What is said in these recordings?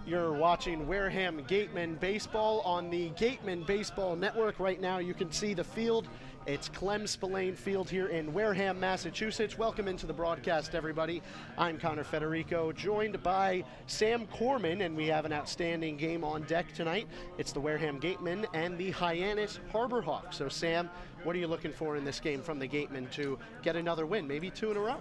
You're watching Wareham Gatemen Baseball on the Gatemen Baseball Network. Right now you can see the field. It's Clem Spillane Field here in Wareham, Massachusetts. Welcome into the broadcast, everybody. I'm Connor Federico, joined by Sam Corman, and we have an outstanding game on deck tonight. It's the Wareham Gatemen and the Hyannis Harbor Hawks. So, Sam, what are you looking for in this game from the Gatemen to get another win, maybe two in a row?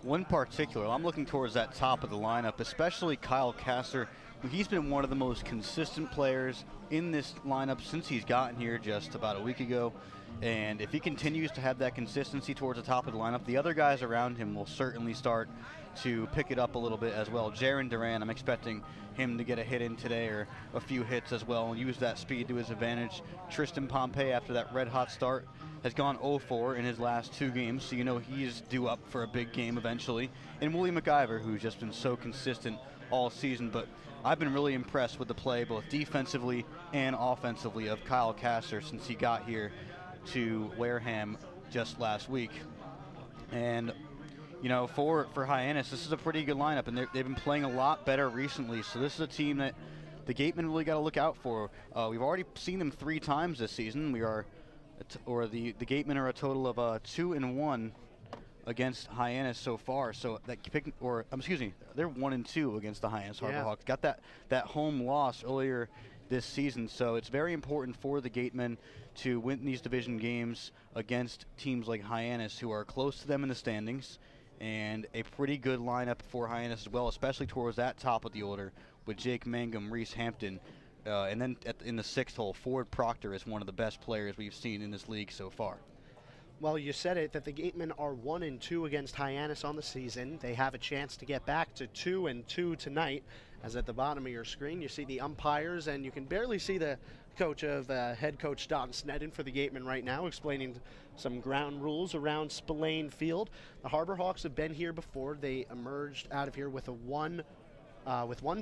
One particular, I'm looking towards that top of the lineup, especially Kyle Kasser. He's been one of the most consistent players in this lineup since he's gotten here just about a week ago. And if he continues to have that consistency towards the top of the lineup, the other guys around him will certainly start to pick it up a little bit as well. Jaron Duran, I'm expecting him to get a hit in today or a few hits as well and use that speed to his advantage. Tristan Pompey, after that red-hot start, has gone 0-4 in his last two games, so you know he's due up for a big game eventually. And Willie McIver, who's just been so consistent all season, but I've been really impressed with the play, both defensively and offensively, of Kyle Kasser since he got here to Wareham just last week. And you know, for Hyannis, this is a pretty good lineup, and they've been playing a lot better recently. So this is a team that the Gatemen really got to look out for. We've already seen them 3 times this season. The Gatemen are a total of 2-1 against Hyannis so far. So they're 1-2 against the Hyannis Harbor Hawks. Got that home loss earlier this season, so it's very important for the Gatemen to win these division games against teams like Hyannis, who are close to them in the standings, and a pretty good lineup for Hyannis as well, especially towards that top of the order with Jake Mangum, Reese Hampton, and then in the 6th hole, Ford Proctor is one of the best players we've seen in this league so far. Well, you said it, that the Gatemen are 1-2 against Hyannis on the season. They have a chance to get back to 2-2 tonight. As at the bottom of your screen, you see the umpires, and you can barely see the coach of head coach Don Sneddon for the Gatemen right now, explaining some ground rules around Spillane Field. The Harbor Hawks have been here before. They emerged out of here with one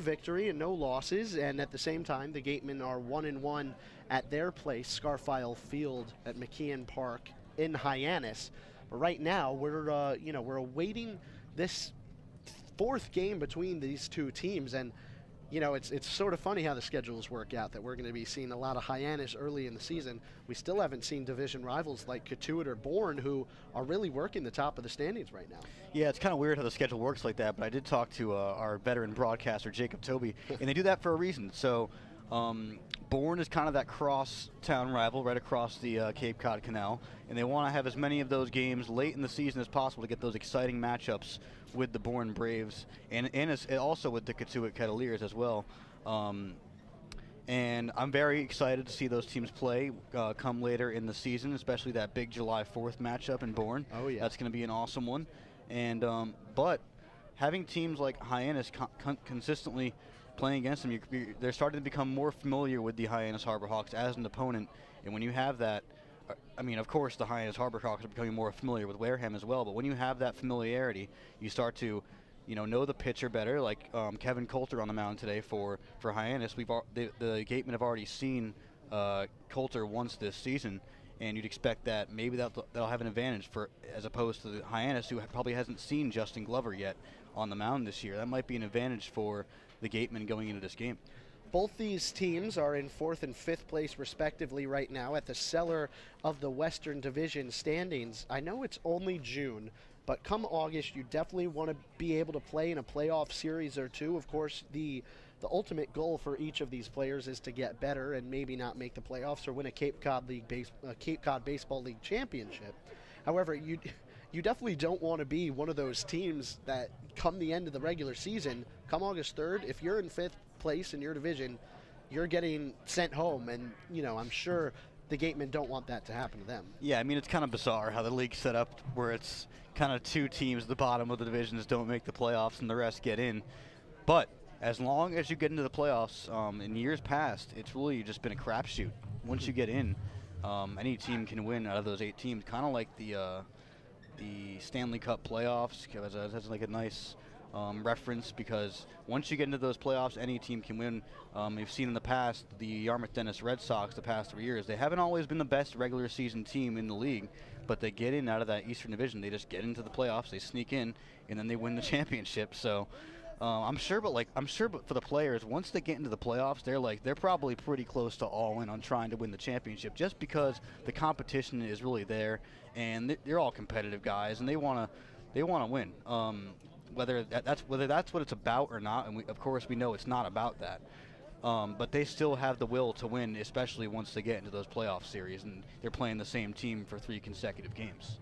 victory and no losses, and at the same time, the Gatemen are 1-1 at their place, Scarfile Field at McKeon Park in Hyannis. But right now, we're awaiting this 4th game between these two teams, and you know, it's sort of funny how the schedules work out, that we're going to be seeing a lot of Hyannis early in the season. We still haven't seen division rivals like Cotuit or Bourne, who are really working the top of the standings right now. Yeah, it's kind of weird how the schedule works like that, but I did talk to our veteran broadcaster, Jacob Toby, and they do that for a reason. So Bourne is kind of that cross-town rival right across the Cape Cod Canal, and they want to have as many of those games late in the season as possible to get those exciting matchups with the Bourne Braves and also with the Cotuit Kettleers as well. And I'm very excited to see those teams play come later in the season, especially that big July 4th matchup in Bourne. Oh, yeah. That's going to be an awesome one. And but having teams like Hyannis consistently playing against them, they're starting to become more familiar with the Hyannis Harbor Hawks as an opponent. And when you have that, I mean, of course, the Hyannis Harbor Hawks are becoming more familiar with Wareham as well. But when you have that familiarity, you start to, know the pitcher better. Like Kevin Coulter on the mound today for Hyannis. The Gatemen have already seen Coulter once this season, and you'd expect that maybe that'll have an advantage as opposed to the Hyannis, who probably hasn't seen Justin Glover yet on the mound this year. That might be an advantage for the Gatemen going into this game. Both these teams are in 4th and 5th place respectively right now at the cellar of the Western Division standings. I know it's only June, but come August, you definitely want to be able to play in a playoff series or two. Of course, the ultimate goal for each of these players is to get better and maybe not make the playoffs or win a Cape Cod Baseball League championship. However, you definitely don't want to be one of those teams that come the end of the regular season, come August 3rd, if you're in 5th place in your division, you're getting sent home, and I'm sure the Gatemen don't want that to happen to them. Yeah, I mean, it's kind of bizarre how the league's set up where it's kind of 2 teams at the bottom of the divisions don't make the playoffs and the rest get in. But as long as you get into the playoffs, in years past, it's really just been a crapshoot. Once you get in, any team can win out of those 8 teams, kind of like the Stanley Cup playoffs. That's like a nice reference, because once you get into those playoffs, any team can win. We've seen in the past the Yarmouth Dennis Red Sox the past 3 years. They haven't always been the best regular season team in the league, but they get in out of that Eastern Division. They just get into the playoffs, they sneak in, and then they win the championship. So I'm sure, but for the players, once they get into the playoffs, they're probably pretty close to all in on trying to win the championship, just because the competition is really there, and they're all competitive guys, and they want to win. Whether that's what it's about or not, and of course we know it's not about that. But they still have the will to win, especially once they get into those playoff series, and they're playing the same team for 3 consecutive games.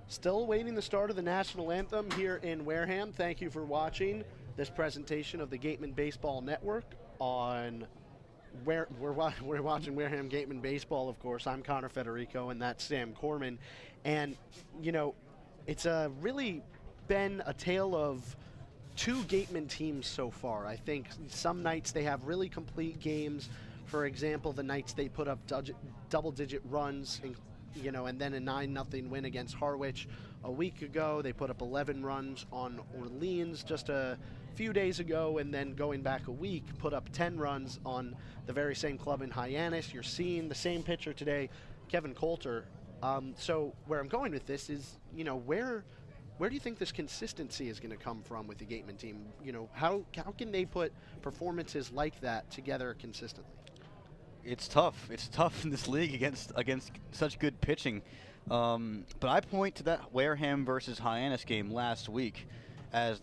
Still awaiting the start of the national anthem here in Wareham. Thank you for watching this presentation of the Gatemen Baseball Network on we're watching Wareham Gatemen Baseball, of course. I'm Connor Federico, and that's Sam Corman. And, you know, it's really been a tale of 2 Gatemen teams so far. I think some nights they have really complete games. For example, the nights they put up double-digit runs, and then a 9-0 win against Harwich a week ago. They put up 11 runs on Orleans just a few days ago, and then going back a week, put up 10 runs on the very same club in Hyannis. You're seeing the same pitcher today, Kevin Coulter. So where I'm going with this is, where do you think this consistency is going to come from with the Gatemen team? How can they put performances like that together consistently? It's tough. It's tough in this league against such good pitching. But I point to that Wareham versus Hyannis game last week as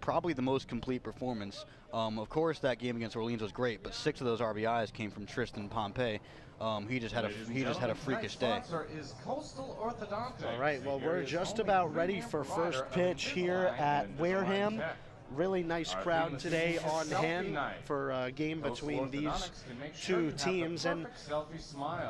probably the most complete performance. Of course, that game against Orleans was great, but 6 of those RBIs came from Tristan Pompey. He just had a freakish day. All right, well, we're just about ready for first pitch here at Wareham. Really nice crowd today on hand for a game between these 2 teams. And,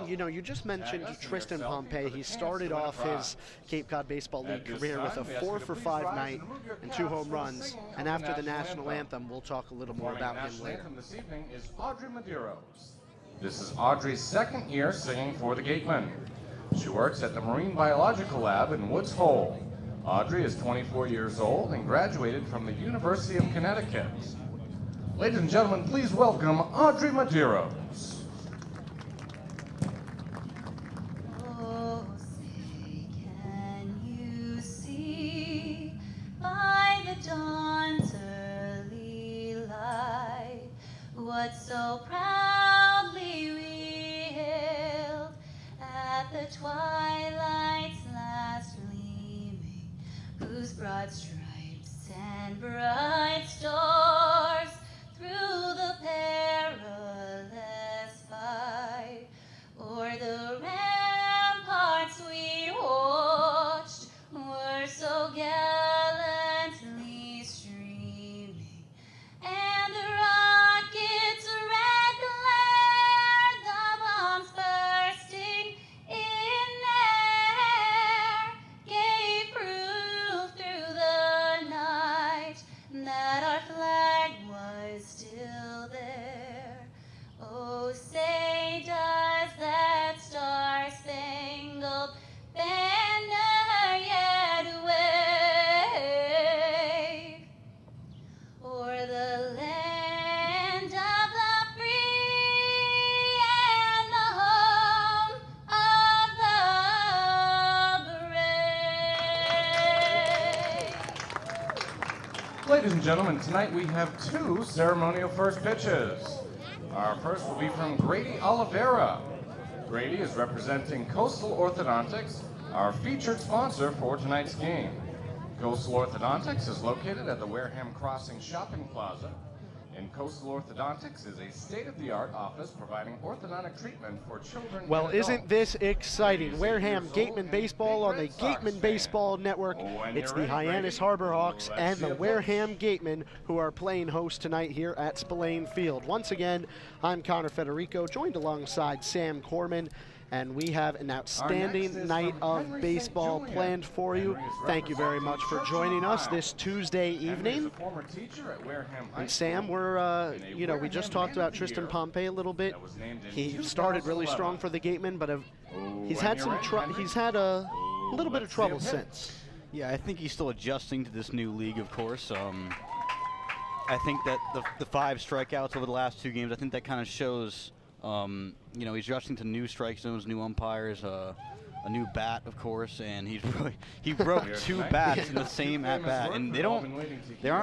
you just mentioned Tristan Pompey. He started off his Cape Cod Baseball League career with a 4-for-5 night and 2 home runs. And after the national anthem, we'll talk a little more about him later. This evening is Audrey Medeiros. This is Audrey's 2nd year singing for the Gatemen. She works at the Marine Biological Lab in Woods Hole. Audrey is 24 years old and graduated from the University of Connecticut. Ladies and gentlemen, please welcome Audrey Medeiros. Oh, say, can you see by the dawn's early light what so proudly we hailed at the twilight's last gleaming, whose broad stripes and bright stars through the perilous fight o'er the ramparts we watched were so gallantly streaming, and the rockets' red glare, the bombs bursting in air, gave proof through the night that our flag was still there. Oh, say does that star-spangled banner yet wave o'er the land of the free and the home of the brave? Ladies and gentlemen, tonight we have 2 ceremonial first pitches. Our first will be from Grady Oliveira. Grady is representing Coastal Orthodontics, our featured sponsor for tonight's game. Coastal Orthodontics is located at the Wareham Crossing Shopping Plaza. And Coastal Orthodontics is a state-of-the-art office providing orthodontic treatment for children. Well, and isn't adults. this exciting? Wareham Gatemen Baseball on the Gatemen Baseball Network. It's the Hyannis Harbor Hawks and the Wareham Gatemen who are playing host tonight here at Spillane Field. Once again, I'm Connor Federico, joined alongside Sam Corman, and we have an outstanding night of baseball planned for you. Thank you very much for joining us this Tuesday evening. And Sam, we're, we just talked about Tristan Pompey a little bit. He started really strong for the Gatemen, but he's had a little bit of trouble since. Yeah, I think he's still adjusting to this new league, of course. I think that the 5 strikeouts over the last 2 games, I think that kind of shows, he's adjusting to new strike zones, new umpires, a a new bat, of course, and he broke 2 bats in the same at bat, and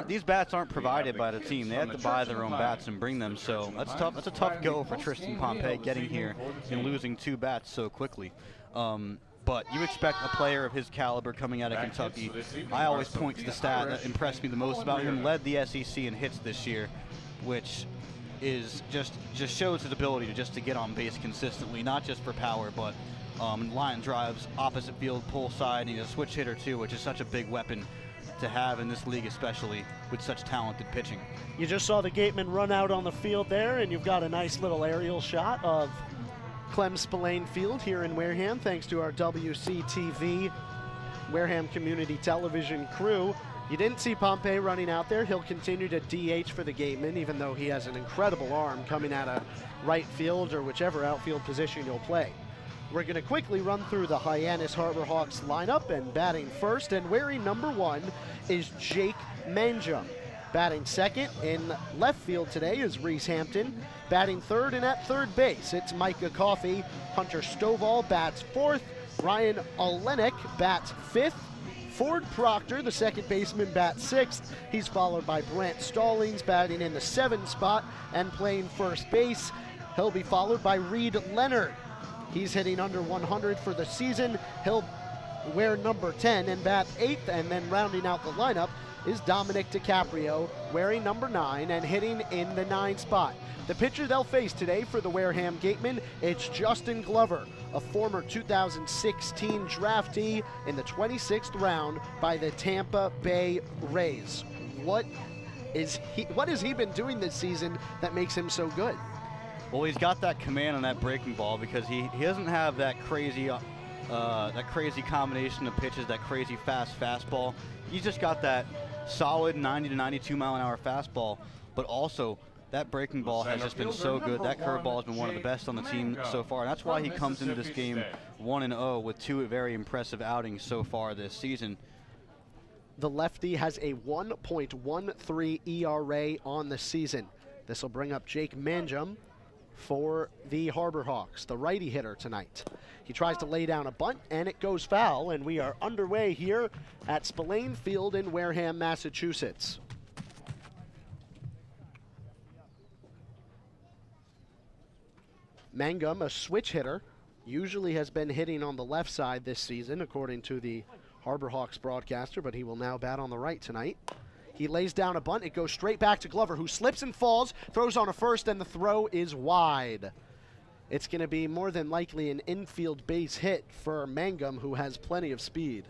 these bats aren't provided by the team. They have to buy their own bats and bring them. So that's tough. That's a tough go for Tristan Pompey getting here and losing 2 bats so quickly. But you expect a player of his caliber coming out of Kentucky. I always point to the stat that impressed me the most about him. Led the SEC in hits this year, which is just shows his ability to get on base consistently, not just for power, but line drives, opposite field, pull side. He's a switch hitter too, which is such a big weapon to have in this league, especially with such talented pitching. You just saw the Gatemen run out on the field there, and you've got a nice little aerial shot of Clem Spillane Field here in Wareham, thanks to our WCTV Wareham Community Television crew. You didn't see Pompey running out there. He'll continue to DH for the Gatemen, even though he has an incredible arm coming out of right field or whichever outfield position you'll play. We're going to quickly run through the Hyannis Harbor Hawks lineup, and batting first and wearing number 1 is Jake Mangum. Batting second in left field today is Reese Hampton. Batting third and at third base, it's Micah Coffey. Hunter Stovall bats fourth. Ryan Olenek bats fifth. Ford Proctor, the second baseman, bats sixth. He's followed by Brant Stallings batting in the 7 spot and playing first base. He'll be followed by Reed Leonard. He's hitting under 100 for the season. He'll wear number 10 and bat 8th, and then rounding out the lineup is Dominic DiCaprio, wearing number 9 and hitting in the 9 spot. The pitcher they'll face today for the Wareham Gatemen, it's Justin Glover, a former 2016 draftee in the 26th round by the Tampa Bay Rays. What has he been doing this season that makes him so good? Well, he's got that command on that breaking ball because he doesn't have that crazy combination of pitches, that crazy fast fastball. He's just got that solid 90 to 92 mile an hour fastball, but also that breaking ball has just been so good. That curveball has been one of the best on the team so far, and that's why he comes into this game 1-0 with 2 very impressive outings so far this season. The lefty has a 1.13 ERA on the season. This will bring up Jake Mangum for the Harbor Hawks, the righty hitter tonight. He tries to lay down a bunt, and it goes foul, and we are underway here at Spillane Field in Wareham, Massachusetts. Mangum, a switch hitter, usually has been hitting on the left side this season, according to the Harbor Hawks broadcaster, but he will now bat on the right tonight. He lays down a bunt. It goes straight back to Glover, who slips and falls, throws on a first, and the throw is wide. It's going to be more than likely an infield base hit for Mangum, who has plenty of speed.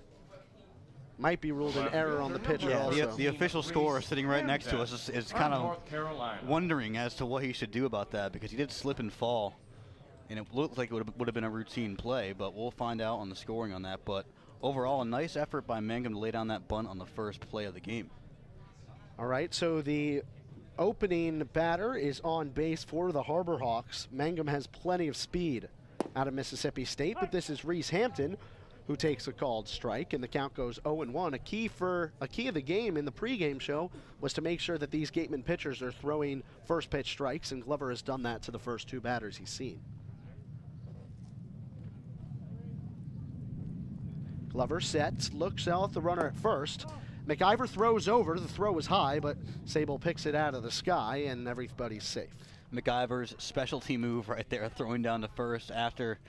Might be ruled an error on the pitcher also. The official scorer sitting right next to us is kind of wondering as to what he should do about that, because he did slip and fall, and it looked like it would have been a routine play, but we'll find out on the scoring on that. But overall, a nice effort by Mangum to lay down that bunt on the first play of the game. All right, so the opening batter is on base for the Harbor Hawks. Mangum has plenty of speed out of Mississippi State, but this is Reese Hampton who takes a called strike, and the count goes 0-1. A key of the game in the pregame show was to make sure that these Gatemen pitchers are throwing first pitch strikes, and Glover has done that to the first 2 batters he's seen. Glover sets, looks out at the runner at first. McIver throws over. The throw was high, but Sable picks it out of the sky, and everybody's safe. McIver's specialty move right there, throwing down to first after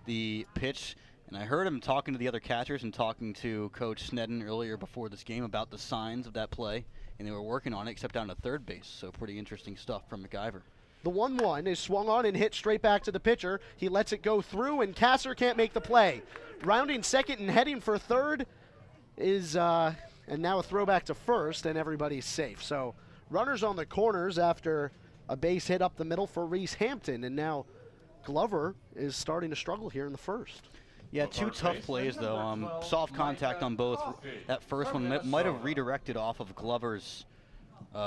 the pitch. And I heard him talking to the other catchers and talking to Coach Snedden earlier before this game about the signs of that play, and they were working on it except down to third base. So pretty interesting stuff from McIver. The 1-1 is swung on and hit straight back to the pitcher. He lets it go through, and Kasser can't make the play. Rounding second and heading for third is... and now a throwback to first, and everybody's safe. So runners on the corners after a base hit up the middle for Reese Hampton, and now Glover is starting to struggle here in the first. Yeah, 2 tough plays, though. Soft contact on both. That first one might have redirected off of Glover's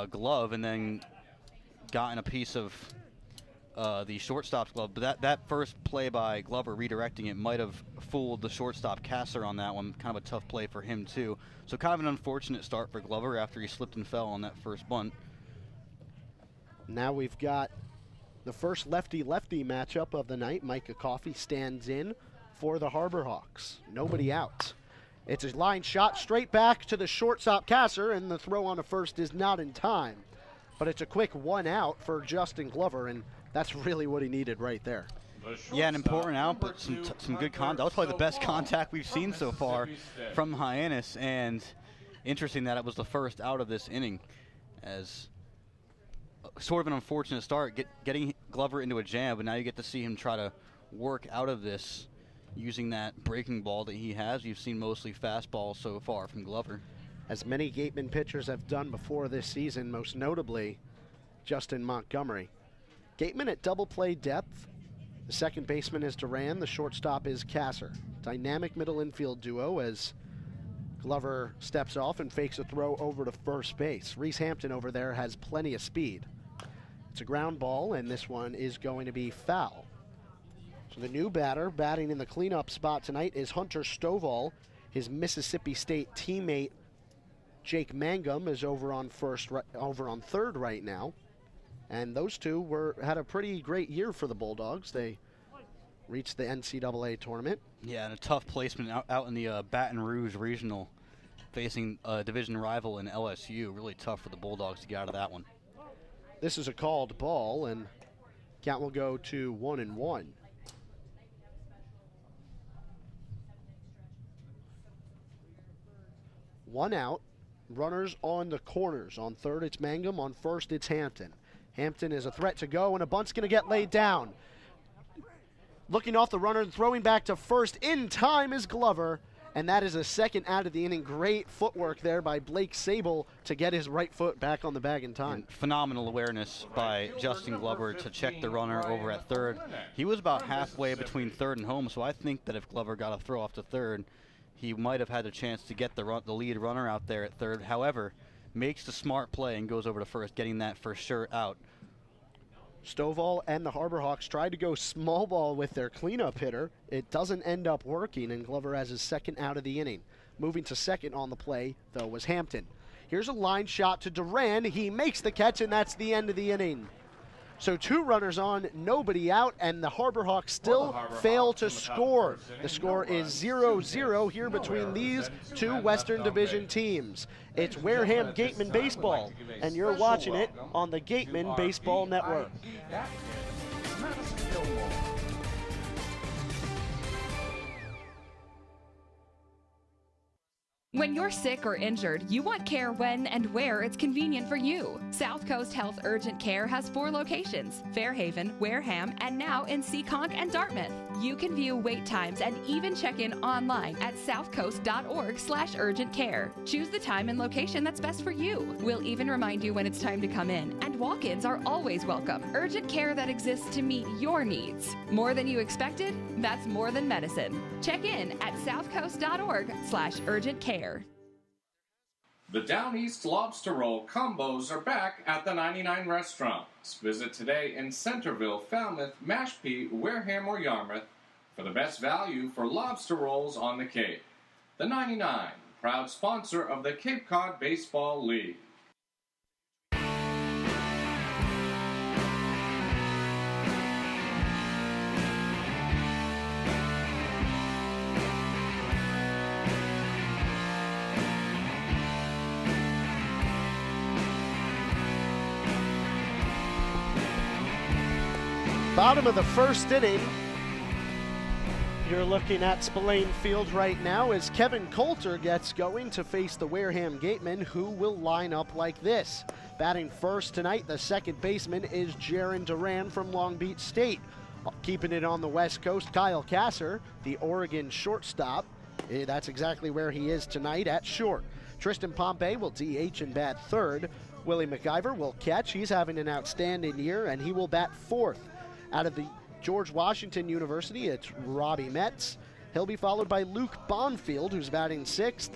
glove and then gotten a piece of the shortstop's glove. But that first play by Glover redirecting it might have fooled the shortstop Kasser on that one. Kind of a tough play for him, too. So kind of an unfortunate start for Glover after he slipped and fell on that first bunt. Now we've got the first lefty-lefty matchup of the night. Micah Coffey stands in for the Harbor Hawks. Nobody out. It's a line shot straight back to the shortstop Kasser, and the throw on to first is not in time. But it's a quick 1 out for Justin Glover, and that's really what he needed right there. Yeah, an important out, but some good contact. That was probably the best contact we've seen so far from Hyannis, and interesting that it was the first out of this inning, as sort of an unfortunate start, getting Glover into a jam, but now you get to see him try to work out of this using that breaking ball that he has. You've seen mostly fastballs so far from Glover. As many Gatemen pitchers have done before this season, most notably Justin Montgomery. Gatemen at double play depth. The second baseman is Duran, the shortstop is Kasser. Dynamic middle infield duo as Glover steps off and fakes a throw over to first base. Reese Hampton over there has plenty of speed. It's a ground ball, and this one is going to be foul. So the new batter batting in the cleanup spot tonight is Hunter Stovall. His Mississippi State teammate Jake Mangum is over on third right now. And those two had a pretty great year for the Bulldogs. They reached the NCAA tournament. Yeah, and a tough placement out in the Baton Rouge Regional, facing a division rival in LSU. Really tough for the Bulldogs to get out of that one. This is a called ball, and count will go to 1-1. One out. Runners on the corners. On third, it's Mangum. On first, it's Hampton. Hampton is a threat to go, and a bunt's going to get laid down. Looking off the runner and throwing back to first in time is Glover, and that is a second out of the inning. Great footwork there by Blake Sable to get his right foot back on the bag in time. And phenomenal awareness by Justin Glover to check the runner over at third. He was about halfway between third and home, so I think that if Glover got a throw off to third, he might have had a chance to get the lead runner out there at third. However, makes the smart play and goes over to first, getting that for sure out. Stovall and the Harbor Hawks tried to go small ball with their cleanup hitter. It doesn't end up working, and Glover has his second out of the inning. Moving to second on the play, though, was Hampton. Here's a line shot to Duran. He makes the catch, and that's the end of the inning. So 2 runners on, nobody out, and the Harbor Hawks still fail to score. The score is 0-0 here between these 2 Western Division teams. It's Wareham Gatemen Baseball, and you're watching it on the Gatemen Baseball Network. When you're sick or injured, you want care when and where it's convenient for you. South Coast Health Urgent Care has 4 locations: Fairhaven, Wareham, and now in Seekonk and Dartmouth. You can view wait times and even check in online at southcoast.org/urgent-care. Choose the time and location that's best for you. We'll even remind you when it's time to come in, and walk-ins are always welcome. Urgent care that exists to meet your needs. More than you expected? That's more than medicine. Check in at southcoast.org/urgent-care. The Down East Lobster Roll combos are back at the 99 restaurants. Visit today in Centerville, Falmouth, Mashpee, Wareham, or Yarmouth for the best value for lobster rolls on the Cape. The 99, proud sponsor of the Cape Cod Baseball League. Bottom of the first inning. You're looking at Spillane Field right now as Kevin Coulter gets going to face the Wareham Gatemen, who will line up like this. Batting first tonight, the second baseman is Jaron Duran from Long Beach State. Keeping it on the West Coast, Kyle Kasser, the Oregon shortstop. That's exactly where he is tonight, at short. Tristan Pompey will DH and bat third. Willie McIver will catch. He's having an outstanding year, and he will bat fourth. Out of the George Washington University, it's Robbie Metz. He'll be followed by Luke Bonfield, who's batting sixth.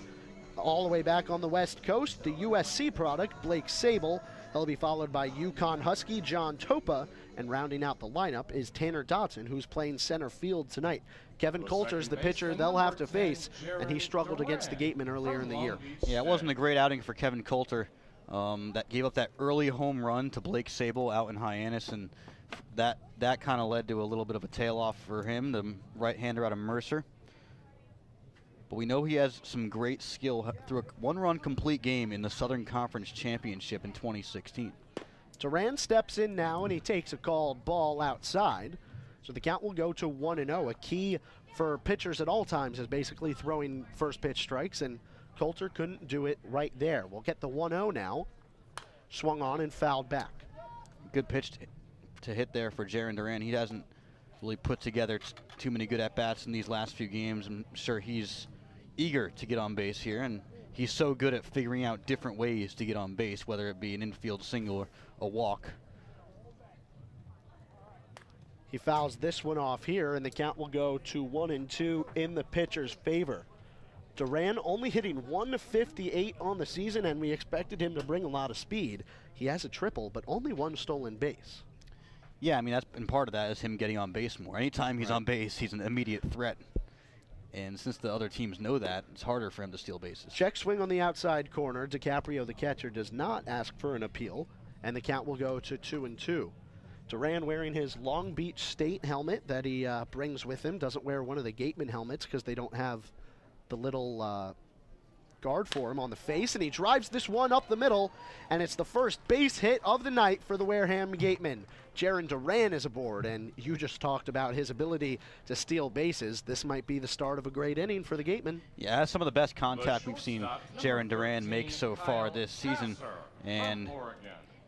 All the way back on the West Coast, the USC product, Blake Sable. He'll be followed by UConn Husky John Topa. And rounding out the lineup is Tanner Dotson, who's playing center field tonight. Kevin Coulter's the pitcher they'll have to face, and he struggled against the Gatemen earlier in the year. Yeah, it wasn't a great outing for Kevin Coulter. That gave up that early home run to Blake Sable out in Hyannis, and that kind of led to a little bit of a tail off for him, the right-hander out of Mercer. But we know he has some great skill through a one-run complete game in the Southern Conference Championship in 2016. Duran steps in now, and he takes a called ball outside. So the count will go to 1-0. A key for pitchers at all times is basically throwing first pitch strikes, and Coulter couldn't do it right there. We'll get the 1-0 now. Swung on and fouled back. Good pitch to hit there for Jaron Duran. He hasn't really put together too many good at-bats in these last few games. I'm sure he's eager to get on base here, and he's so good at figuring out different ways to get on base, whether it be an infield single or a walk. He fouls this one off here, and the count will go to 1-2 in the pitcher's favor. Duran only hitting 158 on the season, and we expected him to bring a lot of speed. He has a triple, but only one stolen base. Yeah, I mean, and part of that is him getting on base more. Anytime he's on base, he's an immediate threat. And since the other teams know that, it's harder for him to steal bases. Check swing on the outside corner. DiCaprio, the catcher, does not ask for an appeal, and the count will go to 2-2. Duran wearing his Long Beach State helmet that he brings with him. Doesn't wear one of the Gatemen helmets because they don't have the little guard for him on the face, and he drives this one up the middle, and it's the first base hit of the night for the Wareham Gatemen. Jaron Duran is aboard, and you just talked about his ability to steal bases. This might be the start of a great inning for the Gatemen. Yeah, that's some of the best contact we've seen Jaron Duran make so far this season, and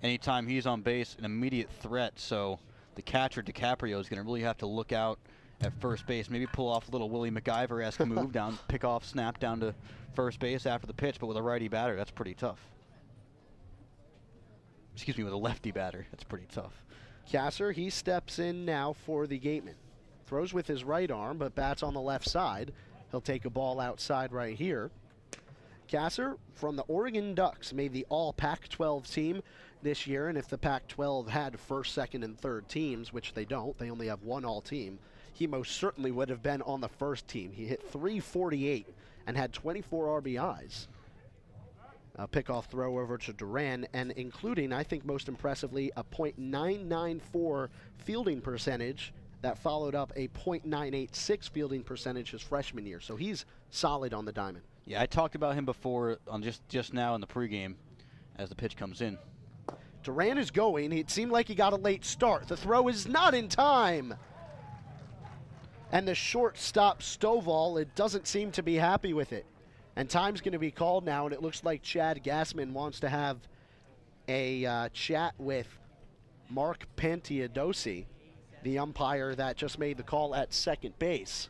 anytime he's on base, an immediate threat, so the catcher, DiCaprio, is going to really have to look out at first base, maybe pull off a little Willie McIver-esque move down, pick off, snap down to first base after the pitch, but with a righty batter, that's pretty tough. Excuse me, with a lefty batter, that's pretty tough. Kasser, he steps in now for the Gatemen. Throws with his right arm, but bats on the left side. He'll take a ball outside right here. Kasser from the Oregon Ducks made the all Pac-12 team this year, and if the Pac-12 had first, second, and third teams, which they don't, they only have one all-team, he most certainly would have been on the first team. He hit .348 and had 24 RBIs. A pickoff throw over to Duran, and including, I think most impressively, a .994 fielding percentage that followed up a .986 fielding percentage his freshman year. So he's solid on the diamond. Yeah, I talked about him before on just now in the pregame as the pitch comes in. Duran is going. It seemed like he got a late start. The throw is not in time. And the shortstop Stovall, it doesn't seem to be happy with it. And time's going to be called now, and it looks like Chad Gassman wants to have a chat with Mark Pantiodosi, the umpire that just made the call at second base.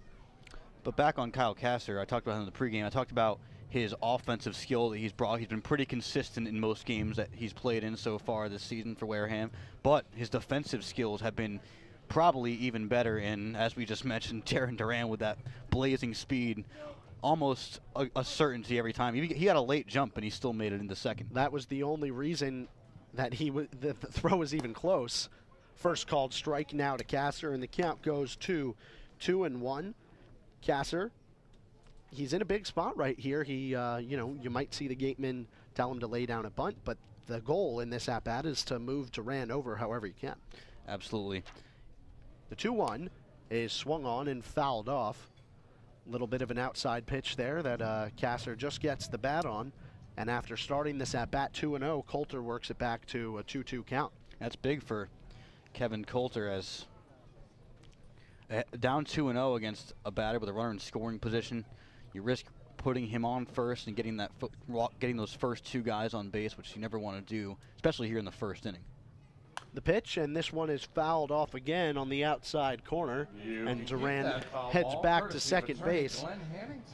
But back on Kyle Kasser, I talked about him in the pregame. I talked about his offensive skill that he's brought. He's been pretty consistent in most games that he's played in so far this season for Wareham. But his defensive skills have been probably even better. And as we just mentioned, Jaron Duran with that blazing speed, almost a certainty every time. He had a late jump, and he still made it into second. That was the only reason that the throw was even close. First called strike now to Kasser, and the count goes to 2-1. Kasser, he's in a big spot right here. He, you might see the Gatemen tell him to lay down a bunt, but the goal in this at-bat is to move Duran over however you can. Absolutely. The 2-1 is swung on and fouled off. A little bit of an outside pitch there that Kasser just gets the bat on. And after starting this at-bat 2-0, Coulter works it back to a 2-2 count. That's big for Kevin Coulter, as down 2-0 against a batter with a runner in scoring position. You risk putting him on first and getting getting those first two guys on base, which you never want to do, especially here in the first inning. The pitch, and this one is fouled off again on the outside corner, and Duran heads back to second base.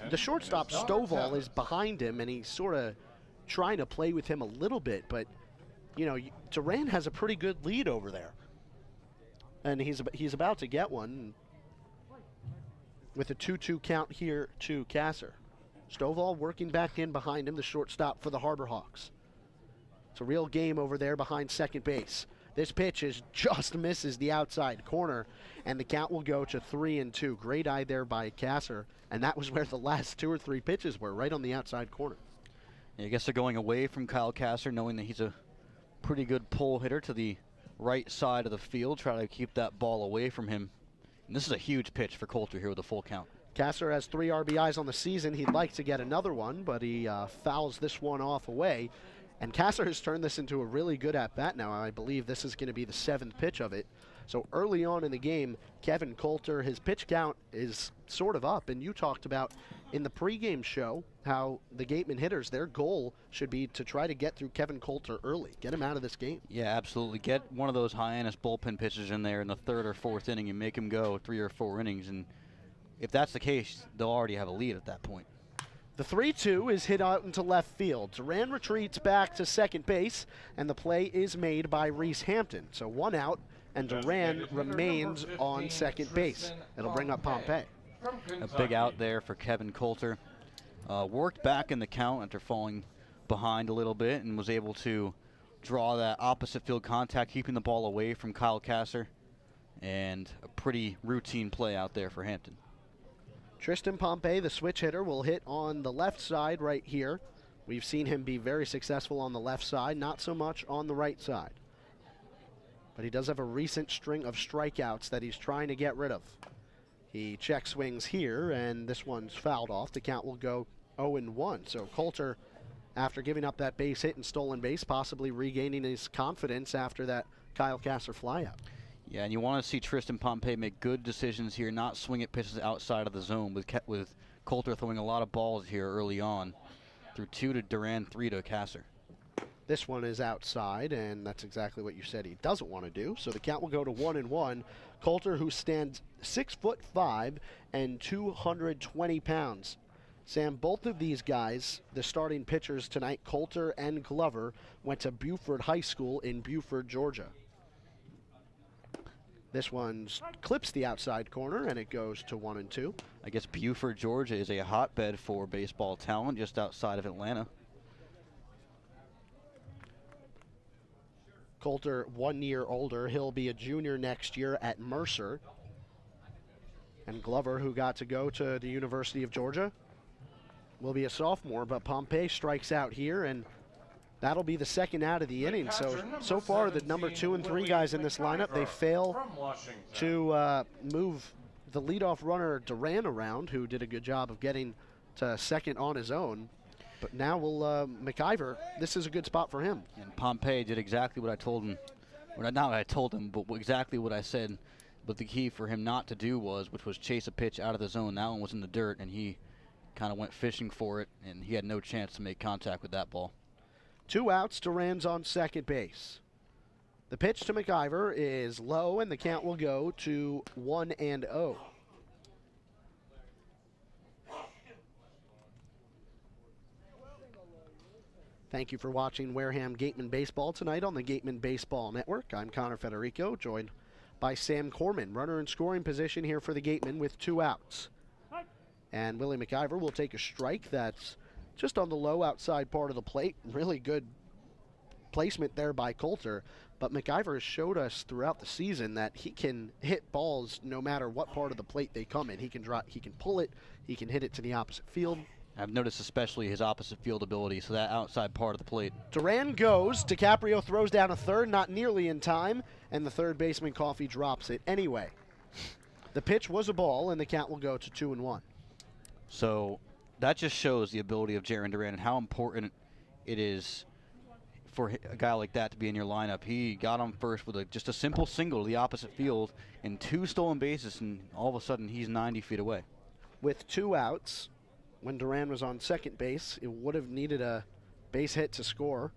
The shortstop Stovall is behind him, and he's sort of trying to play with him a little bit, but Duran has a pretty good lead over there, and he's about to get one with a 2-2 count here to Kasser. Stovall working back in behind him, the shortstop for the Harbor Hawks. It's a real game over there behind second base. This pitch just misses the outside corner, and the count will go to 3-2. Great eye there by Kasser, and that was where the last two or three pitches were, right on the outside corner. Yeah, I guess they're going away from Kyle Kasser, knowing that he's a pretty good pull hitter to the right side of the field, try to keep that ball away from him. And this is a huge pitch for Coulter here with a full count. Kasser has 3 RBIs on the season. He'd like to get another one, but he fouls this one off away. And Kasser has turned this into a really good at-bat now. I believe this is going to be the 7th pitch of it. So early on in the game, Kevin Coulter, his pitch count is sort of up. And you talked about in the pregame show how the Gatemen hitters, their goal should be to try to get through Kevin Coulter early, get him out of this game. Yeah, absolutely. Get one of those Hyannis bullpen pitchers in there in the 3rd or 4th inning and make him go 3 or 4 innings. And if that's the case, they'll already have a lead at that point. The 3-2 is hit out into left field. Duran retreats back to second base, and the play is made by Reese Hampton. So 1 out, and Duran remains on second base. It'll bring up Pompey. A big out there for Kevin Coulter. Worked back in the count after falling behind a little bit and was able to draw that opposite field contact, keeping the ball away from Kyle Kasser. And a pretty routine play out there for Hampton. Tristan Pompey, the switch hitter, will hit on the left side right here. We've seen him be very successful on the left side, not so much on the right side. But he does have a recent string of strikeouts that he's trying to get rid of. He check swings here, and this one's fouled off. The count will go 0-1. So Coulter, after giving up that base hit and stolen base, possibly regaining his confidence after that Kyle Kasser flyout. Yeah, and you want to see Tristan Pompey make good decisions here, not swing at pitches outside of the zone, with Coulter throwing a lot of balls here early on. Through 2 to Duran, 3 to Kasser. This one is outside, and that's exactly what you said he doesn't want to do. So the count will go to 1-1. Coulter, who stands 6'5" and 220 pounds. Sam, both of these guys, the starting pitchers tonight, Coulter and Glover, went to Buford High School in Buford, Georgia. This one clips the outside corner, and it goes to 1-2. I guess Buford, Georgia is a hotbed for baseball talent just outside of Atlanta. Coulter, 1 year older. He'll be a junior next year at Mercer. And Glover, who got to go to the University of Georgia, will be a sophomore. But Pompey strikes out here, and that'll be the 2nd out of the inning. So far, the number 2 and 3 guys in this lineup, they fail to move the leadoff runner Duran around, who did a good job of getting to second on his own. But now McIver, this is a good spot for him. And Pompey did exactly what I told him. Well, not what I told him, but exactly what I said. But the key for him not to do which was chase a pitch out of the zone. That one was in the dirt, and he kind of went fishing for it, and he had no chance to make contact with that ball. 2 outs, Duran's on second base. The pitch to McIver is low, and the count will go to 1-0. Thank you for watching Wareham Gatemen Baseball tonight on the Gatemen Baseball Network. I'm Connor Federico, joined by Sam Corman, runner in scoring position here for the Gatemen with 2 outs. And Willie McIver will take a strike that's just on the low outside part of the plate. Really good placement there by Coulter. But McIver has showed us throughout the season that he can hit balls no matter what part of the plate they come in. He can pull it, he can hit it to the opposite field. I've noticed especially his opposite field ability, so that outside part of the plate. Duran goes. DiCaprio throws down a third, not nearly in time, and the third baseman Coffey drops it anyway. The pitch was a ball, and the count will go to 2-1. So that just shows the ability of Jaron Duran and how important it is for a guy like that to be in your lineup. He got on first with just a simple single to the opposite field and 2 stolen bases, and all of a sudden he's 90 feet away. With 2 outs, when Duran was on second base, it would have needed a base hit to score.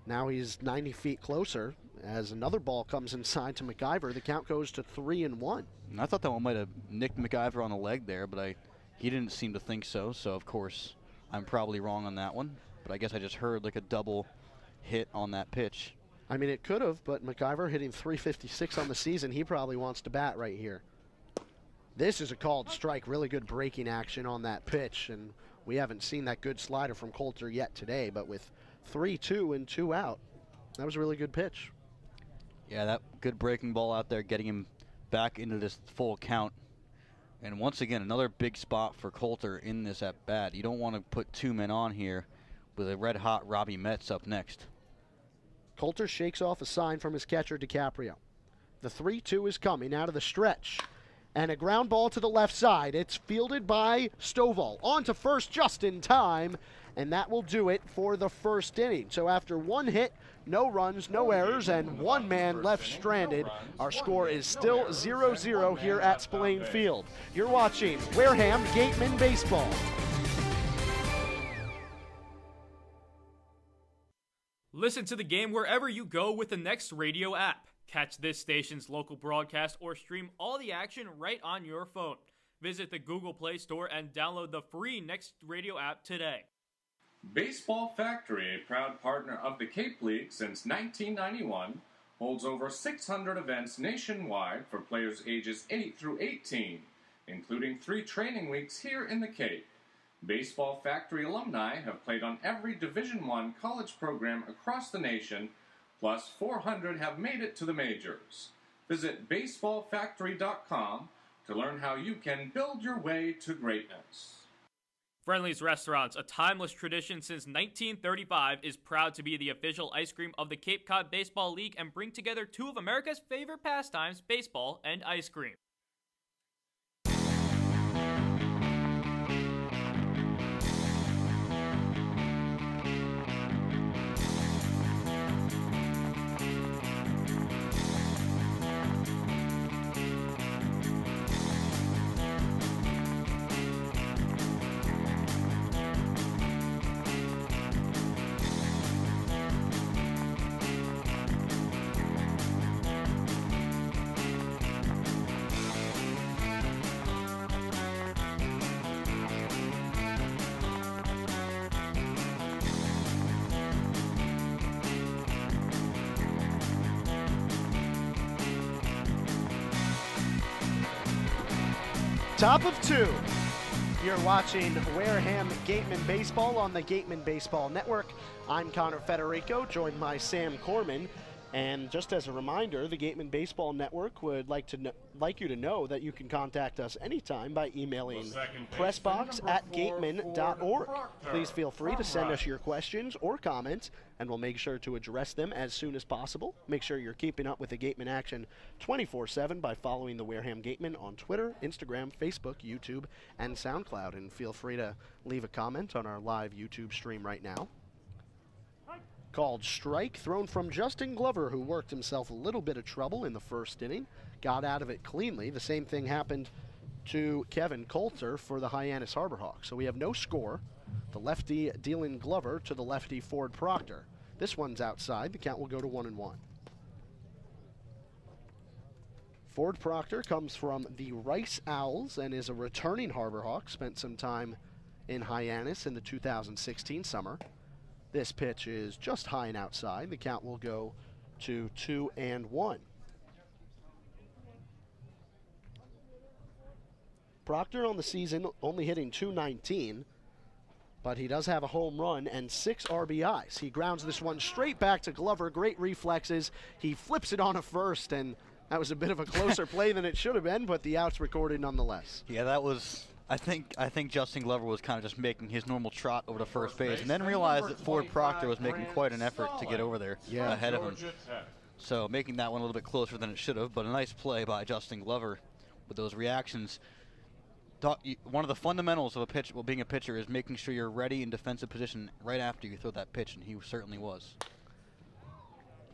Now he's 90 feet closer as another ball comes inside to McIver. The count goes to 3-1. And I thought that one might have nicked McIver on the leg there, but he didn't seem to think so. So, of course, I'm probably wrong on that one. But I guess I just heard like a double hit on that pitch. I mean, it could have, but McIver hitting .356 on the season, he probably wants to bat right here. This is a called strike. Really good breaking action on that pitch, and we haven't seen that good slider from Coulter yet today, but with 3-2 and 2 out, that was a really good pitch. Yeah, that good breaking ball out there, getting him back into this full count. And once again, another big spot for Coulter in this at-bat. You don't want to put 2 men on here with a red-hot Robbie Metz up next. Coulter shakes off a sign from his catcher, DiCaprio. The 3-2 is coming out of the stretch. And a ground ball to the left side. It's fielded by Stovall. On to first just in time. And that will do it for the first inning. So after one hit, no runs, no errors, and one man left stranded, our score is still 0-0 here at Spillane Field. You're watching Wareham Gatemen Baseball. Listen to the game wherever you go with the Next Radio app. Catch this station's local broadcast or stream all the action right on your phone. Visit the Google Play Store and download the free Next Radio app today. Baseball Factory, a proud partner of the Cape League since 1991, holds over 600 events nationwide for players ages 8 through 18, including 3 training weeks here in the Cape. Baseball Factory alumni have played on every Division I college program across the nation, plus 400 have made it to the majors. Visit baseballfactory.com to learn how you can build your way to greatness. Friendly's Restaurants, a timeless tradition since 1935, is proud to be the official ice cream of the Cape Cod Baseball League and bring together 2 of America's favorite pastimes, baseball and ice cream. Top of 2. You're watching Wareham Gatemen Baseball on the Gatemen Baseball Network. I'm Connor Federico, joined by Sam Corman. And just as a reminder, the Gatemen Baseball Network would like you to know that you can contact us anytime by emailing pressbox@gatemen.org. Please feel free to send us your questions or comments, and we'll make sure to address them as soon as possible. Make sure you're keeping up with the Gatemen action 24/7 by following the Wareham Gatemen on Twitter, Instagram, Facebook, YouTube, and SoundCloud. And feel free to leave a comment on our live YouTube stream right now. Called strike, thrown from Justin Glover, who worked himself a little bit of trouble in the first inning, got out of it cleanly. The same thing happened to Kevin Coulter for the Hyannis Harbor Hawks. So we have no score. The lefty dealing Glover to the lefty Ford Proctor. This one's outside. The count will go to 1-1. Ford Proctor comes from the Rice Owls and is a returning Harbor Hawk. Spent some time in Hyannis in the 2016 summer. This pitch is just high and outside. The count will go to 2-1. Proctor on the season only hitting .219, but he does have a home run and 6 RBIs. He grounds this one straight back to Glover. Great reflexes. He flips it on a first, and that was a bit of a closer play than it should have been, but the out's recorded nonetheless. Yeah, that was... I think Justin Glover was kind of just making his normal trot over to first base, and then realized that Ford Proctor was making quite an effort to get over there ahead of him. So making that one a little bit closer than it should have, but a nice play by Justin Glover with those reactions. One of the fundamentals of being a pitcher is making sure you're ready in defensive position right after you throw that pitch, and he certainly was.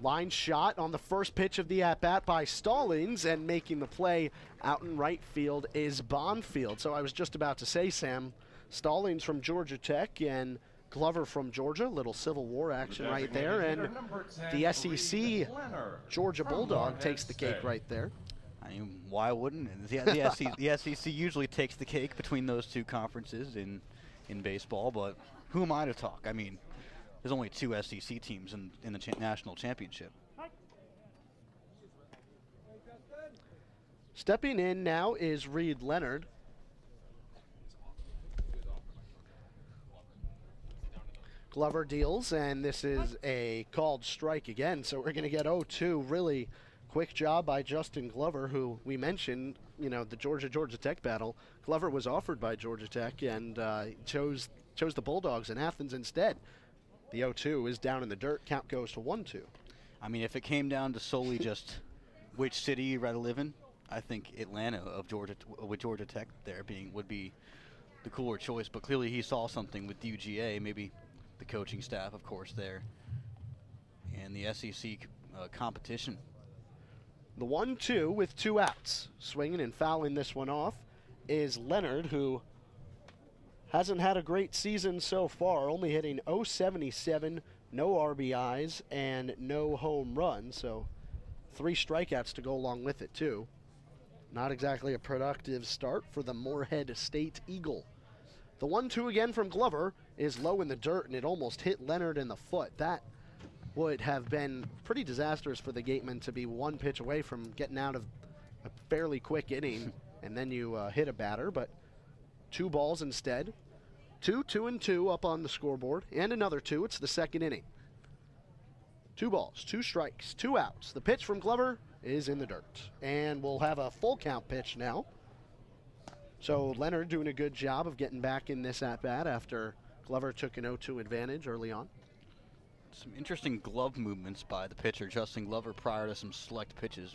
Line shot on the first pitch of the at-bat by Stallings, and making the play out in right field is Bonfield. So I was just about to say, Sam, Stallings from Georgia Tech and Glover from Georgia. Little Civil War action right there. And the SEC Georgia Bulldog takes the cake right there. I mean, why wouldn't it? The SEC usually takes the cake between those two conferences in baseball, but who am I to talk? I mean, there's only 2 SEC teams in the national championship. Stepping in now is Reed Leonard. Glover deals, and this is a called strike again, so we're going to get 0-2. Really quick job by Justin Glover, who we mentioned, the Georgia Tech battle. Glover was offered by Georgia Tech and chose the Bulldogs in Athens instead. The 0-2 is down in the dirt. Count goes to 1-2. I mean, if it came down to solely just which city you'd rather live in, I think Atlanta with Georgia Tech there would be the cooler choice. But clearly he saw something with UGA, maybe the coaching staff, of course, there, and the SEC competition. The 1-2 with 2 outs. Swinging and fouling this one off is Leonard, who hasn't had a great season so far, only hitting .077, no RBIs, and no home runs. So 3 strikeouts to go along with it, too. Not exactly a productive start for the Moorhead State Eagle. The 1-2 again from Glover is low in the dirt, and it almost hit Leonard in the foot. That would have been pretty disastrous for the Gatemen to be 1 pitch away from getting out of a fairly quick inning, and then you hit a batter, but 2 balls instead. 2-2-2 up on the scoreboard, and another 2. It's the second inning. 2 balls, 2 strikes, 2 outs. The pitch from Glover is in the dirt, and we'll have a full count pitch now. So Leonard doing a good job of getting back in this at-bat after Glover took an 0-2 advantage early on. Some interesting glove movements by the pitcher, Justin Glover, prior to some select pitches.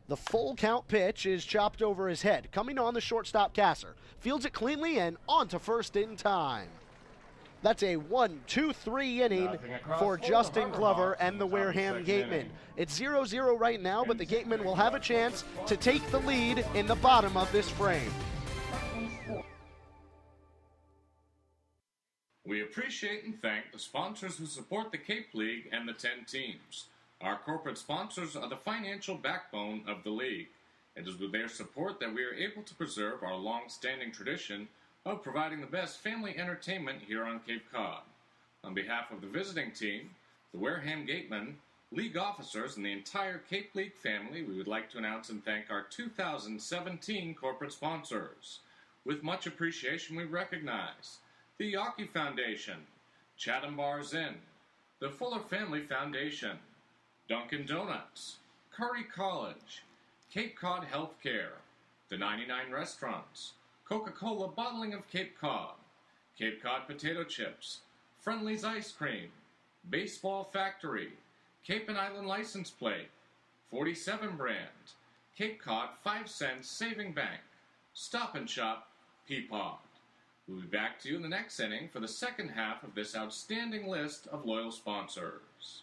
The full count pitch is chopped over his head. Coming on the shortstop Kasser. Fields it cleanly and on to first in time. That's a 1-2-3 inning for Justin Glover and the Wareham Gatemen. It's 0-0 right now, but the Gatemen will have a chance to take the lead in the bottom of this frame. We appreciate and thank the sponsors who support the Cape League and the 10 teams. Our corporate sponsors are the financial backbone of the league. It is with their support that we are able to preserve our long-standing tradition of providing the best family entertainment here on Cape Cod. On behalf of the visiting team, the Wareham Gatemen, league officers, and the entire Cape League family, we would like to announce and thank our 2017 corporate sponsors. With much appreciation, we recognize the Yawkey Foundation, Chatham Bars Inn, the Fuller Family Foundation, Dunkin' Donuts, Curry College, Cape Cod Healthcare, the 99 Restaurants, Coca-Cola Bottling of Cape Cod Potato Chips, Friendly's Ice Cream, Baseball Factory, Cape and Island License Plate, 47 Brand, Cape Cod 5 Cents Saving Bank, Stop and Shop, Peapod. We'll be back to you in the next inning for the second half of this outstanding list of loyal sponsors.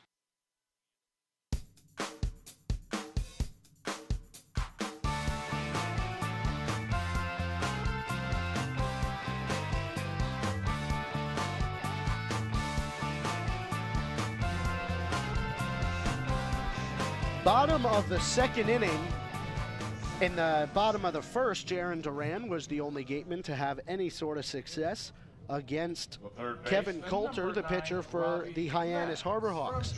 Bottom of the second inning. In the bottom of the first, Jaron Duran was the only Gateman to have any sort of success against Kevin Coulter, the pitcher for the Hyannis Harbor Hawks.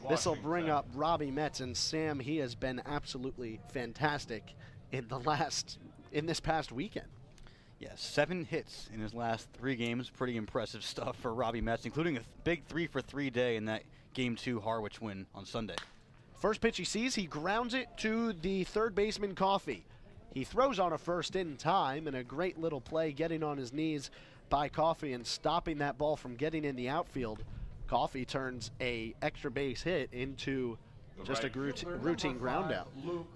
This will bring up Robbie Metz, and Sam, he has been absolutely fantastic in this past weekend. Yeah, 7 hits in his last 3 games. Pretty impressive stuff for Robbie Metz, including a big 3-for-3 day in that Game 2 Harwich win on Sunday. First pitch he sees, he grounds it to the third baseman, Coffey. He throws on a first in time, and a great little play getting on his knees by Coffey and stopping that ball from getting in the outfield. Coffey turns a extra base hit into just a routine ground out.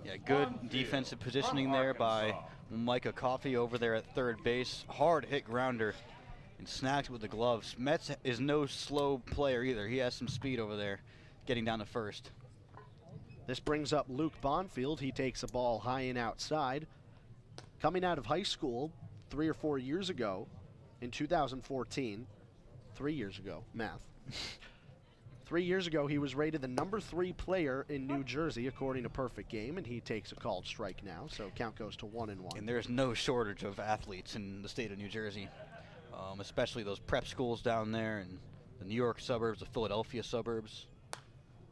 Yeah, good defensive positioning there by Micah Coffey over there at third base. Hard hit grounder and snagged with the gloves. Metz is no slow player either. He has some speed over there getting down to first. This brings up Luke Bonfield. He takes a ball high and outside. Coming out of high school 3 or 4 years ago, in 2014, 3 years ago, math. 3 years ago, he was rated the number 3 player in New Jersey, according to Perfect Game, and he takes a called strike now, so count goes to 1-1. And there's no shortage of athletes in the state of New Jersey, especially those prep schools down there in the New York suburbs, the Philadelphia suburbs.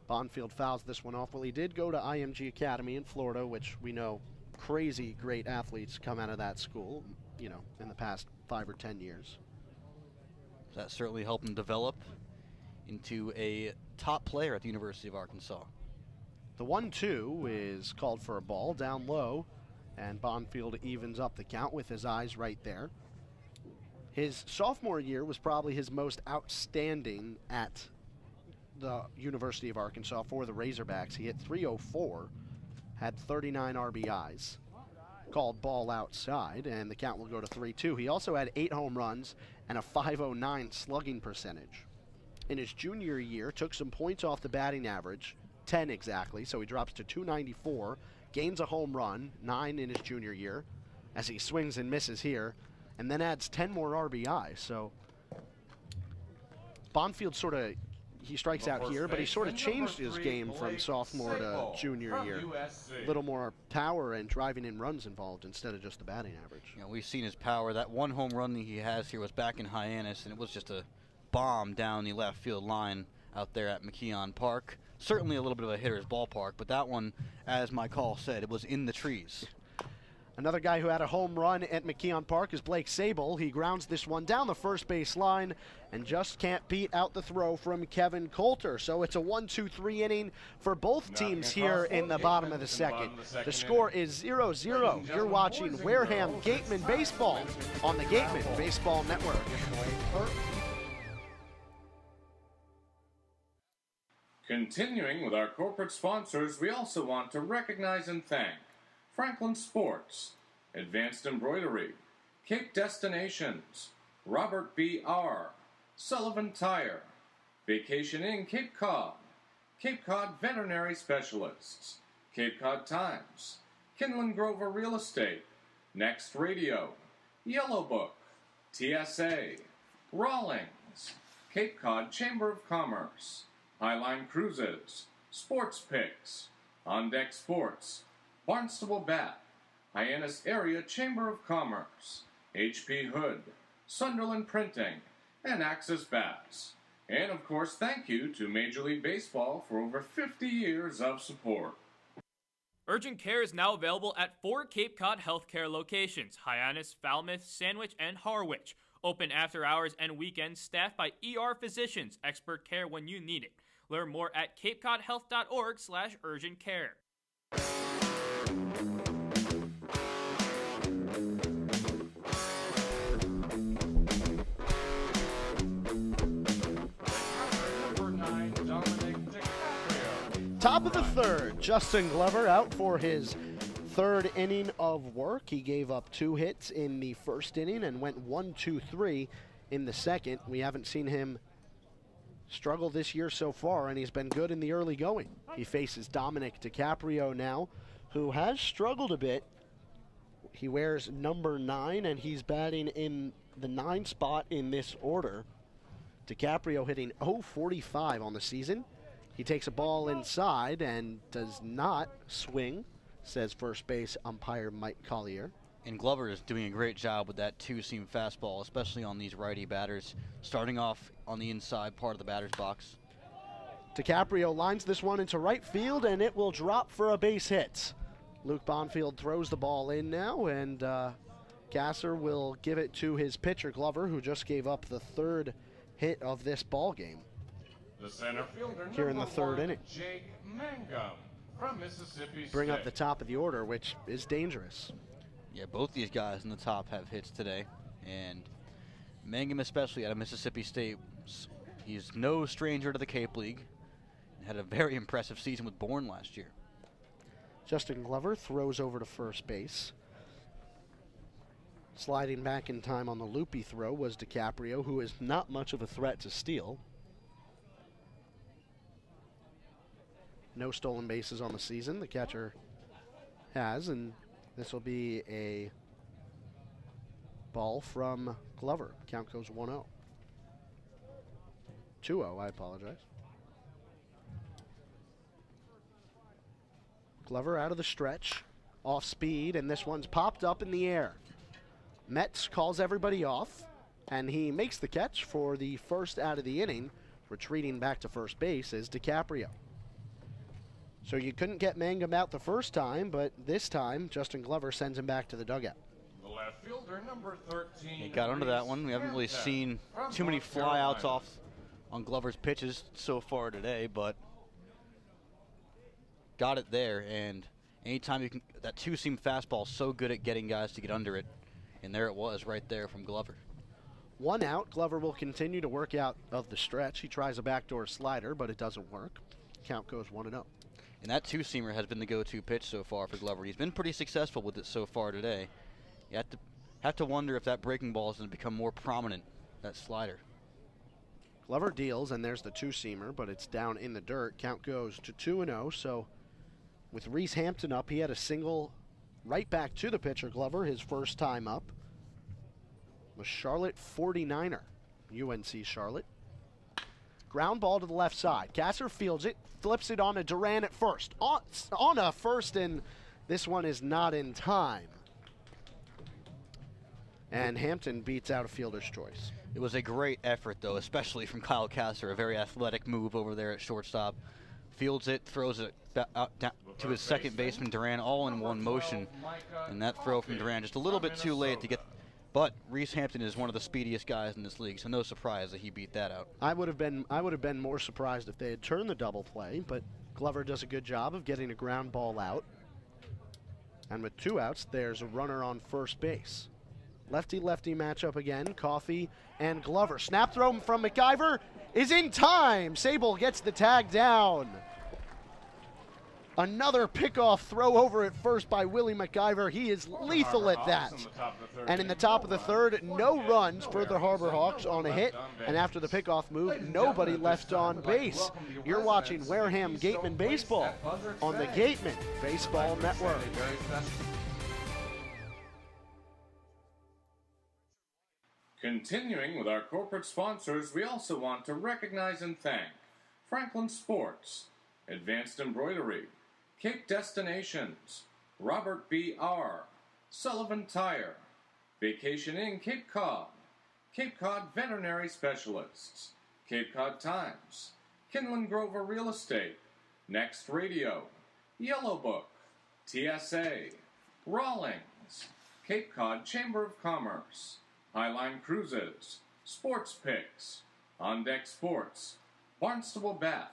Bonfield fouls this one off. Well, he did go to IMG Academy in Florida, which we know crazy great athletes come out of that school, you know, in the past 5 or 10 years. That certainly helped him develop into a top player at the University of Arkansas. The 1-2 is called for a ball down low, and Bonfield evens up the count with his eyes right there. His sophomore year was probably his most outstanding at the University of Arkansas for the Razorbacks. He hit .304, had 39 RBIs. Called ball outside, and the count will go to 3-2. He also had 8 home runs and a .509 slugging percentage. In his junior year, took some points off the batting average, 10 exactly, so he drops to .294, gains a home run, 9 in his junior year, as he swings and misses here, and then adds 10 more RBI. So Bonfield sort of, he strikes out here, but he sort of changed his game from sophomore to junior year. A little more power and driving in runs involved instead of just the batting average. You know, we've seen his power. That one home run that he has here was back in Hyannis, and it was just a bomb down the left field line out there at McKeon Park. Certainly a little bit of a hitter's ballpark, but that one, as my call said, it was in the trees. Another guy who had a home run at McKeon Park is Blake Sable. He grounds this one down the first base line and just can't beat out the throw from Kevin Coulter. So it's a 1-2-3 inning for both teams here in the bottom of the second. The score is 0-0. You're watching Wareham Gatemen Baseball on the Gatemen Baseball Network. Continuing with our corporate sponsors, we also want to recognize and thank Franklin Sports, Advanced Embroidery, Cape Destinations, Robert B. R., Sullivan Tire, Vacation Inn Cape Cod Veterinary Specialists, Cape Cod Times, Kinlan Grover Real Estate, Next Radio, Yellow Book, TSA, Rawlings, Cape Cod Chamber of Commerce, Highline Cruises, Sports Picks, On Deck Sports, Barnstable Bat, Hyannis Area Chamber of Commerce, H.P. Hood, Sunderland Printing, and Axis Bats. And of course, thank you to Major League Baseball for over 50 years of support. Urgent Care is now available at 4 Cape Cod healthcare locations: Hyannis, Falmouth, Sandwich, and Harwich. Open after hours and weekends, staffed by ER physicians, expert care when you need it. Learn more at capecodhealth.org/urgentcare. Top of the third, Justin Glover out for his third inning of work. He gave up 2 hits in the first inning and went 1-2-3 in the second. We haven't seen him struggle this year so far, and he's been good in the early going. He faces Dominic DiCaprio now, who has struggled a bit. He wears number 9, and he's batting in the 9 spot in this order. DiCaprio hitting .045 on the season. He takes a ball inside and does not swing, says first base umpire Mike Collier. And Glover is doing a great job with that 2-seam fastball, especially on these righty batters, starting off on the inside part of the batter's box. DiCaprio lines this one into right field, and it will drop for a base hit. Luke Bonfield throws the ball in now, and Gasser will give it to his pitcher, Glover, who just gave up the 3rd hit of this ball game. The center fielder, here in the 3rd inning. Jake Mangum from Mississippi Bring up State. the top of the order, which is dangerous. Yeah, both these guys in the top have hits today, and Mangum especially out of Mississippi State. He's no stranger to the Cape League and had a very impressive season with Bourne last year. Justin Glover throws over to first base. Sliding back in time on the loopy throw was DiCaprio, who is not much of a threat to steal. No stolen bases on the season, the catcher has, and this will be a ball from Glover. Count goes 1-0. 2-0, I apologize. Glover out of the stretch, off speed, and this one's popped up in the air. Metz calls everybody off, and he makes the catch for the first out of the inning. Retreating back to first base is DiCaprio. So you couldn't get Mangum out the first time, but this time Justin Glover sends him back to the dugout. The left fielder, number 13. He got under that one. We haven't really seen too many flyouts off on Glover's pitches so far today, but got it there. And anytime you can, that 2-seam fastball is so good at getting guys to get under it, and there it was right there from Glover. 1 out. Glover will continue to work out of the stretch. He tries a backdoor slider, but it doesn't work. Count goes 1-0. And that two-seamer has been the go-to pitch so far for Glover. He's been pretty successful with it so far today. You have to wonder if that breaking ball is going to become more prominent, that slider. Glover deals, and there's the two-seamer, but it's down in the dirt. Count goes to 2-0, so with Reese Hampton up, he had a single right back to the pitcher, Glover, his first time up. The Charlotte 49er, UNC Charlotte. Ground ball to the left side. Kasser fields it, flips it on to Duran at first. On a first, and this one is not in time. And Hampton beats out a fielder's choice. It was a great effort, though, especially from Kyle Kasser, a very athletic move over there at shortstop. Fields it, throws it out down to his second baseman, Duran, all in one motion. And that throw from Duran just a little bit too late to get. But Reese Hampton is one of the speediest guys in this league, so no surprise that he beat that out. I would have been more surprised if they had turned the double play, but Glover does a good job of getting a ground ball out. And with 2 outs, there's a runner on first base. Lefty-lefty matchup again. Coffey and Glover. Snap throw from McIver is in time. Sable gets the tag down. Another pickoff throw over at first by Willie McIver. He is lethal at that. And in the top of the third, no runs for the Harbor Hawks on a hit. And after the pickoff move, nobody left on base. You're watching Wareham Gatemen Baseball on the Gatemen Baseball Network. Continuing with our corporate sponsors, we also want to recognize and thank Franklin Sports, Advanced Embroidery, Cape Destinations, Robert B. R., Sullivan Tire, Vacation Inn Cape Cod Veterinary Specialists, Cape Cod Times, Kinlan Grover Real Estate, Next Radio, Yellow Book, TSA, Rawlings, Cape Cod Chamber of Commerce, Highline Cruises, Sports Picks, On Deck Sports, Barnstable Bat,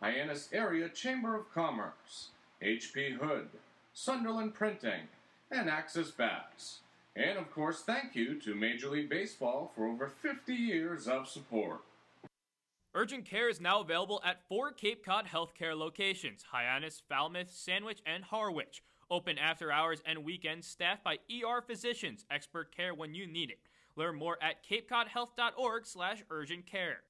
Hyannis Area Chamber of Commerce, H.P. Hood, Sunderland Printing, and Axis Bats. And of course, thank you to Major League Baseball for over 50 years of support. Urgent care is now available at 4 Cape Cod healthcare locations: Hyannis, Falmouth, Sandwich, and Harwich. Open after hours and weekends, staffed by ER physicians. Expert care when you need it. Learn more at capecodhealth.org/urgent-care.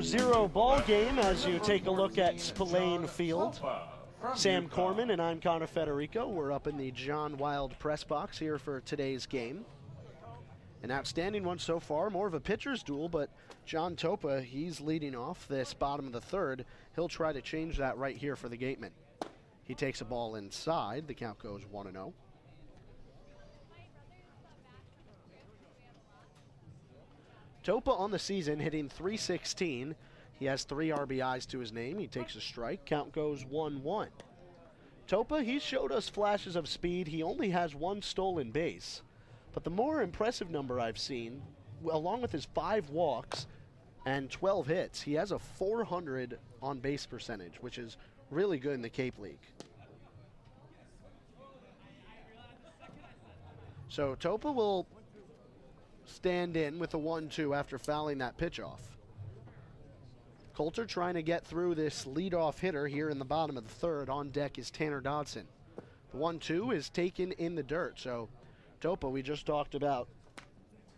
Zero ball game as you take a look at Spillane Field. Sam Corman and I'm Connor Federico. We're up in the John Wild press box here for today's game. An outstanding one so far, more of a pitcher's duel, but John Topa, he's leading off this bottom of the third. He'll try to change that right here for the Gatemen. He takes a ball inside. The count goes 1-0. Topa on the season hitting .316. He has 3 RBIs to his name. He takes a strike. Count goes 1-1. Topa, he showed us flashes of speed. He only has 1 stolen base. But the more impressive number I've seen, along with his 5 walks and 12 hits, he has a .400 on base percentage, which is really good in the Cape League. So Topa will stand in with a 1-2 after fouling that pitch off. Coulter trying to get through this leadoff hitter here in the bottom of the third. On deck is Tanner Dodson. The 1-2 is taken in the dirt. So Topa, we just talked about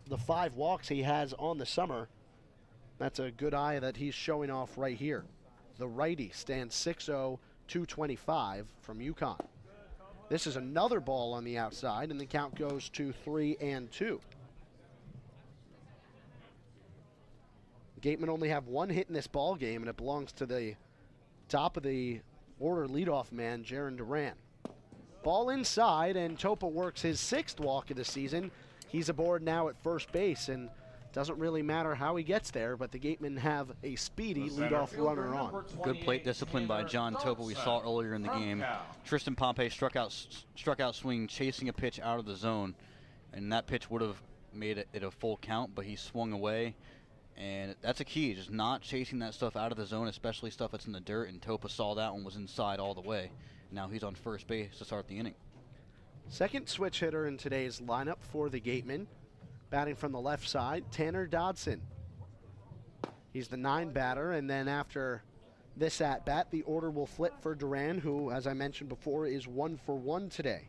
the 5 walks he has on the summer. That's a good eye that he's showing off right here. The righty stands 6'0", 225 from UConn. This is another ball on the outside, and the count goes to 3-2. Gatemen only have 1 hit in this ball game, and it belongs to the top of the order leadoff man, Jaron Duran. Ball inside, and Topa works his 6th walk of the season. He's aboard now at first base, and Doesn't really matter how he gets there, but the Gatemen have a speedy leadoff runner on. Good plate discipline by John Topa we saw earlier in the game. Tristan Pompey struck out swinging, chasing a pitch out of the zone, and that pitch would have made it a full count, but he swung away, and that's a key, just not chasing that stuff out of the zone, especially stuff that's in the dirt, and Topa saw that one was inside all the way. Now he's on first base to start the inning. Second switch hitter in today's lineup for the Gatemen. Batting from the left side, Tanner Dodson. He's the 9 batter, and then after this at-bat, the order will flip for Duran, who, as I mentioned before, is 1 for 1 today.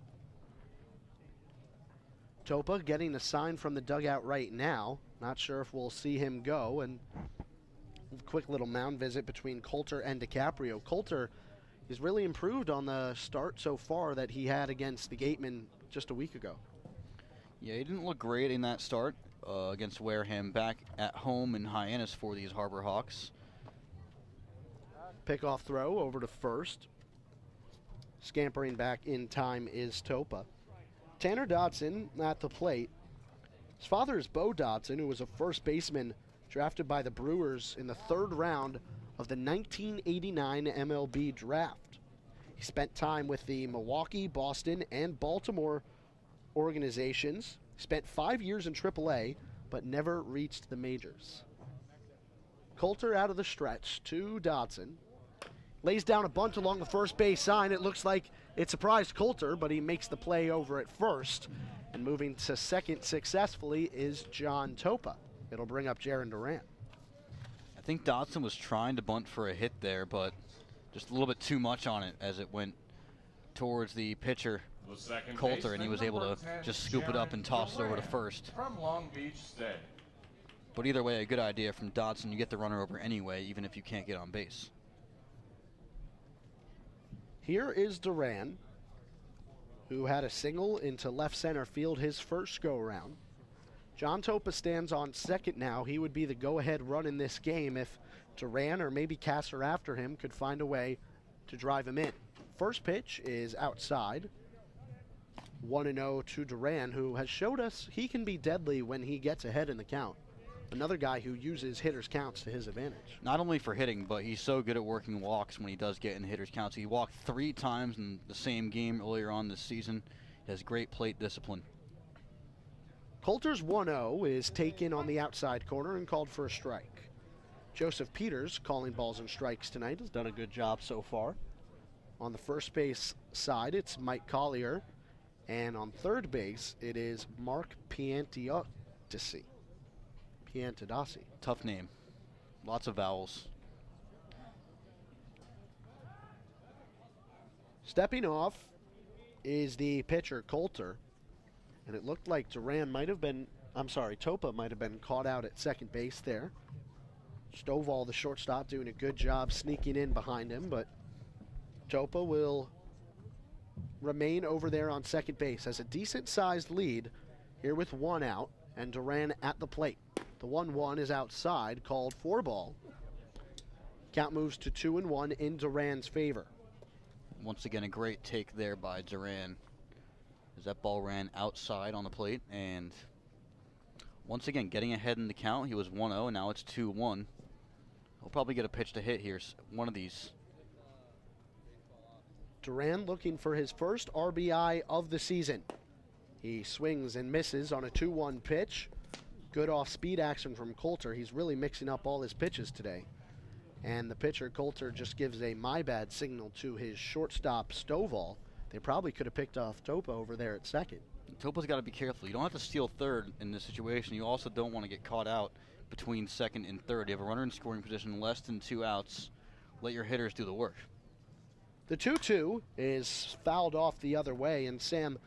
Topa getting a sign from the dugout right now. Not sure if we'll see him go, and a quick little mound visit between Coulter and DiCaprio. Coulter has really improved on the start so far that he had against the Gatemen just a week ago. Yeah, he didn't look great in that start against Wareham, back at home in Hyannis for these Harbor Hawks. Pickoff throw over to first. Scampering back in time is Topa. Tanner Dodson at the plate. His father is Bo Dodson, who was a first baseman drafted by the Brewers in the 3rd round of the 1989 MLB draft. He spent time with the Milwaukee, Boston, and Baltimore organizations, spent 5 years in AAA, but never reached the majors. Coulter out of the stretch to Dodson. Lays down a bunt along the first base line. It looks like it surprised Coulter, but he makes the play over at first. And moving to second successfully is John Topa. It'll bring up Jaron Duran. I think Dodson was trying to bunt for a hit there, but just a little bit too much on it as it went towards the pitcher, Coulter, and he was able to just scoop it up and toss it over to first. From Long Beach State. But either way, a good idea from Dodson. You get the runner over anyway, even if you can't get on base. Here is Duran, who had a single into left center field his first go-around. John Topa stands on second now. He would be the go-ahead run in this game if Duran or maybe Kasser after him could find a way to drive him in. First pitch is outside. 1-0 to Duran, who has showed us he can be deadly when he gets ahead in the count. Another guy who uses hitters' counts to his advantage. Not only for hitting, but he's so good at working walks when he does get in hitters' counts. He walked 3 times in the same game earlier on this season. He has great plate discipline. Coulter's 1-0 is taken on the outside corner and called for a strike. Joseph Peters, calling balls and strikes tonight, has done a good job so far. On the first base side, it's Mike Collier. And on third base, it is Mark Piantadasi. Tough name. Lots of vowels. Stepping off is the pitcher, Coulter. And it looked like Topa might have been caught out at second base there. Stovall, the shortstop, doing a good job sneaking in behind him, but Topa will remain over there on second base. Has a decent-sized lead here with 1 out, and Duran at the plate. The 1-1 is outside, called for ball. Count moves to 2-1 in Duran's favor. Once again, a great take there by Duran, as that ball ran outside on the plate, and once again, getting ahead in the count. He was 1-0, and now it's 2-1. He'll probably get a pitch to hit here, one of these. Duran looking for his first RBI of the season. He swings and misses on a 2-1 pitch. Good off-speed action from Coulter. He's really mixing up all his pitches today. And the pitcher, Coulter, just gives a my bad signal to his shortstop, Stovall. They probably could have picked off Topa over there at second. Topa's got to be careful. You don't have to steal third in this situation. You also don't want to get caught out between second and third. You have a runner in scoring position, less than 2 outs. Let your hitters do the work. The 2-2 is fouled off the other way, and Sam,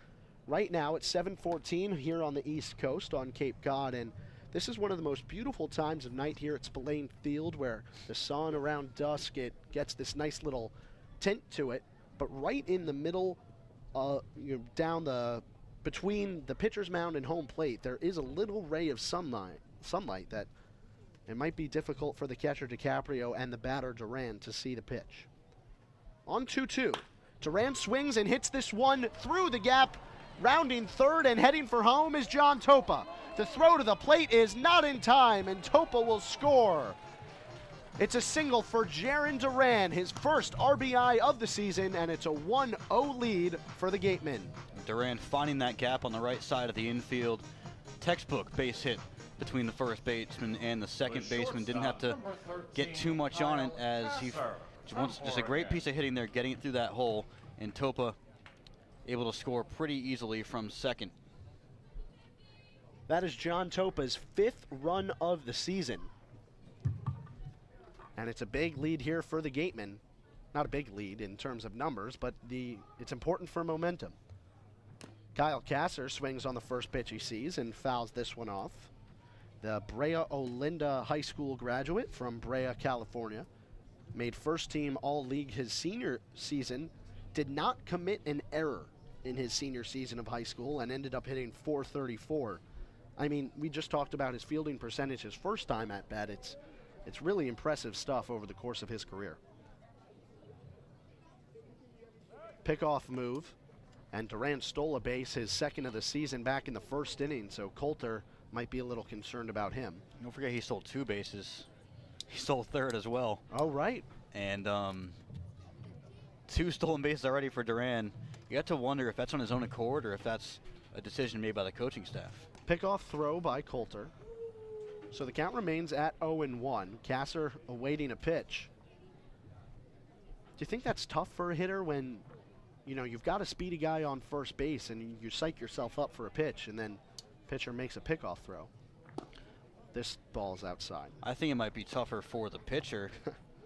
right now it's 7:14 here on the East Coast on Cape Cod, and this is one of the most beautiful times of night here at Spillane Field, where the sun around dusk, it gets this nice little tint to it, but right in the middle, between the pitcher's mound and home plate, there is a little ray of sunlight that it might be difficult for the catcher DiCaprio and the batter Duran to see the pitch. On 2-2, Duran swings and hits this one through the gap Rounding third and heading for home is John Topa. The throw to the plate is not in time, and Topa will score. It's a single for Jaron Duran, his first RBI of the season, and it's a 1-0 lead for the Gatemen. Duran finding that gap on the right side of the infield. Textbook base hit between the first baseman and the second baseman. Didn't have to get too much on it, as he wants just a great piece of hitting there, getting it through that hole, and Topa able to score pretty easily from second. That is John Topa's 5th run of the season. And it's a big lead here for the Gatemen. Not a big lead in terms of numbers, but it's important for momentum. Kyle Kasser swings on the first pitch he sees and fouls this one off. The Brea Olinda High School graduate from Brea, California, made first team All-League his senior season, did not commit an error in his senior season of high school, and ended up hitting .434. I mean, we just talked about his fielding percentage his first time at bat. It's really impressive stuff over the course of his career. Pickoff move, and Duran stole a base, his second of the season, back in the first inning, so Coulter might be a little concerned about him. Don't forget he stole 2 bases. He stole third as well. Oh, right. And 2 stolen bases already for Duran. You have to wonder if that's on his own accord or if that's a decision made by the coaching staff. Pickoff throw by Coulter. So the count remains at 0-1. Kasser awaiting a pitch. Do you think that's tough for a hitter when, you know, you've got a speedy guy on first base and you psych yourself up for a pitch, and then pitcher makes a pickoff throw? This ball's outside. I think it might be tougher for the pitcher.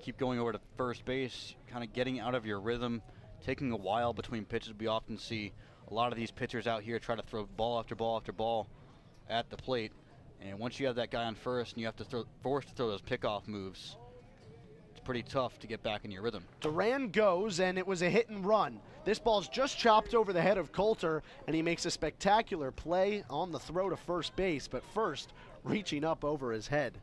Keep going over to first base, kind of getting out of your rhythm, taking a while between pitches. We often see a lot of these pitchers out here try to throw ball after ball after ball at the plate. And once you have that guy on first and you have to forced to throw those pickoff moves, it's pretty tough to get back in your rhythm. Duran goes, and it was a hit and run. This ball's just chopped over the head of Coulter, and he makes a spectacular play on the throw to first base, but first reaching up over his head.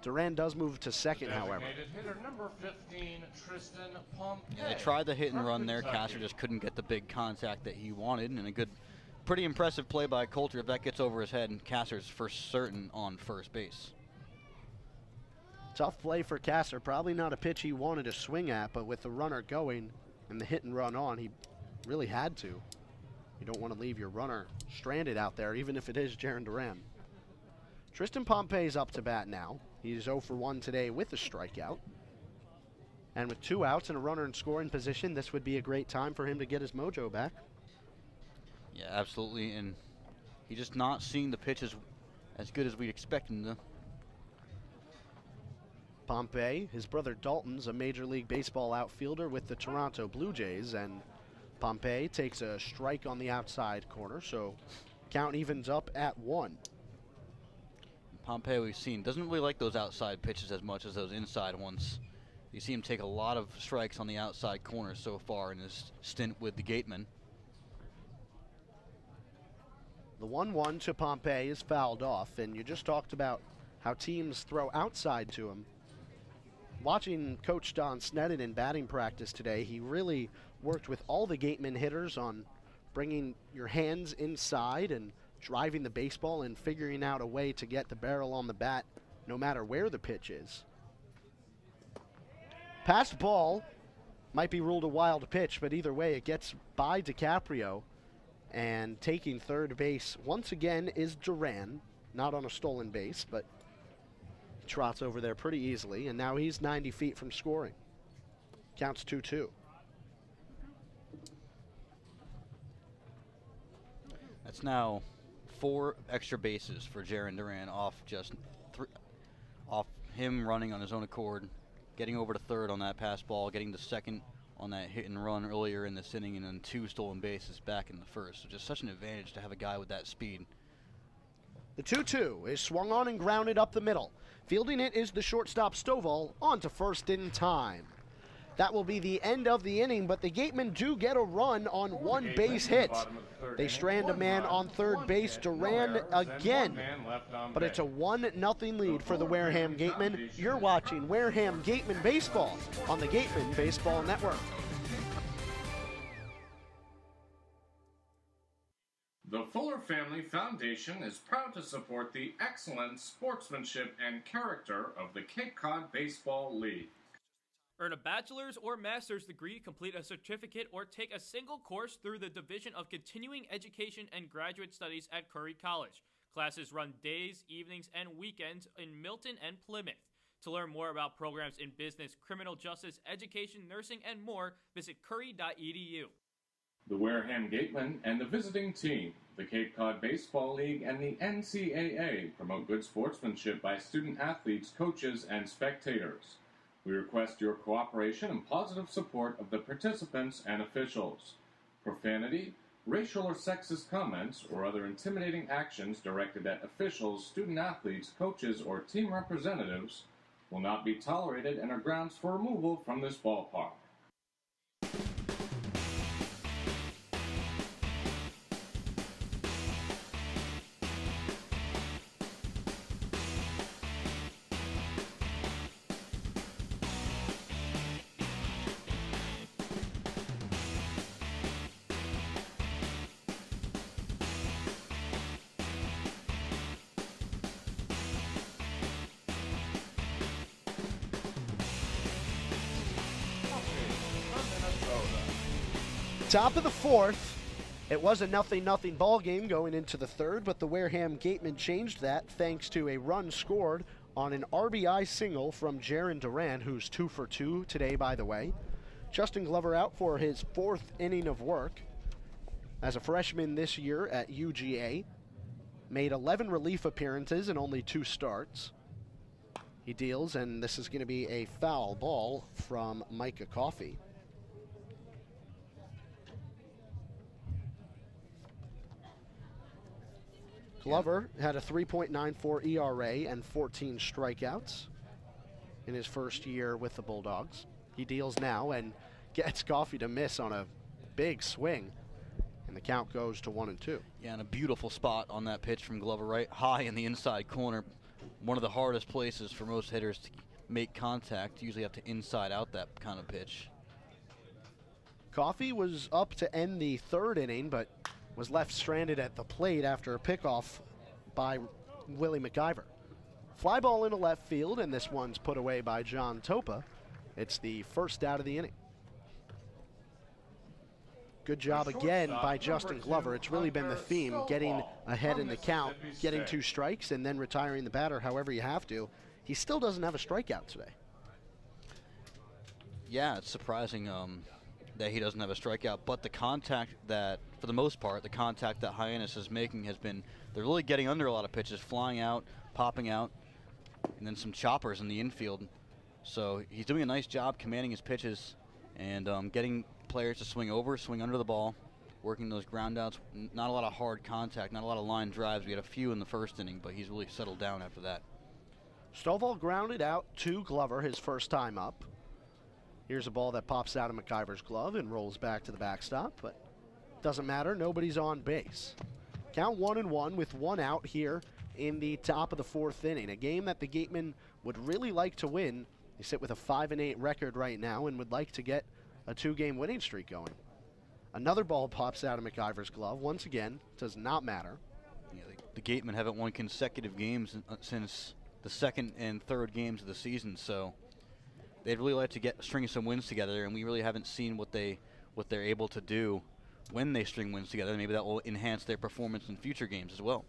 Duran does move to second, however. Hitter number 15, Tristan Pompey. Yeah, they tried the hit and run there. Kasser just couldn't get the big contact that he wanted, and a good, pretty impressive play by Coulter. If that gets over his head, and Kasser's for certain on first base. Tough play for Kasser. Probably not a pitch he wanted to swing at, but with the runner going and the hit and run on, he really had to. You don't want to leave your runner stranded out there, even if it is Jaron Duran. Tristan Pompey's up to bat now. He's 0 for 1 today with a strikeout. And with 2 outs and a runner in scoring position, this would be a great time for him to get his mojo back. Yeah, absolutely, and he's just not seeing the pitches as good as we'd expect him to. Pompey, his brother Dalton's a Major League Baseball outfielder with the Toronto Blue Jays, and Pompey takes a strike on the outside corner, so count evens up at 1. Pompey, we've seen, doesn't really like those outside pitches as much as those inside ones. You see him take a lot of strikes on the outside corner so far in his stint with the Gatemen. The 1-1 to Pompey is fouled off, and you just talked about how teams throw outside to him. Watching Coach Don Sneddon in batting practice today, he really worked with all the Gatemen hitters on bringing your hands inside and driving the baseball and figuring out a way to get the barrel on the bat no matter where the pitch is. Passed ball might be ruled a wild pitch, but either way it gets by DiCaprio, and taking third base once again is Duran, not on a stolen base, but he trots over there pretty easily, and now he's 90 feet from scoring. Counts 2-2. That's now 4 extra bases for Jaron Duran off just off him running on his own accord, getting over to third on that pass ball, getting to second on that hit and run earlier in this inning, and then 2 stolen bases back in the first. So just such an advantage to have a guy with that speed. The 2-2 is swung on and grounded up the middle. Fielding it is the shortstop Stovall, on to first in time. That will be the end of the inning, but the Gatemen do get a run on 1 base hit. They strand a man on third base, Duran again, but it's a 1-0 lead for the Wareham Gatemen. You're watching Wareham Gatemen Baseball on the Gatemen Baseball Network. Family Foundation is proud to support the excellent sportsmanship and character of the Cape Cod Baseball League. Earn a bachelor's or master's degree, complete a certificate, or take a single course through the Division of Continuing Education and Graduate Studies at Curry College. Classes run days, evenings, and weekends in Milton and Plymouth. To learn more about programs in business, criminal justice, education, nursing, and more, visit curry.edu. The Wareham Gatemen and the visiting team, the Cape Cod Baseball League, and the NCAA promote good sportsmanship by student athletes, coaches, and spectators. We request your cooperation and positive support of the participants and officials. Profanity, racial or sexist comments, or other intimidating actions directed at officials, student athletes, coaches, or team representatives will not be tolerated and are grounds for removal from this ballpark. Top of the fourth. It was a 0-0 ball game going into the third, but the Wareham Gatemen changed that thanks to a run scored on an RBI single from Jaron Duran, who's 2 for 2 today, by the way. Justin Glover out for his fourth inning of work. As a freshman this year at UGA, made 11 relief appearances and only 2 starts. He deals, and this is going to be a foul ball from Micah Coffey. Glover had a 3.94 ERA and 14 strikeouts in his first year with the Bulldogs. He deals now and gets Coffey to miss on a big swing, and the count goes to 1-2. Yeah, and a beautiful spot on that pitch from Glover, right high in the inside corner. One of the hardest places for most hitters to make contact. You usually have to inside out that kind of pitch. Coffey was up to end the third inning, but was left stranded at the plate after a pickoff by Willie McIver. Fly ball into left field, and this one's put away by John Topa. It's the first out of the inning. Good job again by Justin Glover. It's really been the theme, getting ahead in the count, getting 2 strikes, and then retiring the batter however you have to. He still doesn't have a strikeout today. Yeah, it's surprising that he doesn't have a strikeout, but the contact that, for the most part, the contact that Hyannis is making has been, they're really getting under a lot of pitches, flying out, popping out, and then some choppers in the infield. So he's doing a nice job commanding his pitches and getting players to swing over, swing under the ball, working those ground outs. Not a lot of hard contact, not a lot of line drives. We had a few in the first inning, but he's really settled down after that. Stovall grounded out to Glover his first time up. Here's a ball that pops out of McIver's glove and rolls back to the backstop, but doesn't matter. Nobody's on base. Count 1-1 with 1 out here in the top of the fourth inning. A game that the Gatemen would really like to win. They sit with a 5-8 record right now and would like to get a 2-game winning streak going. Another ball pops out of McIver's glove. Once again, does not matter. Yeah, the Gatemen haven't won consecutive games since the second and third games of the season, so they'd really like to get string some wins together, and we really haven't seen what they're able to do when they string wins together. Maybe that will enhance their performance in future games as well.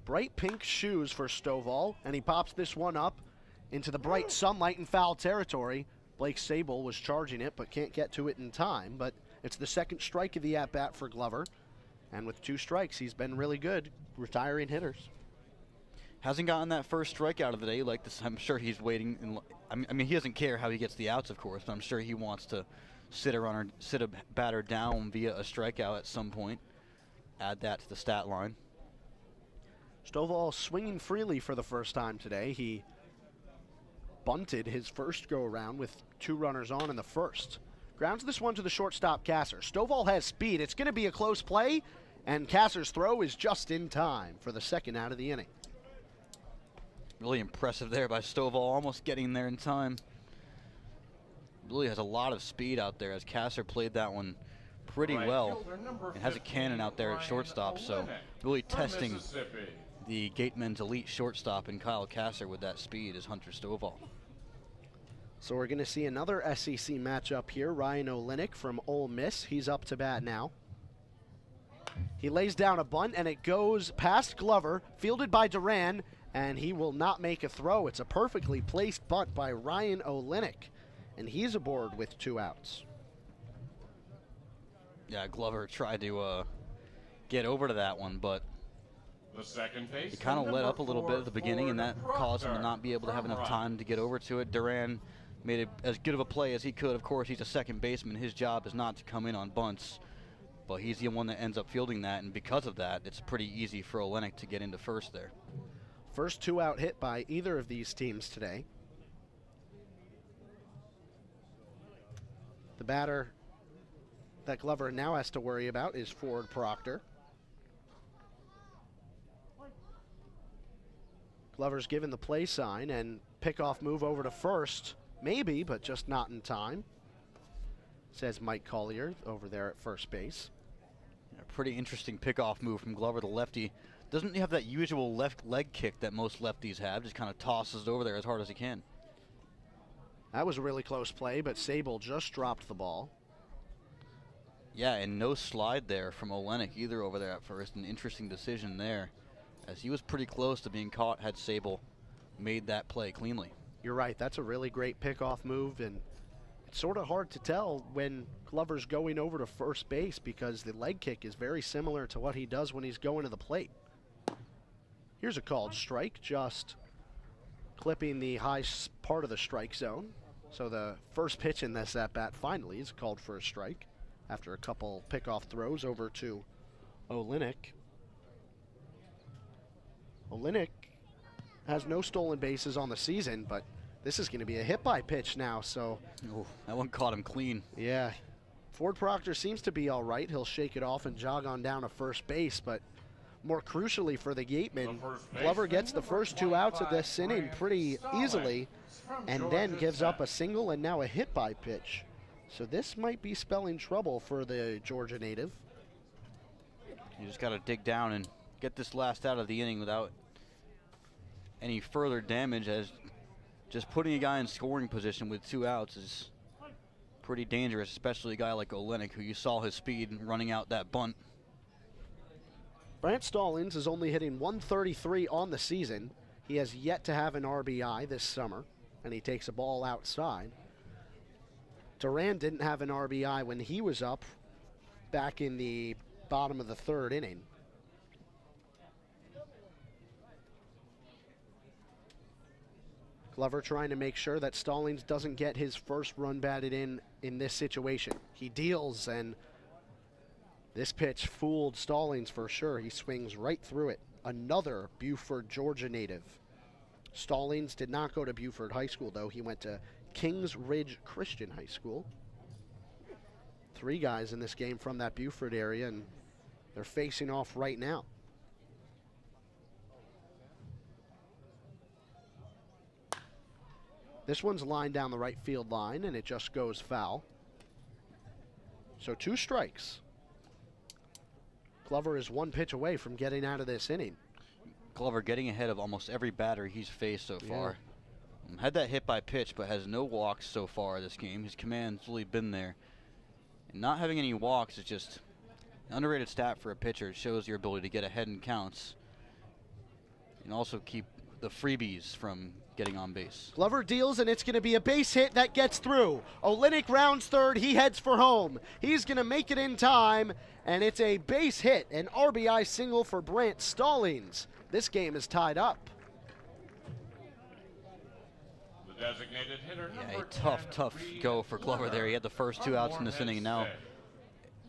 Bright pink shoes for Stovall, and he pops this one up into the bright sunlight in foul territory. Blake Sable was charging it, but can't get to it in time. But it's the second strike of the at-bat for Glover, and with 2 strikes, he's been really good retiring hitters. Hasn't gotten that first strikeout of the day like this. I'm sure he's waiting. I mean, he doesn't care how he gets the outs, of course, but I'm sure he wants to sit a batter down via a strikeout at some point. Add that to the stat line. Stovall swinging freely for the first time today. He bunted his first go-around with 2 runners on in the first. Grounds this one to the shortstop, Kasser. Stovall has speed. It's going to be a close play, and Kasser's throw is just in time for the second out of the inning. Really impressive there by Stovall, almost getting there in time. Really has a lot of speed out there as Kasser played that one pretty well and has a cannon out there at shortstop, so really testing the Gatemen's elite shortstop in Kyle Kasser with that speed is Hunter Stovall. So we're going to see another SEC matchup here. Ryan Olenek from Ole Miss. He's up to bat now. He lays down a bunt, and it goes past Glover, fielded by Duran, and he will not make a throw. It's a perfectly placed bunt by Ryan Olenek, and he's aboard with 2 outs. Yeah, Glover tried to get over to that one, but he kind of let up a little bit at the beginning, and that caused him to not be able to have enough time to get over to it. Duran made as good of a play as he could. Of course, he's a second baseman. His job is not to come in on bunts, but he's the one that ends up fielding that, and because of that, it's pretty easy for Olenek to get into first there. First 2-out hit by either of these teams today. The batter that Glover now has to worry about is Ford Proctor. Glover's given the play sign, and pickoff move over to first. Maybe, but just not in time, says Mike Collier over there at first base. Yeah, pretty interesting pickoff move from Glover, the lefty. Doesn't have that usual left leg kick that most lefties have, just kind of tosses it over there as hard as he can. That was a really close play, but Sable just dropped the ball. Yeah, and no slide there from Olenek either over there at first. An interesting decision there, as he was pretty close to being caught had Sable made that play cleanly. You're right, that's a really great pickoff move, and it's sort of hard to tell when Glover's going over to first base because the leg kick is very similar to what he does when he's going to the plate. Here's a called strike, just clipping the high part of the strike zone. So the first pitch in this at-bat finally is called for a strike after a couple pickoff throws over to Olenek. Olenek has no stolen bases on the season, but this is going to be a hit-by pitch now, so... Ooh, that one caught him clean. Yeah. Ford Proctor seems to be all right. He'll shake it off and jog on down to first base, but more crucially for the Gatemen, Glover gets the first 2 outs of this inning pretty easily, and then gives up a single and now a hit-by pitch. So this might be spelling trouble for the Georgia native. You just got to dig down and get this last out of the inning without any further damage, as just putting a guy in scoring position with 2 outs is pretty dangerous, especially a guy like Olenek, who you saw his speed running out that bunt. Brant Stallings is only hitting .133 on the season. He has yet to have an RBI this summer, and he takes a ball outside. Duran didn't have an RBI when he was up back in the bottom of the 3rd inning. Glover trying to make sure that Stallings doesn't get his first run batted in this situation. He deals, and this pitch fooled Stallings for sure. He swings right through it. Another Buford, Georgia native. Stallings did not go to Buford High School, though. He went to Kings Ridge Christian High School. 3 guys in this game from that Buford area, and they're facing off right now. This one's lined down the right field line, and it just goes foul. So 2 strikes. Glover is 1 pitch away from getting out of this inning. Glover getting ahead of almost every batter he's faced so far. Had that hit by pitch, but has no walks so far this game. His command's really been there. And not having any walks is just an underrated stat for a pitcher. It shows your ability to get ahead in counts and also keep the freebies from getting on base. Glover deals, and it's going to be a base hit that gets through. Olenek rounds third. He heads for home. He's going to make it in time, and it's a base hit, an RBI single for Brant Stallings. This game is tied up. The designated hitter, yeah, a tough go for Glover there. He had the first 2 outs in this inning, and now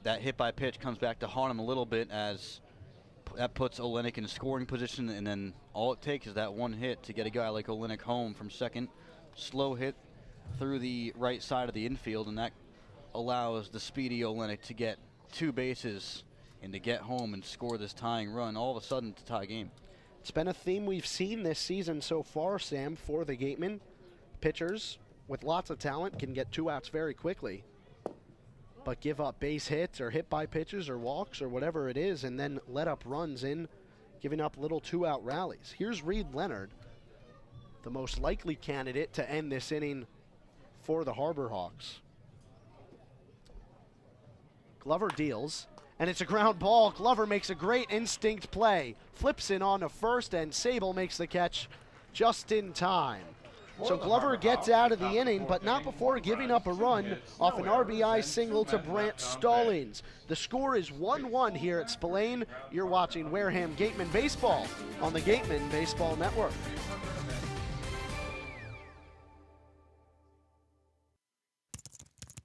that hit by pitch comes back to haunt him a little bit, as that puts Olenek in scoring position, and then all it takes is that 1 hit to get a guy like Olenek home from second. Slow hit through the right side of the infield, and that allows the speedy Olenek to get 2 bases and to get home and score this tying run. All of a sudden, it's a tie game. It's been a theme we've seen this season so far, Sam, for the Gatemen. Pitchers with lots of talent can get 2 outs very quickly. but give up base hits or hit by pitches or walks or whatever it is, and then let up runs in, giving up little 2-out rallies. Here's Reed Leonard, the most likely candidate to end this inning for the Harbor Hawks. Glover deals, and it's a ground ball. Glover makes a great instinct play, flips in on to first, and Sable makes the catch just in time. So Glover gets out of the inning, but not before giving up a run off an RBI single to Brant Stallings. The score is 1-1 here at Spillane. You're watching Wareham Gatemen Baseball on the Gatemen Baseball Network.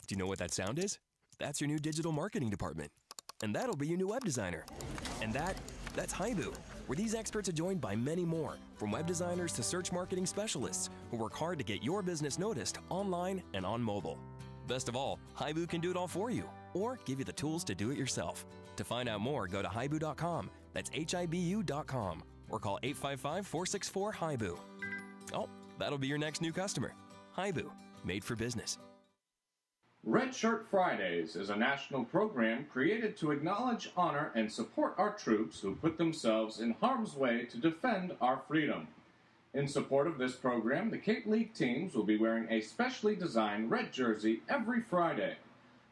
Do you know what that sound is? That's your new digital marketing department. And that'll be your new web designer. And that's Haibu, where these experts are joined by many more, from web designers to search marketing specialists, who work hard to get your business noticed online and on mobile. Best of all, Haibu can do it all for you, or give you the tools to do it yourself. To find out more, go to haibu.com. That's HIBU.com, or call 855-464-HIBU. Oh, that'll be your next new customer. Haibu, made for business. Red Shirt Fridays is a national program created to acknowledge, honor, and support our troops who put themselves in harm's way to defend our freedom. In support of this program, the Cape League teams will be wearing a specially designed red jersey every Friday.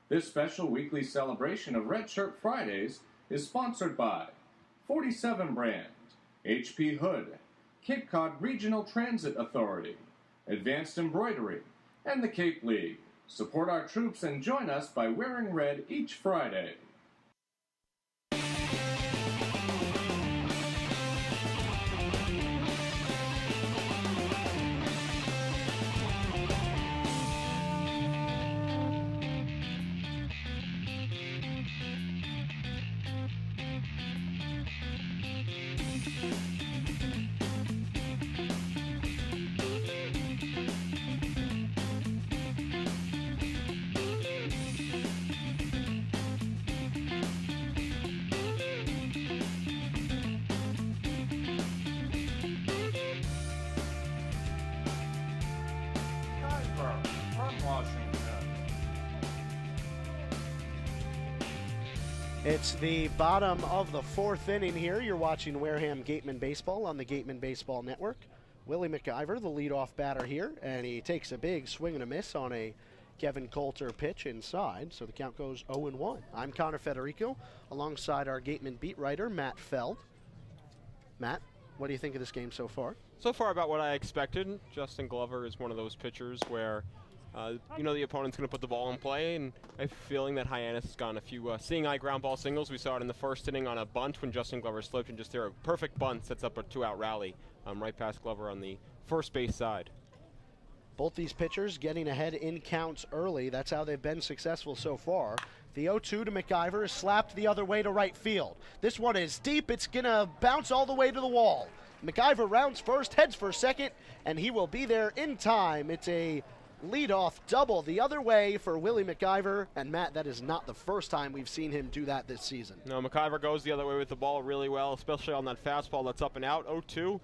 This special weekly celebration of Red Shirt Fridays is sponsored by 47 Brand, HP Hood, Cape Cod Regional Transit Authority, Advanced Embroidery, and the Cape League. Support our troops and join us by wearing red each Friday. It's the bottom of the fourth inning here. You're watching Wareham Gatemen Baseball on the Gatemen Baseball Network. Willie McIver, the leadoff batter here, and he takes a big swing and a miss on a Kevin Coulter pitch inside, so the count goes 0-1. I'm Connor Federico, alongside our Gatemen beat writer, Matt Feld. Matt, what do you think of this game so far? So far, about what I expected. Justin Glover is one of those pitchers where you know the opponent's going to put the ball in play, and I have a feeling that Hyannis has gotten a few seeing eye ground ball singles. We saw it in the first inning on a bunt when Justin Glover slipped and just threw a perfect bunt, sets up a 2-out rally right past Glover on the first base side. Both these pitchers getting ahead in counts early. That's how they've been successful so far. The 0-2 to McIver is slapped the other way to right field. This one is deep. It's going to bounce all the way to the wall. McIver rounds first, heads for second, and he will be there in time. It's a leadoff double the other way for Willie McIver. And Matt, that is not the first time we've seen him do that this season. No, McIver goes the other way with the ball really well, especially on that fastball that's up and out, 0-2.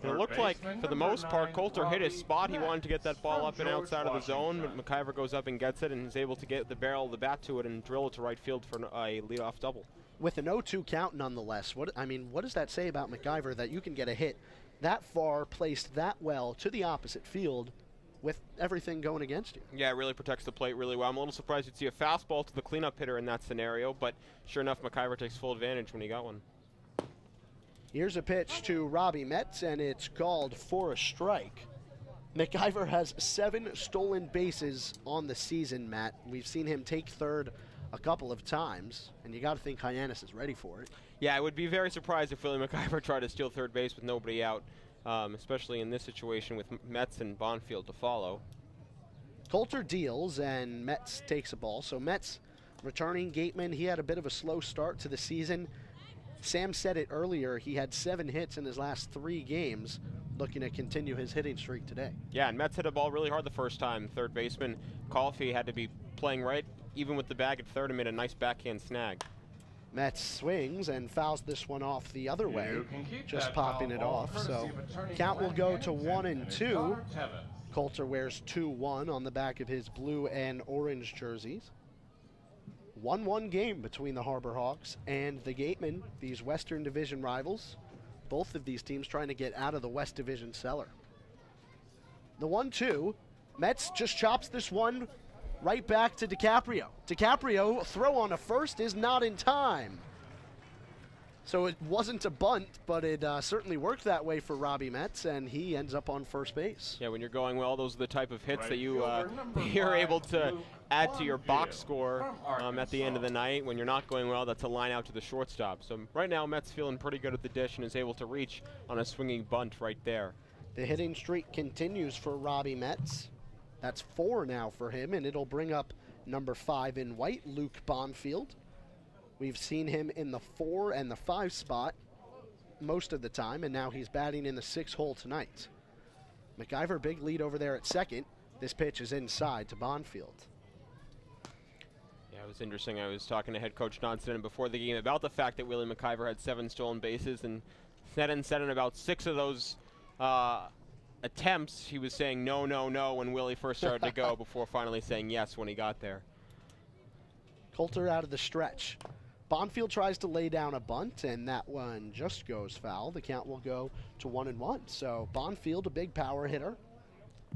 And it looked like, for the most part, Coulter hit his spot. He wanted to get that ball up and outside of the zone, but McIver goes up and gets it and is able to get the barrel of the bat to it and drill it to right field for a leadoff double. With an 0-2 count nonetheless, what does that say about McIver that you can get a hit that far, placed that well to the opposite field with everything going against you? Yeah, it really protects the plate really well. I'm a little surprised you'd see a fastball to the cleanup hitter in that scenario, but sure enough, McIver takes full advantage when he got one. Here's a pitch to Robbie Metz, and it's called for a strike. McIver has 7 stolen bases on the season, Matt. We've seen him take third a couple of times, and you got to think Hyannis is ready for it. Yeah, I would be very surprised if Willie McIver tried to steal third base with nobody out, especially in this situation with Metz and Bonfield to follow. Coulter deals, and Metz takes a ball. So Metz, returning Gateman, he had a bit of a slow start to the season. Sam said it earlier, he had 7 hits in his last 3 games, looking to continue his hitting streak today. Yeah, and Metz hit a ball really hard the first time. Third baseman Coffey had to be playing right, even with the bag at third, and made a nice backhand snag. Metz swings and fouls this one off the other way, just popping it off. So count will go to 1-2. Coulter wears 2-1 on the back of his blue and orange jerseys. 1-1 game between the Harbor Hawks and the Gatemen, these Western Division rivals. Both of these teams trying to get out of the West Division cellar. The 1-2, Mets just chops this one right back to DiCaprio. DiCaprio, throw on a first is not in time. So it wasn't a bunt, but it certainly worked that way for Robbie Metz, and he ends up on first base. Yeah, when you're going well, those are the type of hits that you're able to add to your box score at the end of the night. When you're not going well, that's a line out to the shortstop. So right now, Metz feeling pretty good at the dish and is able to reach on a swinging bunt right there. The hitting streak continues for Robbie Metz. That's 4 now for him, and it'll bring up number 5 in white, Luke Bonfield. We've seen him in the 4 and the 5 spot most of the time, and now he's batting in the 6 hole tonight. McIver, big lead over there at second. This pitch is inside to Bonfield. Yeah, it was interesting. I was talking to head coach Johnson before the game about the fact that Willie McIver had 7 stolen bases, and said in about 6 of those attempts, he was saying no, no, no when Willie first started to go before finally saying yes when he got there. Coulter out of the stretch. Bonfield tries to lay down a bunt, and that one just goes foul. The count will go to 1-1. So Bonfield, a big power hitter,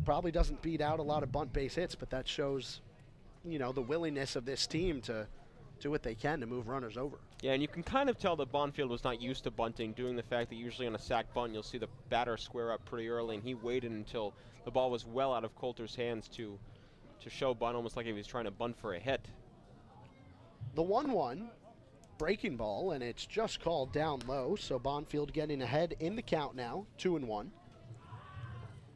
probably doesn't beat out a lot of bunt base hits, but that shows, you know, the willingness of this team to do what they can to move runners over. Yeah, and you can kind of tell that Bonfield was not used to bunting, doing the fact that usually on a sack bunt you'll see the batter square up pretty early, and he waited until the ball was well out of Coulter's hands to show bunt, almost like he was trying to bunt for a hit. The 1-1. Breaking ball, and it's just called down low, so Bonfield getting ahead in the count now, 2-1.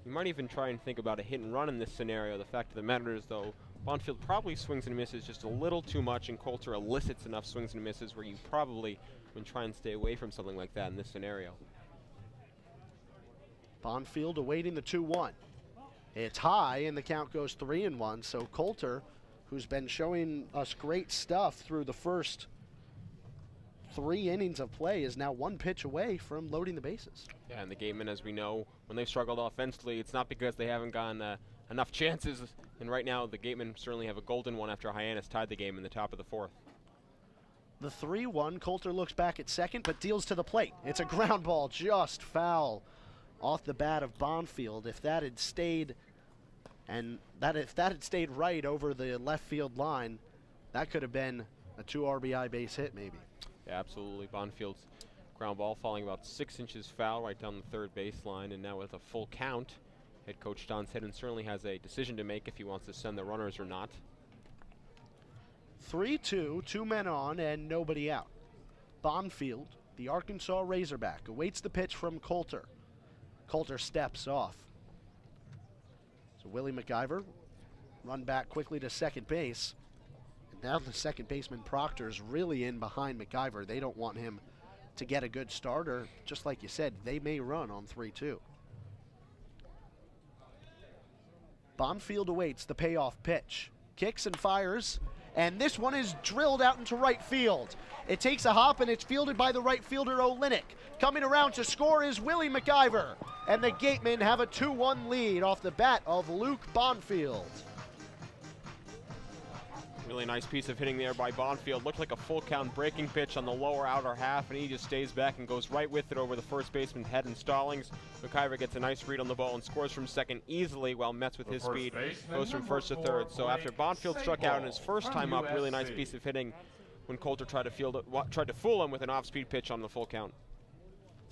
You might even try and think about a hit and run in this scenario. The fact of the matter is, though, Bonfield probably swings and misses just a little too much, and Coulter elicits enough swings and misses where you probably would try and stay away from something like that in this scenario. Bonfield awaiting the 2-1. It's high, and the count goes 3-1, so Coulter, who's been showing us great stuff through the first 3 innings of play, is now 1 pitch away from loading the bases. Yeah, and the Gatemen, as we know, when they've struggled offensively, it's not because they haven't gotten enough chances. And right now, the Gatemen certainly have a golden one after Hyannis tied the game in the top of the 4th. The 3-1, Coulter looks back at second, but deals to the plate. It's a ground ball, just foul off the bat of Bonfield. If that had stayed, if that had stayed right over the left field line, that could have been a 2 RBI base hit, maybe. Yeah, absolutely. Bonfield's ground ball falling about 6 inches foul right down the 3rd baseline, and now with a full count, head coach Don Seddon certainly has a decision to make if he wants to send the runners or not. 3-2, 2 men on and nobody out. Bonfield, the Arkansas Razorback, awaits the pitch from Coulter. Coulter steps off. So Willie McIver run back quickly to second base. Now the second baseman Proctor's really in behind McIver. They don't want him to get a good start, or just like you said, they may run on 3-2. Bonfield awaits the payoff pitch. Kicks and fires, and this one is drilled out into right field. It takes a hop, and it's fielded by the right fielder Olenek. Coming around to score is Willie McIver, and the Gatemen have a 2-1 lead off the bat of Luke Bonfield. Really nice piece of hitting there by Bonfield. Looked like a full count breaking pitch on the lower outer half, and he just stays back and goes right with it over the first baseman's head in Stallings. McIver gets a nice read on the ball and scores from second easily, while Metz with his speed goes from first to third. So after Bonfield struck out in his first time up, really nice piece of hitting when Coulter tried to fool him with an off-speed pitch on the full count.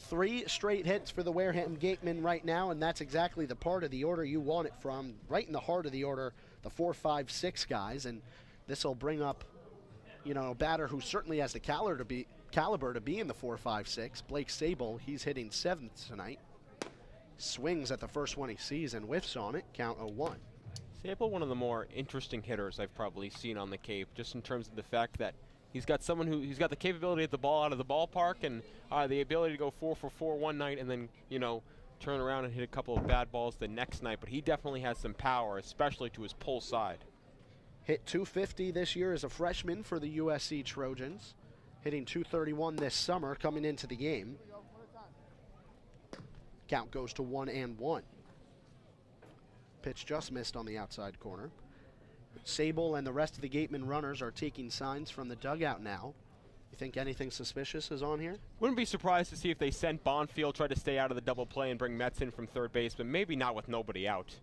3 straight hits for the Wareham Gatemen right now, and that's exactly the part of the order you want it from, right in the heart of the order, the 4, 5, 6 guys. And this will bring up, you know, a batter who certainly has the caliber to be in the 4, 5, 6. Blake Sable, he's hitting 7th tonight. Swings at the first one he sees and whiffs on it. Count 0-1. Sable, one of the more interesting hitters I've probably seen on the Cape, just in terms of the fact that he's got he's got the capability to hit the ball out of the ballpark, and the ability to go 4 for 4 one night and then, you know, turn around and hit a couple of bad balls the next night. But he definitely has some power, especially to his pull side. Hit 250 this year as a freshman for the USC Trojans. Hitting 231 this summer coming into the game. Count goes to 1-1. Pitch just missed on the outside corner. Sable and the rest of the Gatemen runners are taking signs from the dugout now. You think anything suspicious is on here? Wouldn't be surprised to see if they sent Bonfield, try to stay out of the double play and bring Metz in from third base, but maybe not with nobody out.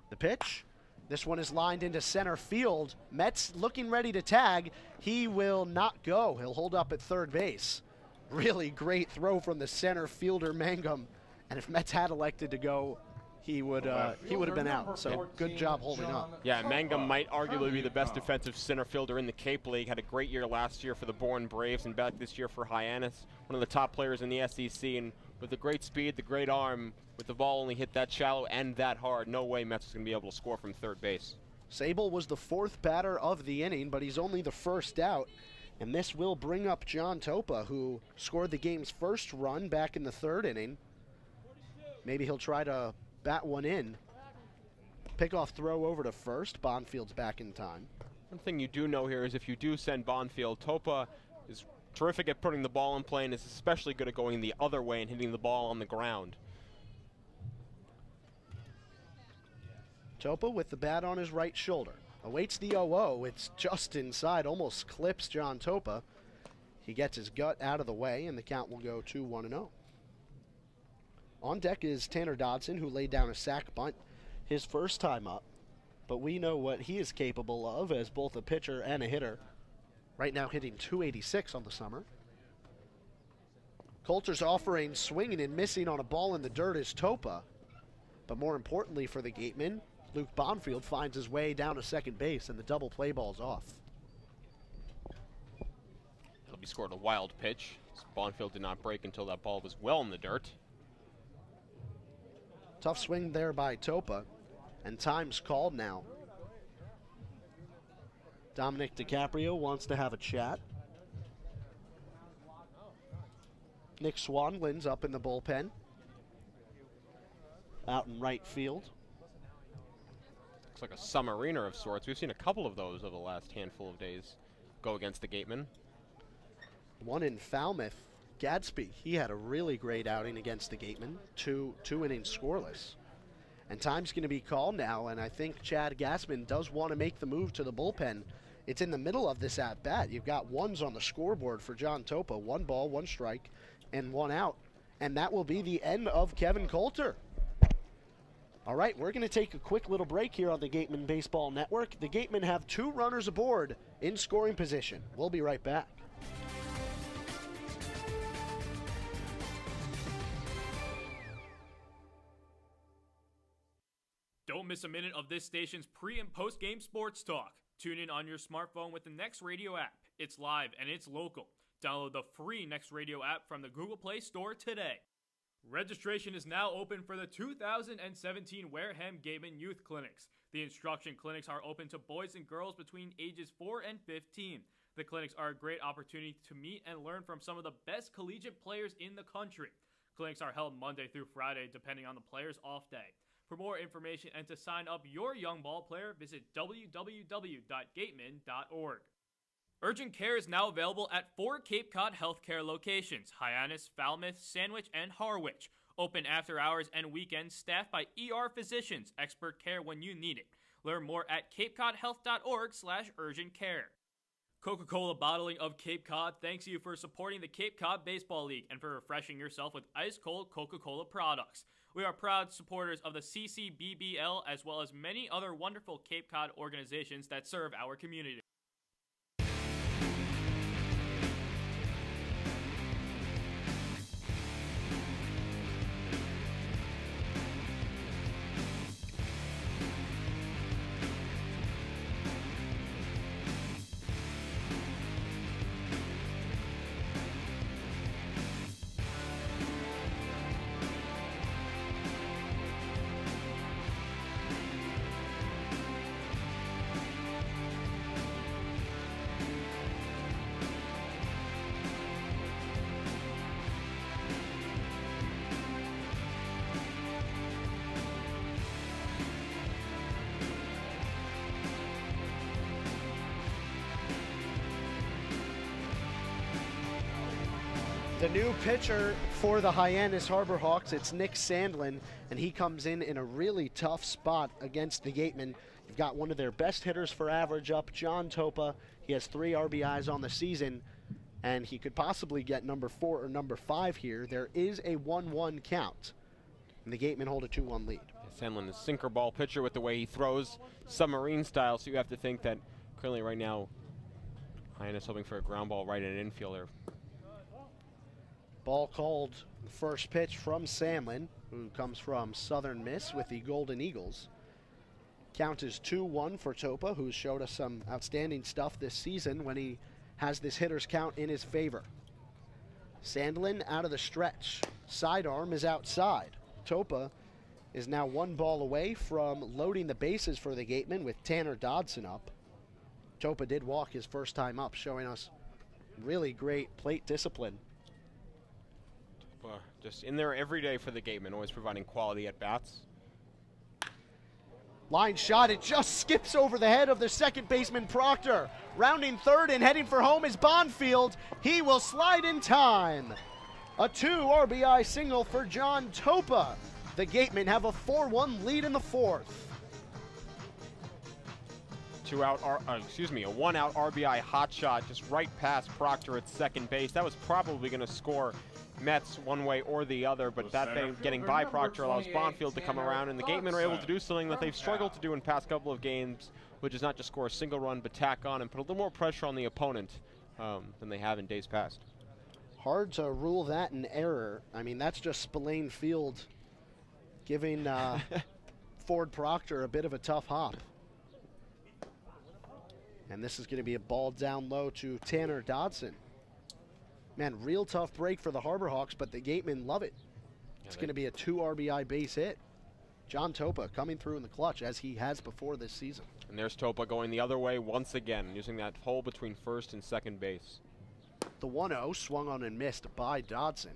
The pitch. This one is lined into center field. Metz looking ready to tag. He will not go. He'll hold up at third base. Really great throw from the center fielder Mangum. And if Metz had elected to go, he would have been out. So good job holding up. Yeah, Mangum might arguably be the best defensive center fielder in the Cape League. Had a great year last year for the Bourne Braves and back this year for Hyannis. One of the top players in the SEC, and with the great speed, the great arm, with the ball only hit that shallow and that hard, no way Metz is going to be able to score from third base. Sable was the fourth batter of the inning, but he's only the first out. And this will bring up John Topa, who scored the game's first run back in the third inning. Maybe he'll try to bat one in. Pickoff throw over to first. Bonfield's back in time. One thing you do know here is if you do send Bonfield, Topa is terrific at putting the ball in play and is especially good at going the other way and hitting the ball on the ground. Topa with the bat on his right shoulder. Awaits the 0-0. It's just inside, almost clips John Topa. He gets his gut out of the way, and the count will go to 1-0. On deck is Tanner Dodson, who laid down a sac bunt his first time up. But we know what he is capable of as both a pitcher and a hitter. Right now hitting .286 on the summer. Coulter's offering, swinging and missing on a ball in the dirt is Topa. But more importantly for the Gatemen, Luke Bonfield finds his way down to second base, and the double play ball's off. It'll be scored a wild pitch. Bonfield did not break until that ball was well in the dirt. Tough swing there by Topa, and time's called now. Dominic DiCaprio wants to have a chat. Nick Swanlin's up in the bullpen, out in right field. Looks like a submariner of sorts. We've seen a couple of those over the last handful of days go against the Gatemen. One in Falmouth, Gadsby. He had a really great outing against the Gatemen. Two innings scoreless. And time's going to be called now, and I think Chad Gassman does want to make the move to the bullpen. It's in the middle of this at-bat. You've got ones on the scoreboard for John Topa. 1 ball, 1 strike, and 1 out. And that will be the end of Kevin Coulter. All right, we're going to take a quick little break here on the Gatemen Baseball Network. The Gatemen have 2 runners aboard in scoring position. We'll be right back. Don't miss a minute of this station's pre- and post-game sports talk. Tune in on your smartphone with the Next Radio app. It's live and it's local. Download the free Next Radio app from the Google Play Store today. Registration is now open for the 2017 Wareham Gatemen Youth Clinics. The instruction clinics are open to boys and girls between ages 4 and 15. The clinics are a great opportunity to meet and learn from some of the best collegiate players in the country. Clinics are held Monday through Friday, depending on the player's off day. For more information and to sign up your young ball player, visit www.gatemen.org. Urgent care is now available at 4 Cape Cod healthcare locations: Hyannis, Falmouth, Sandwich, and Harwich. Open after hours and weekends, staffed by ER physicians. Expert care when you need it. Learn more at capecodhealth.org/urgent-care. Coca-Cola Bottling of Cape Cod thanks you for supporting the Cape Cod Baseball League and for refreshing yourself with ice-cold Coca-Cola products. We are proud supporters of the CCBBL as well as many other wonderful Cape Cod organizations that serve our community. The new pitcher for the Hyannis Harbor Hawks, it's Nick Sandlin, and he comes in a really tough spot against the Gatemen. You've got one of their best hitters for average up, John Topa. He has 3 RBIs on the season, and he could possibly get number 4 or number 5 here. There is a 1-1 count, and the Gatemen hold a 2-1 lead. Sandlin is a sinker ball pitcher with the way he throws, submarine style, so you have to think that currently right now, Hyannis hoping for a ground ball right in an infielder. Ball called, the first pitch from Sandlin, who comes from Southern Miss with the Golden Eagles. Count is 2-1 for Topa, who's showed us some outstanding stuff this season when he has this hitter's count in his favor. Sandlin out of the stretch. Sidearm is outside. Topa is now 1 ball away from loading the bases for the Gatemen with Tanner Dodson up. Topa did walk his first time up, showing us really great plate discipline. Just in there every day for the Gatemen, always providing quality at-bats. Line shot, it just skips over the head of the second baseman Proctor. Rounding third and heading for home is Bonfield. He will slide in time. A 2 RBI single for John Topa. The Gatemen have a 4-1 lead in the 4th. A 1-out RBI hot shot just right past Proctor at second base. That was probably going to score Mets one way or the other, but that thing getting by Proctor allows Bonfield to come around, and the Gatemen are able to do something that they've struggled to do in past couple of games, which is not just score a single run, but tack on and put a little more pressure on the opponent than they have in days past. Hard to rule that an error. I mean, that's just Spillane Field giving Ford Proctor a bit of a tough hop. And this is going to be a ball down low to Tanner Dodson. Man, real tough break for the Harbor Hawks, but the Gatemen love it. It's going to be a 2 RBI base hit. John Topa coming through in the clutch, as he has before this season. And there's Topa going the other way once again, using that hole between first and second base. The 1-0 swung on and missed by Dodson.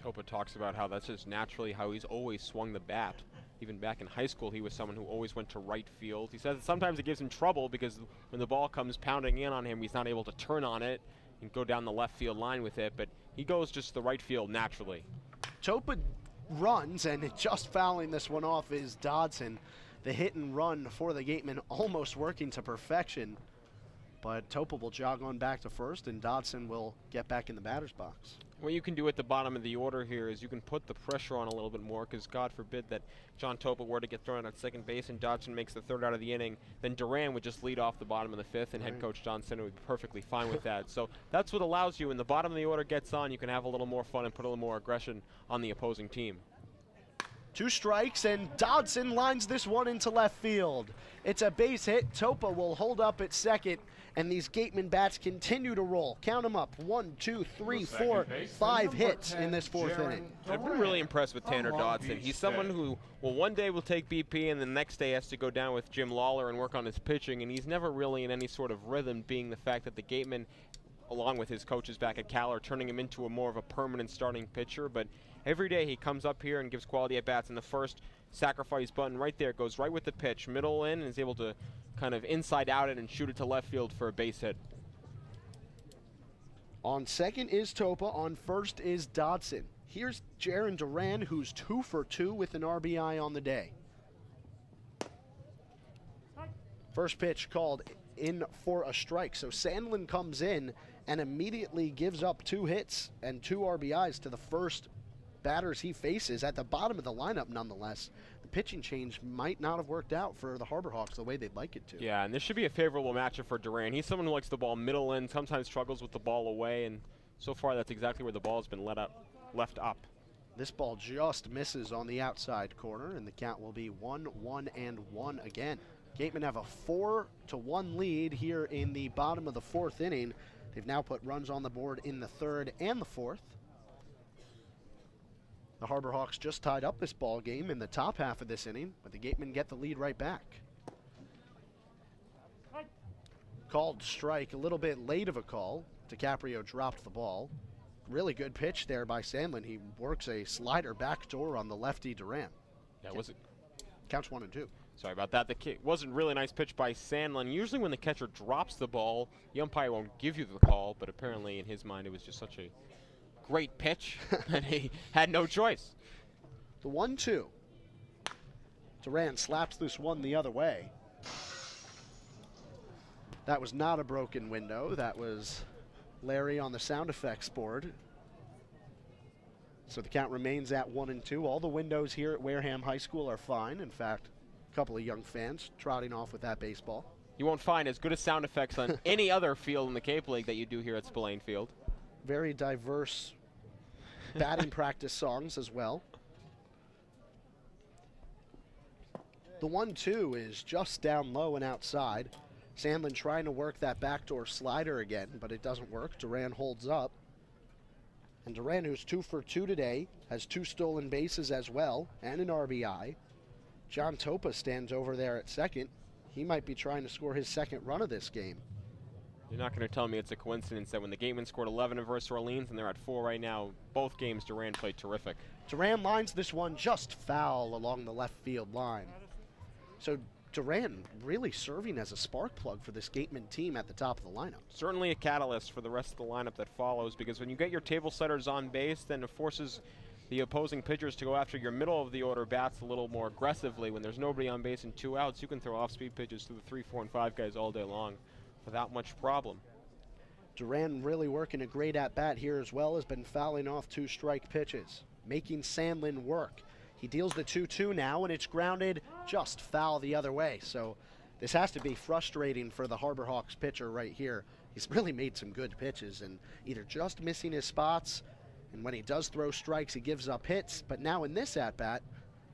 Topa talks about how that's just naturally how he's always swung the bat. Even back in high school, he was someone who always went to right field. He says that sometimes it gives him trouble because when the ball comes pounding in on him, he's not able to turn on it and go down the left field line with it, but he goes just the right field naturally. Topa runs, and just fouling this one off is Dodson. The hit and run for the Gatemen almost working to perfection, but Topa will jog on back to first, and Dodson will get back in the batter's box. What you can do at the bottom of the order here is you can put the pressure on a little bit more, because God forbid that John Topa were to get thrown at second base and Dodson makes the 3rd out of the inning, then Duran would just lead off the bottom of the 5th, and head coach John Center would be perfectly fine with that. So that's what allows you, when the bottom of the order gets on, you can have a little more fun and put a little more aggression on the opposing team. 2 strikes, and Dodson lines this one into left field. It's a base hit. Topa will hold up at second, and these Gatemen bats continue to roll. Count them up. 1, 2, 3, 4, 5 hits in this 4th inning. I've been really impressed with Tanner Dodson. He's someone who, well, one day will take BP, and the next day has to go down with Jim Lawler and work on his pitching, and he's never really in any sort of rhythm, being the fact that the Gatemen, along with his coaches back at Cal, are turning him into a more of a permanent starting pitcher. But every day he comes up here and gives quality at-bats, and the first sacrifice button right there goes right with the pitch, middle in, and is able to kind of inside out it and shoot it to left field for a base hit. On second is Topa. On first is Dodson. Here's Jaron Duran, who's 2 for 2 with an RBI on the day. First pitch called in for a strike. So Sandlin comes in and immediately gives up 2 hits and 2 RBIs to the first batters he faces at the bottom of the lineup nonetheless. The pitching change might not have worked out for the Harbor Hawks the way they'd like it to. Yeah, and this should be a favorable matchup for Duran. He's someone who likes the ball middle in, sometimes struggles with the ball away, and so far that's exactly where the ball has been left up. This ball just misses on the outside corner, and the count will be 1-1-1 again. Gatemen have a 4-1 lead here in the bottom of the 4th inning. They've now put runs on the board in the 3rd and the 4th. The Harbor Hawks just tied up this ball game in the top half of this inning, but the Gatemen get the lead right back. Called strike, a little bit late of a call. DiCaprio dropped the ball. Really good pitch there by Sandlin. He works a slider backdoor on the lefty Duran. Yeah, was it? Counts 1 and 2. Sorry about that. The kick wasn't really a nice pitch by Sandlin. Usually when the catcher drops the ball, the umpire won't give you the call, but apparently in his mind it was just such a great pitch that he had no choice. The 1-2. Duran slaps this one the other way. That was not a broken window. That was Larry on the sound effects board. So the count remains at 1-2. All the windows here at Wareham High School are fine. In fact, a couple of young fans trotting off with that baseball. You won't find as good as sound effects on any other field in the Cape League that you do here at Spillane Field. Very diverse batting practice songs as well. The 1-2 is just down low and outside. Sandlin trying to work that backdoor slider again, but it doesn't work. Duran holds up. And Duran, who's 2 for 2 today, has 2 stolen bases as well, and an RBI. John Topa stands over there at second. He might be trying to score his second run of this game. You're not going to tell me it's a coincidence that when the Gatemen scored 11 versus Orleans and they're at 4 right now, both games Duran played terrific. Duran lines this one just foul along the left field line. So Duran really serving as a spark plug for this Gatemen team at the top of the lineup. Certainly a catalyst for the rest of the lineup that follows, because when you get your table setters on base, then it forces the opposing pitchers to go after your middle of the order bats a little more aggressively. When there's nobody on base and 2 outs, you can throw off-speed pitches to the 3, 4, and 5 guys all day long without much problem. Duran really working a great at-bat here as well, has been fouling off 2 strike pitches, making Sandlin work. He deals the 2-2 now, and it's grounded just foul the other way. So this has to be frustrating for the Harbor Hawks pitcher right here. He's really made some good pitches and either just missing his spots, and when he does throw strikes, he gives up hits. But now in this at-bat,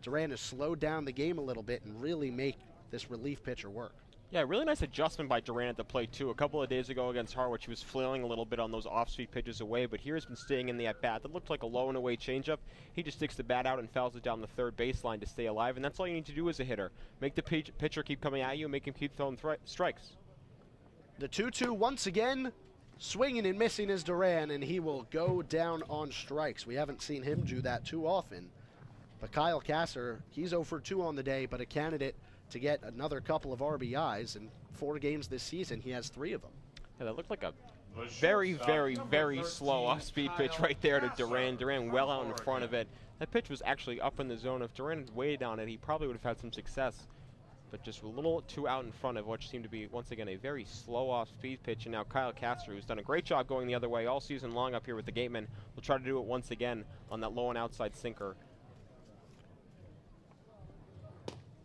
Duran has slowed down the game a little bit and really make this relief pitcher work. Yeah, really nice adjustment by Duran at the plate, too. A couple of days ago against Harwich, he was flailing a little bit on those off-speed pitches away, but here he's been staying in the at-bat. That looked like a low-and-away changeup. He just sticks the bat out and fouls it down the third baseline to stay alive, and that's all you need to do as a hitter. Make the pitcher keep coming at you and make him keep throwing strikes. The 2-2 once again, swinging and missing is Duran, and he will go down on strikes. We haven't seen him do that too often. But Kyle Kasser, he's 0 for 2 on the day, but a candidate to get another couple of RBIs. In 4 games this season, he has 3 of them. Yeah, that looked like a very, very slow off-speed pitch right there to Duran. Duran well out in front of it. That pitch was actually up in the zone. If Duran had waited on it, he probably would have had some success. But just a little too out in front of what seemed to be, once again, a very slow off-speed pitch. And now Kyle Kasser, who's done a great job going the other way all season long up here with the Gatemen, will try to do it once again on that low and outside sinker.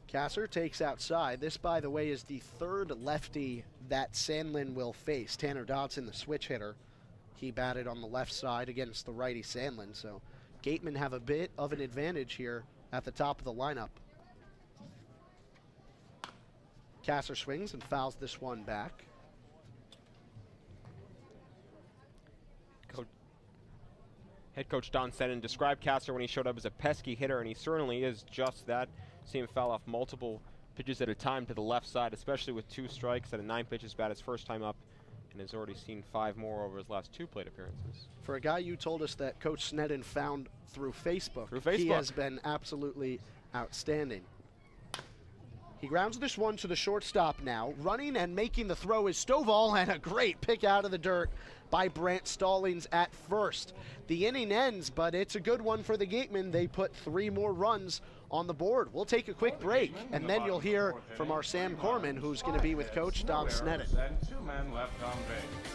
Kasser takes outside. This, by the way, is the 3rd lefty that Sandlin will face. Tanner Dodson, the switch hitter, he batted on the left side against the righty Sandlin. So Gatemen have a bit of an advantage here at the top of the lineup. Kasser swings and fouls this one back. Head coach Don Seddon described Kasser when he showed up as a pesky hitter, and he certainly is just that. See him foul off multiple pitches at a time to the left side, especially with 2 strikes at a 9 pitches bat his first time up, and has already seen 5 more over his last 2 plate appearances. For a guy you told us that Coach Sneddon found through Facebook, he has been absolutely outstanding. He grounds this one to the shortstop now. Running and making the throw is Stovall, and a great pick out of the dirt by Brant Stallings at first. The inning ends, but it's a good one for the Gatemen. They put 3 more runs on the board. We'll take a quick break, and then you'll hear from our Sam Corman, who's going to be with Coach Don Sneddon. And 2 men left on base.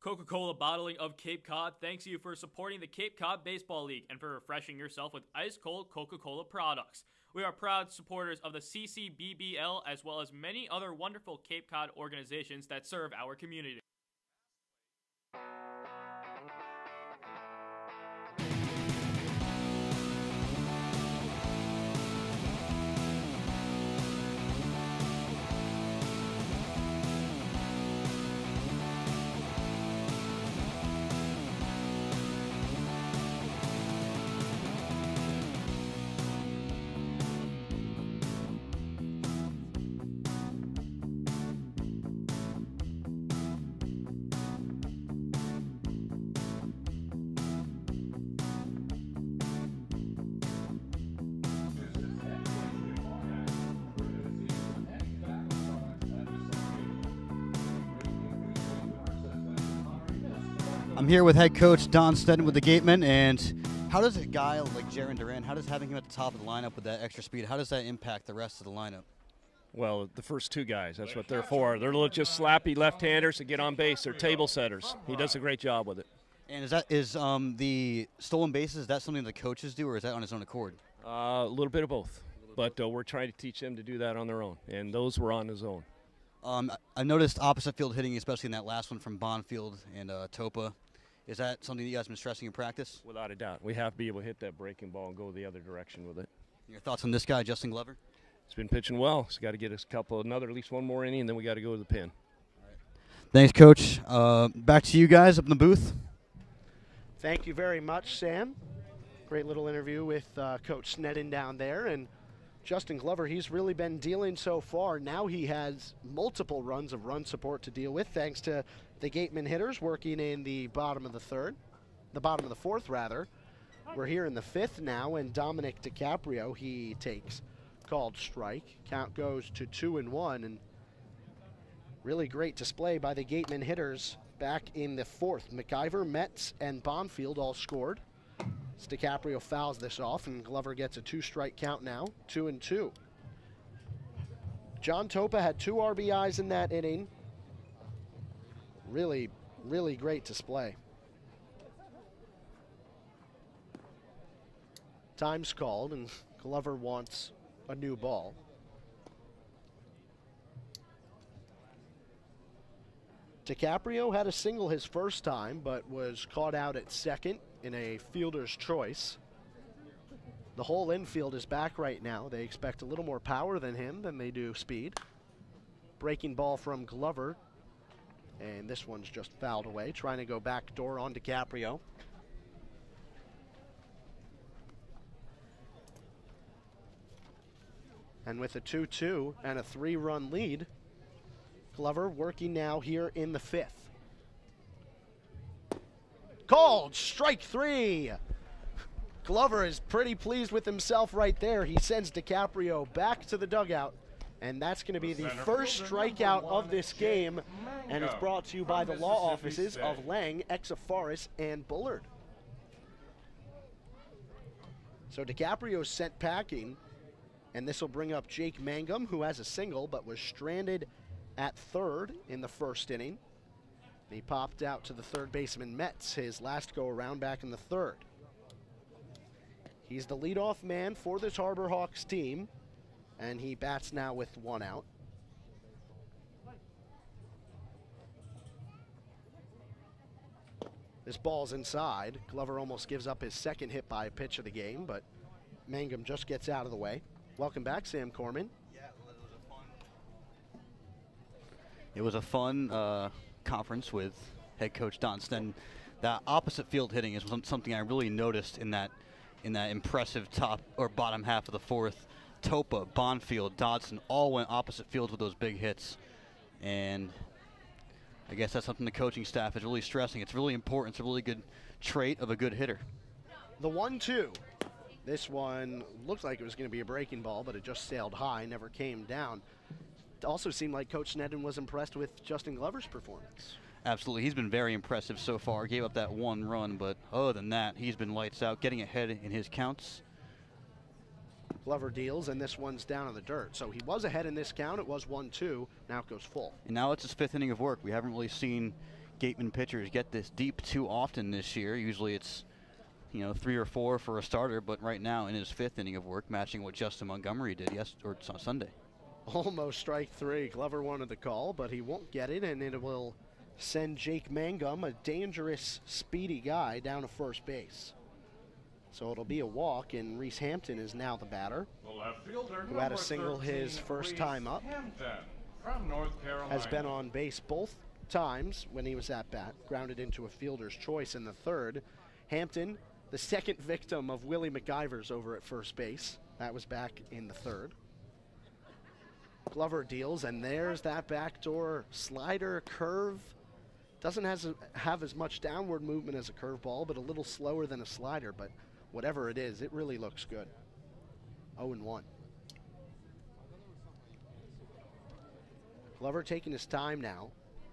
Coca-Cola Bottling of Cape Cod thanks you for supporting the Cape Cod Baseball League and for refreshing yourself with ice-cold Coca-Cola products. We are proud supporters of the CCBBL as well as many other wonderful Cape Cod organizations that serve our community. I'm here with head coach Don Stetton with the Gatemen, and how does a guy like Jaron Duran, how does having him at the top of the lineup with that extra speed, how does that impact the rest of the lineup? Well, the first two guys, that's what they're for. They're just slappy left-handers that get on base. They're table setters. He does a great job with it. And is the stolen bases, is that something the coaches do, or is that on his own accord? A little bit of both, but we're trying to teach them to do that on their own, and those were on his own. I noticed opposite field hitting, especially in that last one from Bonfield and Topa. Is that something that you guys have been stressing in practice? Without a doubt. We have to be able to hit that breaking ball and go the other direction with it. Your thoughts on this guy, Justin Glover? He's been pitching well. He's got to get us at least one more inning, and then we got to go to the pin. Thanks, Coach. Back to you guys up in the booth. Thank you very much, Sam. Great little interview with Coach Sneddon down there. And Justin Glover, he's really been dealing so far. Now he has multiple runs of run support to deal with, thanks to the Gatemen hitters working in the bottom of the fourth, rather. We're here in the fifth now, and Dominic DiCaprio, he takes called strike. Count goes to 2-1, and really great display by the Gatemen hitters back in the fourth. McIver, Metz, and Bonfield all scored. DiCaprio fouls this off, and Glover gets a 2-strike count now, 2-2. John Topa had 2 RBIs in that inning. Really, really great display. Time's called, and Glover wants a new ball. DiCaprio had a single his first time, but was caught out at second in a fielder's choice. The whole infield is back right now. They expect a little more power than him than they do speed. Breaking ball from Glover, and this one's just fouled away, trying to go back door on DiCaprio. And with a 2-2 and a 3-run lead, Glover working now here in the fifth. Called strike 3. Glover is pretty pleased with himself right there. He sends DiCaprio back to the dugout, and that's going to be the first strikeout of this game, and it's brought to you by the law offices of Lang, Exafaris, and Bullard. So DiCaprio's sent packing, and this will bring up Jake Mangum, who has a single but was stranded at third in the first inning. He popped out to the third baseman Metz, his last go-around back in the third. He's the leadoff man for this Harbor Hawks team, and he bats now with 1 out. This ball's inside. Glover almost gives up his second hit by a pitch of the game, but Mangum just gets out of the way. Welcome back, Sam Corman. Yeah, it was a fun conference with head coach Don Stetton. That opposite field hitting is something I really noticed in that impressive top or bottom half of the fourth. Topa, Bonfield, Dodson all went opposite fields with those big hits, and I guess that's something the coaching staff is really stressing. It's really important. It's a really good trait of a good hitter. The 1-2. This one looked like it was going to be a breaking ball, but it just sailed high, never came down. It also seemed like Coach Sneddon was impressed with Justin Glover's performance. Absolutely. He's been very impressive so far. Gave up that 1 run, but other than that, he's been lights out, getting ahead in his counts. Glover deals, and this one's down in the dirt. So he was ahead in this count. It was 1-2. Now it goes full. And now it's his 5th inning of work. We haven't really seen Gatemen pitchers get this deep too often this year. Usually it's 3 or 4 for a starter, but right now in his 5th inning of work, matching what Justin Montgomery did Sunday. Almost strike 3. Glover wanted the call, but he won't get it, and it will send Jake Mangum, a dangerous, speedy guy, down to first base. So it'll be a walk, and Reese Hampton is now the batter, who had a single his first time up. From North Carolina. Has been on base both times when he was at bat, grounded into a fielder's choice in the third. Hampton, the second victim of Willie McIver's over at first base. That was back in the third. Glover deals, and there's that backdoor slider curve. Doesn't have as much downward movement as a curveball, but a little slower than a slider. But whatever it is, it really looks good. 0-1. Glover taking his time now.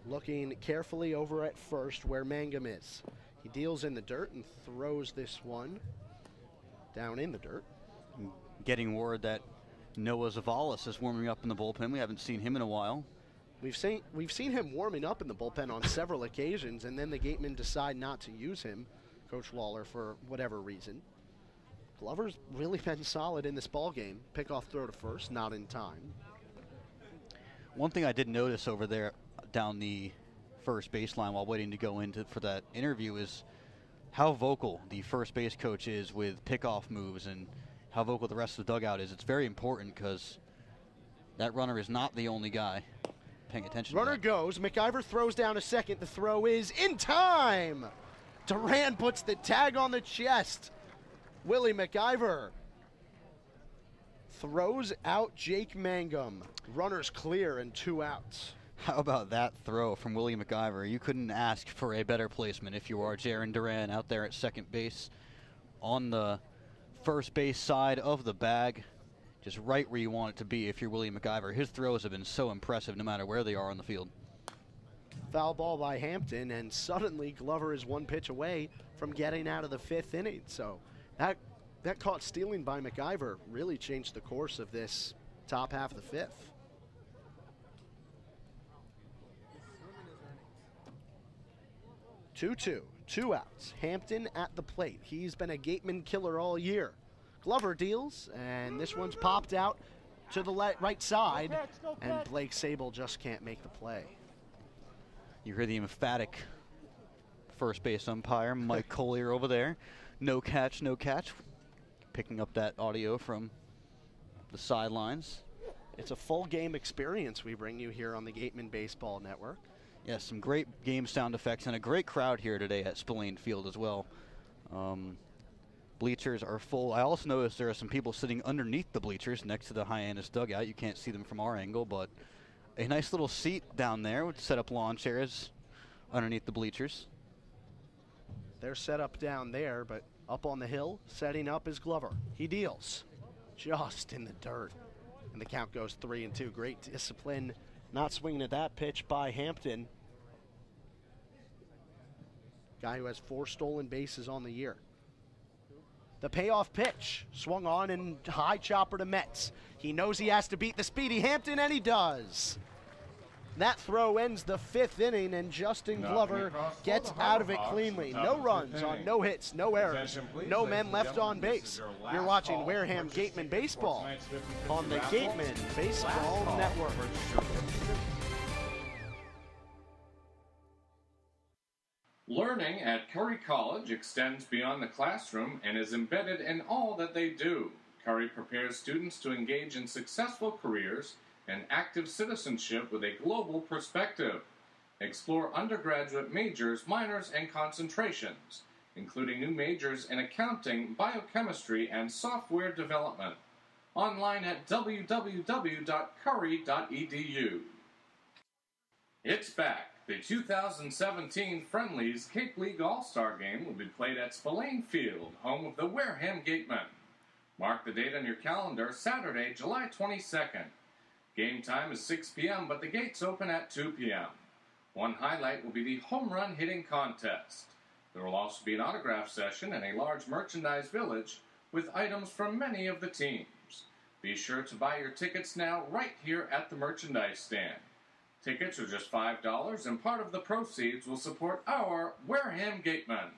looking carefully over at first where Mangum is. He deals in the dirt and throws this one down in the dirt. Getting word that Noah Zavalis is warming up in the bullpen. We haven't seen him in a while. We've seen him warming up in the bullpen on several occasions, and then the Gatemen decide not to use him, Coach Lawler, for whatever reason. Glover's really been solid in this ball game. Pickoff throw to first, not in time. One thing I did notice over there down the first baseline while waiting to go into for that interview is how vocal the first base coach is with pickoff moves and how vocal the rest of the dugout is. It's very important because that runner is not the only guy paying attention. Runner goes. McIver throws down to second. The throw is in time. Duran puts the tag on the chest. Willie McIver throws out Jake Mangum. Runners clear and 2 outs. How about that throw from Willie McIver? You couldn't ask for a better placement if you are Jaron Duran out there at second base on the first base side of the bag, just right where you want it to be if you're Willie McIver. His throws have been so impressive no matter where they are on the field. Foul ball by Hampton, and suddenly Glover is 1 pitch away from getting out of the 5th inning. So that caught stealing by McIver really changed the course of this top half of the 5th. Two, 2 outs. Hampton at the plate. He's been a Gateman killer all year. Glover deals, and this one's popped out to the right side, and Blake Sable just can't make the play. You hear the emphatic first base umpire, Mike Collier over there. No catch, no catch. Picking up that audio from the sidelines. It's a full game experience we bring you here on the Gatemen Baseball Network. Yes, some great game sound effects and a great crowd here today at Spillane Field as well. Bleachers are full. I also noticed there are some people sitting underneath the bleachers next to the Hyannis dugout. You can't see them from our angle, but a nice little seat down there with set up lawn chairs underneath the bleachers. They're set up down there, but up on the hill, setting up is Glover. He deals just in the dirt, and the count goes 3-2. Great discipline, not swinging at that pitch by Hampton. Guy who has 4 stolen bases on the year. The payoff pitch, swung on and high chopper to Metz. He knows he has to beat the speedy Hampton, and he does. That throw ends the 5th inning, and Justin Glover gets out of it cleanly. No runs on no hits, no errors, no men left on base. You're watching Wareham Gatemen Baseball on the Gatemen Baseball Network. Learning at Curry College extends beyond the classroom and is embedded in all that they do. Curry prepares students to engage in successful careers and active citizenship with a global perspective. Explore undergraduate majors, minors, and concentrations, including new majors in accounting, biochemistry, and software development. Online at www.curry.edu. It's back. The 2017 Friendlies Cape League All-Star Game will be played at Spillane Field, home of the Wareham Gatemen. Mark the date on your calendar, Saturday, July 22nd. Game time is 6 p.m., but the gates open at 2 p.m. One highlight will be the home run hitting contest. There will also be an autograph session and a large merchandise village with items from many of the teams. Be sure to buy your tickets now right here at the merchandise stand. Tickets are just $5, and part of the proceeds will support our Wareham Gatemen.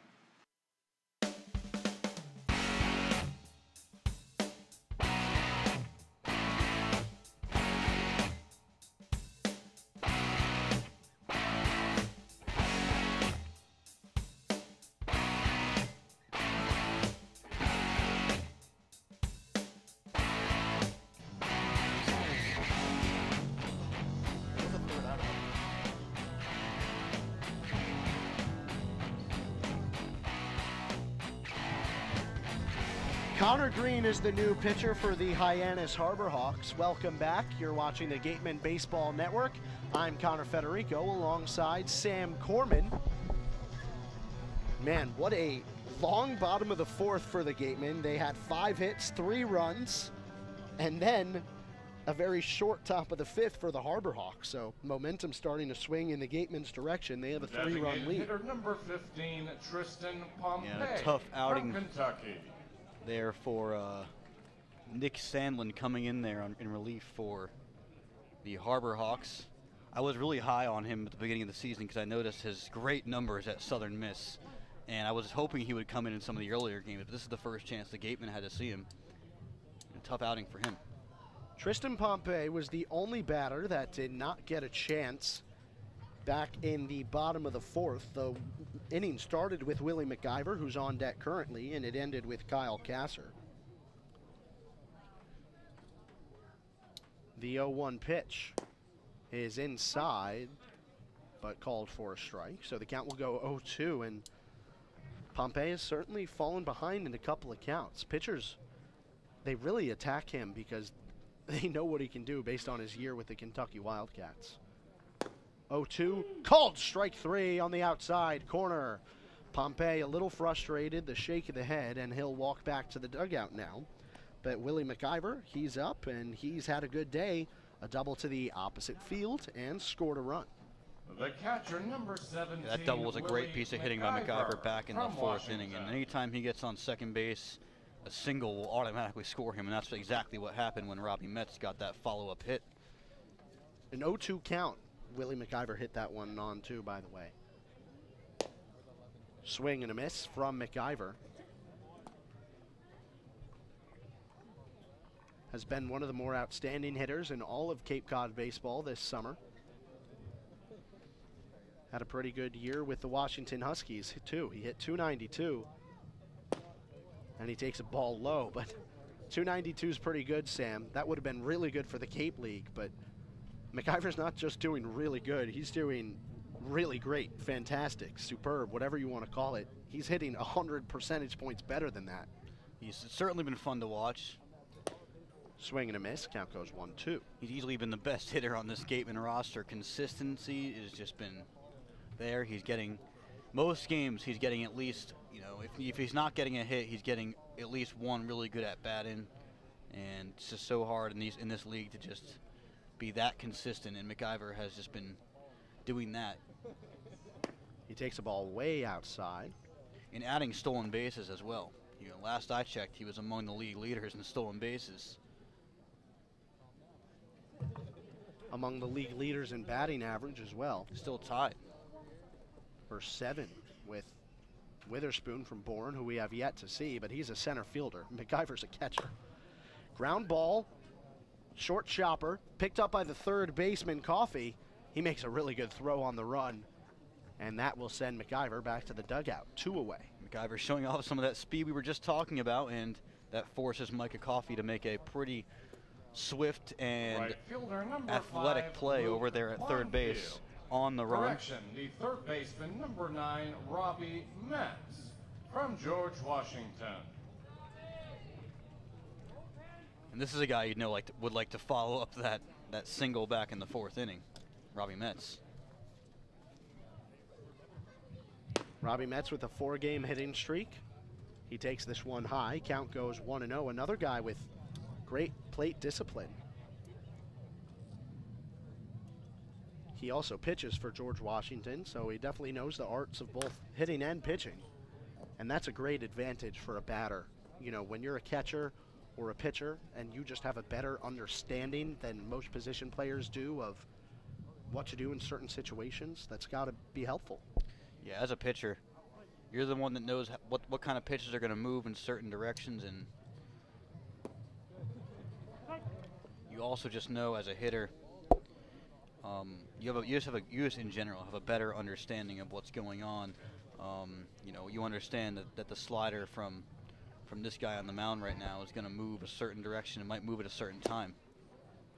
Connor Green is the new pitcher for the Hyannis Harbor Hawks. Welcome back. You're watching the Gatemen Baseball Network. I'm Connor Federico alongside Sam Corman. Man, what a long bottom of the 4th for the Gatemen. They had 5 hits, 3 runs, and then a very short top of the 5th for the Harbor Hawks, so momentum starting to swing in the Gatemen's direction. They have a 3-run lead. Hitter number 15, Tristan Pompey. Yeah, a tough outing from Kentucky. there for Nick Sandlin coming in there in relief for the Harbor Hawks. I was really high on him at the beginning of the season because I noticed his great numbers at Southern Miss, and I was hoping he would come in some of the earlier games, but this is the first chance the Gatemen had to see him. A tough outing for him. Tristan Pompey was the only batter that did not get a chance back in the bottom of the 4th. The inning started with Willie McIver, who's on deck currently, and it ended with Kyle Kasser. The 0-1 pitch is inside, but called for a strike. So the count will go 0-2, and Pompey has certainly fallen behind in a couple of counts. Pitchers, they really attack him because they know what he can do based on his year with the Kentucky Wildcats. 0-2, called strike 3 on the outside corner. Pompey a little frustrated, the shake of the head, and he'll walk back to the dugout now. But Willie McIver, he's up, and he's had a good day. A double to the opposite field and scored a run. The catcher number 17. That double was a great Willie piece of hitting by McIver back in the 4th Washington. inning. And anytime he gets on second base, a single will automatically score him, and that's exactly what happened when Robbie Metz got that follow-up hit. An 0-2 count. Willie McIver hit that one on too, by the way. Swing and a miss from McIver. Has been one of the more outstanding hitters in all of Cape Cod baseball this summer. Had a pretty good year with the Washington Huskies too. He hit .292. And he takes a ball low, but .292 is pretty good, Sam. That would have been really good for the Cape League, but McIver's not just doing really good, he's doing really great, fantastic, superb, whatever you want to call it. He's hitting 100 percentage points better than that. He's certainly been fun to watch. Swing and a miss, count goes 1-2. He's easily been the best hitter on this Gatemen roster. Consistency has just been there. He's getting, most games he's getting at least, you know, if he's not getting a hit, he's getting at least one really good at bat in. And it's just so hard in this league to just be that consistent, and McIver has just been doing that. He takes a ball way outside. And adding stolen bases as well. You know, last I checked, he was among the league leaders in stolen bases. Among the league leaders in batting average as well. Still tied for 7 with Witherspoon from Bourne, who we have yet to see, but he's a center fielder. McIver's a catcher. Ground ball, short chopper, picked up by the third baseman, Coffey. He makes a really good throw on the run, and that will send McIver back to the dugout, 2 away. McIver showing off some of that speed we were just talking about, and that forces Micah Coffey to make a pretty swift and athletic play over there at third base on the run. Correction, the third baseman, number 9, Robbie Metz from George Washington. And this is a guy you know would like to follow up that single back in the 4th inning, Robbie Metz. Robbie Metz with a 4-game hitting streak. He takes this one high. Count goes 1-0. Another guy with great plate discipline. He also pitches for George Washington, so he definitely knows the arts of both hitting and pitching. And that's a great advantage for a batter. You know, when you're a catcher or a pitcher and you just have a better understanding than most position players do of what to do in certain situations, that's got to be helpful. Yeah, as a pitcher, you're the one that knows what kind of pitches are going to move in certain directions, and you also just know as a hitter, you just in general have a better understanding of what's going on. You know, you understand that the slider from this guy on the mound right now is going to move a certain direction. It might move at a certain time.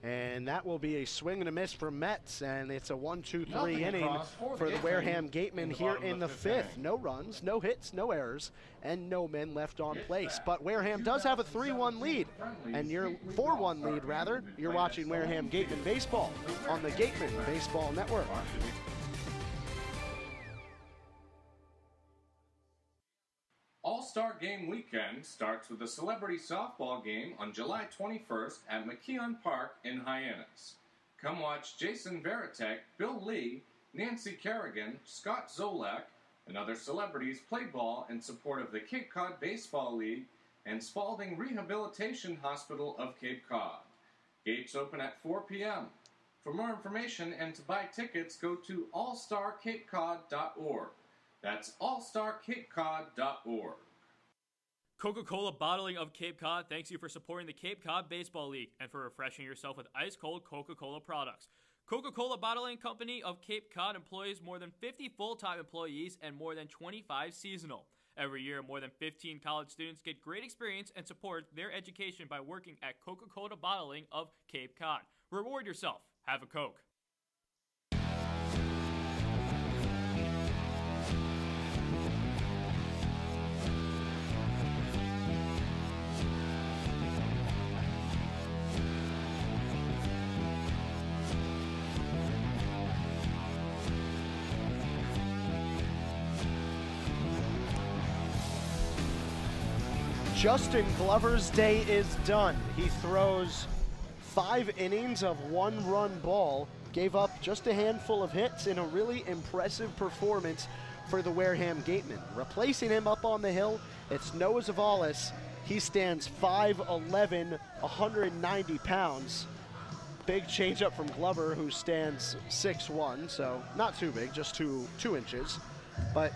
And that will be a swing and a miss for Metz, and it's a 1-2-3 inning for the Wareham Gatemen here in the 5th. No runs, no hits, no errors, and no men left on place. But Wareham does have a 3-1 lead, and you're 4-1 lead rather. You're watching Wareham Gatemen Baseball on the Gatemen Baseball Network. Also All-Star Game Weekend starts with a celebrity softball game on July 21st at McKeon Park in Hyannis. Come watch Jason Veritek, Bill Lee, Nancy Kerrigan, Scott Zolak, and other celebrities play ball in support of the Cape Cod Baseball League and Spalding Rehabilitation Hospital of Cape Cod. Gates open at 4 p.m. For more information and to buy tickets, go to allstarcapecod.org. That's allstarcapecod.org. Coca-Cola Bottling of Cape Cod thanks you for supporting the Cape Cod Baseball League and for refreshing yourself with ice-cold Coca-Cola products. Coca-Cola Bottling Company of Cape Cod employs more than 50 full-time employees and more than 25 seasonal. Every year, more than 15 college students get great experience and support their education by working at Coca-Cola Bottling of Cape Cod. Reward yourself. Have a Coke. Justin Glover's day is done. He throws 5 innings of 1-run ball, gave up just a handful of hits in a really impressive performance for the Wareham Gatemen. Replacing him up on the hill, it's Noah Zavalis. He stands 5'11", 190 pounds. Big changeup from Glover, who stands 6'1", so not too big, just 2 inches. But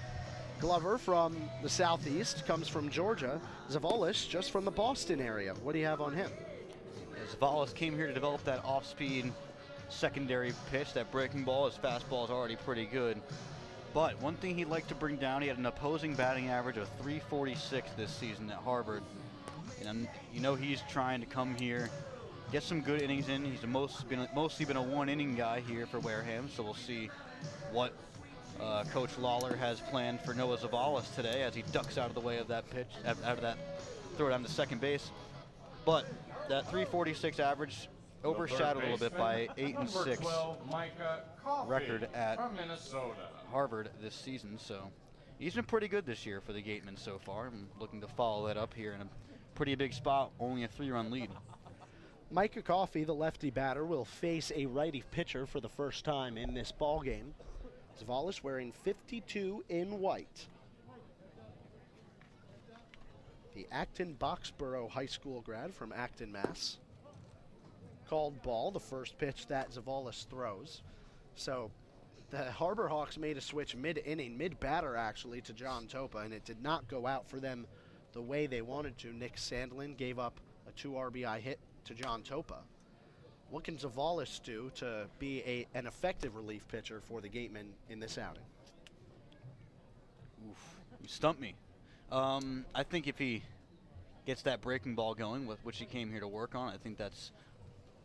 Glover from the southeast, comes from Georgia. Zavalis just from the Boston area. What do you have on him? Zavalis came here to develop that off-speed secondary pitch, that breaking ball. His fastball is already pretty good. But one thing he'd like to bring down, he had an opposing batting average of .346 this season at Harvard. And you know he's trying to come here, get some good innings in. He's mostly been a one-inning guy here for Wareham, so we'll see what Coach Lawler has planned for Noah Zavalis today as he ducks out of the way of that pitch, out of that throw down to second base. But that .346 average overshadowed a little bit by 8-6 record at Harvard this season. So he's been pretty good this year for the Gatemen so far. I'm looking to follow that up here in a pretty big spot, only a 3-run lead. Micah Coffey, the lefty batter, will face a righty pitcher for the first time in this ball game. Zavalis wearing 52 in white. The Acton Boxborough High School grad from Acton, Mass. Called ball, the first pitch that Zavalis throws. So the Harbor Hawks made a switch mid-inning, mid-batter actually, to John Topa, and it did not go out for them the way they wanted to. Nick Sandlin gave up a 2 RBI hit to John Topa. What can Zavalis do to be an effective relief pitcher for the Gatemen in this outing? Oof, you stumped me. I think if he gets that breaking ball going, which he came here to work on, I think that's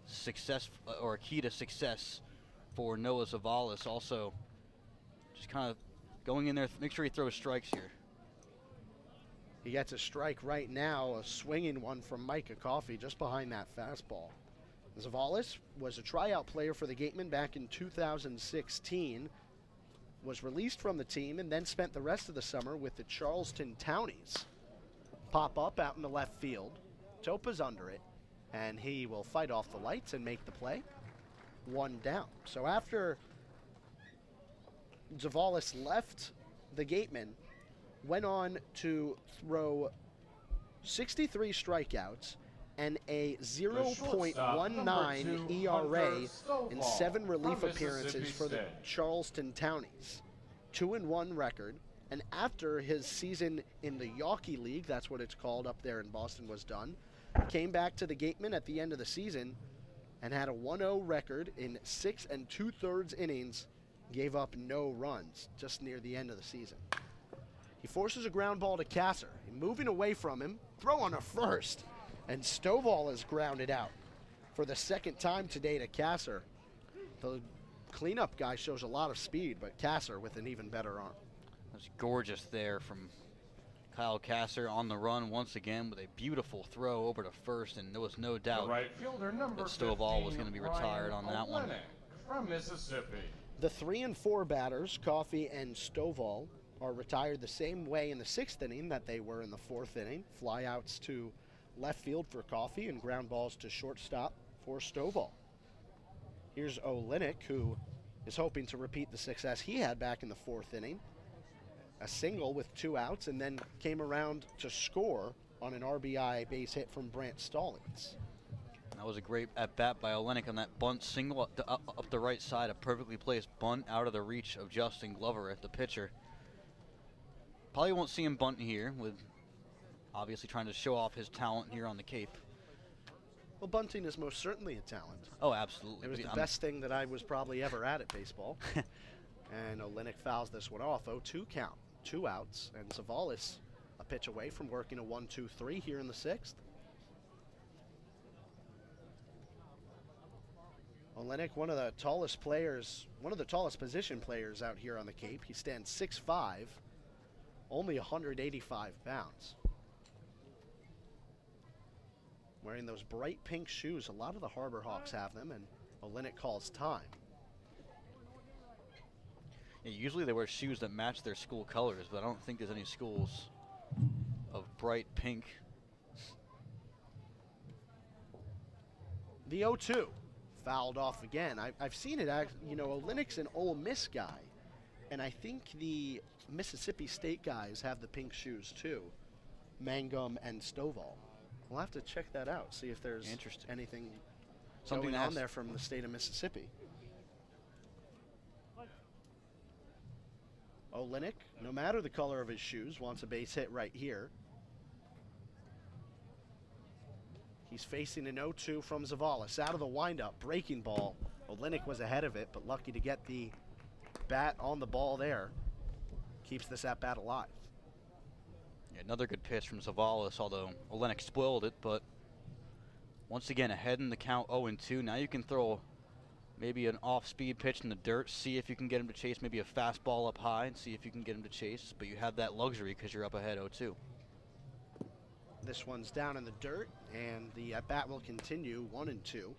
success or a key to success for Noah Zavalis. Also, just kind of going in there, make sure he throws strikes here. He gets a strike right now, a swinging one from Micah Coffey just behind that fastball. Zavalis was a tryout player for the Gatemen back in 2016, was released from the team, and then spent the rest of the summer with the Charleston Townies. Pop up out in the left field. Topa's under it, and he will fight off the lights and make the play. 1 down. So after Zavalis left the Gatemen, went on to throw 63 strikeouts and a 0.19 ERA in 7 relief appearances for the Charleston Townies. 2-1 record. And after his season in the Yawkey League, that's what it's called up there in Boston, was done, came back to the Gatemen at the end of the season and had a 1-0 record in 6 2/3 innings, gave up no runs just near the end of the season. He forces a ground ball to Kasser. Moving away from him, throw on a first. And Stovall is grounded out for the second time today to Kasser. The cleanup guy shows a lot of speed, but Kasser with an even better arm. That's gorgeous there from Kyle Kasser on the run once again with a beautiful throw over to first, and there was no doubt right fielder, that Stovall was going to be retired on that one. From Mississippi. The 3 and 4 batters, Coffey and Stovall, are retired the same way in the 6th inning that they were in the 4th inning. Flyouts to left field for Coffey and ground balls to shortstop for Stovall. Here's Olenek, who is hoping to repeat the success he had back in the 4th inning. A single with 2 outs, and then came around to score on an RBI base hit from Brant Stallings. That was a great at-bat by Olenek on that bunt single up the right side, a perfectly placed bunt out of the reach of Justin Glover at the pitcher. Probably won't see him bunt here, with obviously trying to show off his talent here on the Cape. Well, bunting is most certainly a talent. Oh, absolutely. It was the best thing that I was probably ever at baseball. And Olenek fouls this one off. 0-2 count, 2 outs, and Savalas a pitch away from working a 1-2-3 here in the 6th. Olenek, one of the tallest players, one of the tallest position players out here on the Cape. He stands 6'5", only 185 pounds. Wearing those bright pink shoes. A lot of the Harbor Hawks have them, and Olenek calls time. Yeah, usually they wear shoes that match their school colors, but I don't think there's any schools of bright pink. The 0-2. Fouled off again. I've seen it, you know, Olenek's an Ole Miss guy, and I think the Mississippi State guys have the pink shoes too, Mangum and Stovall. We'll have to check that out, see if there's anything going on there from the state of Mississippi. Olenek, no matter the color of his shoes, wants a base hit right here. He's facing an 0-2 from Savalas. Out of the windup, breaking ball. Olenek was ahead of it, but lucky to get the bat on the ball there. Keeps this at bat alive. Yeah, another good pitch from Savalas, although Olenek spoiled it, but once again ahead in the count 0-2. Now you can throw maybe an off-speed pitch in the dirt, see if you can get him to chase, maybe a fastball up high and see if you can get him to chase, but you have that luxury because you're up ahead 0-2. This one's down in the dirt, and the at-bat will continue 1-2.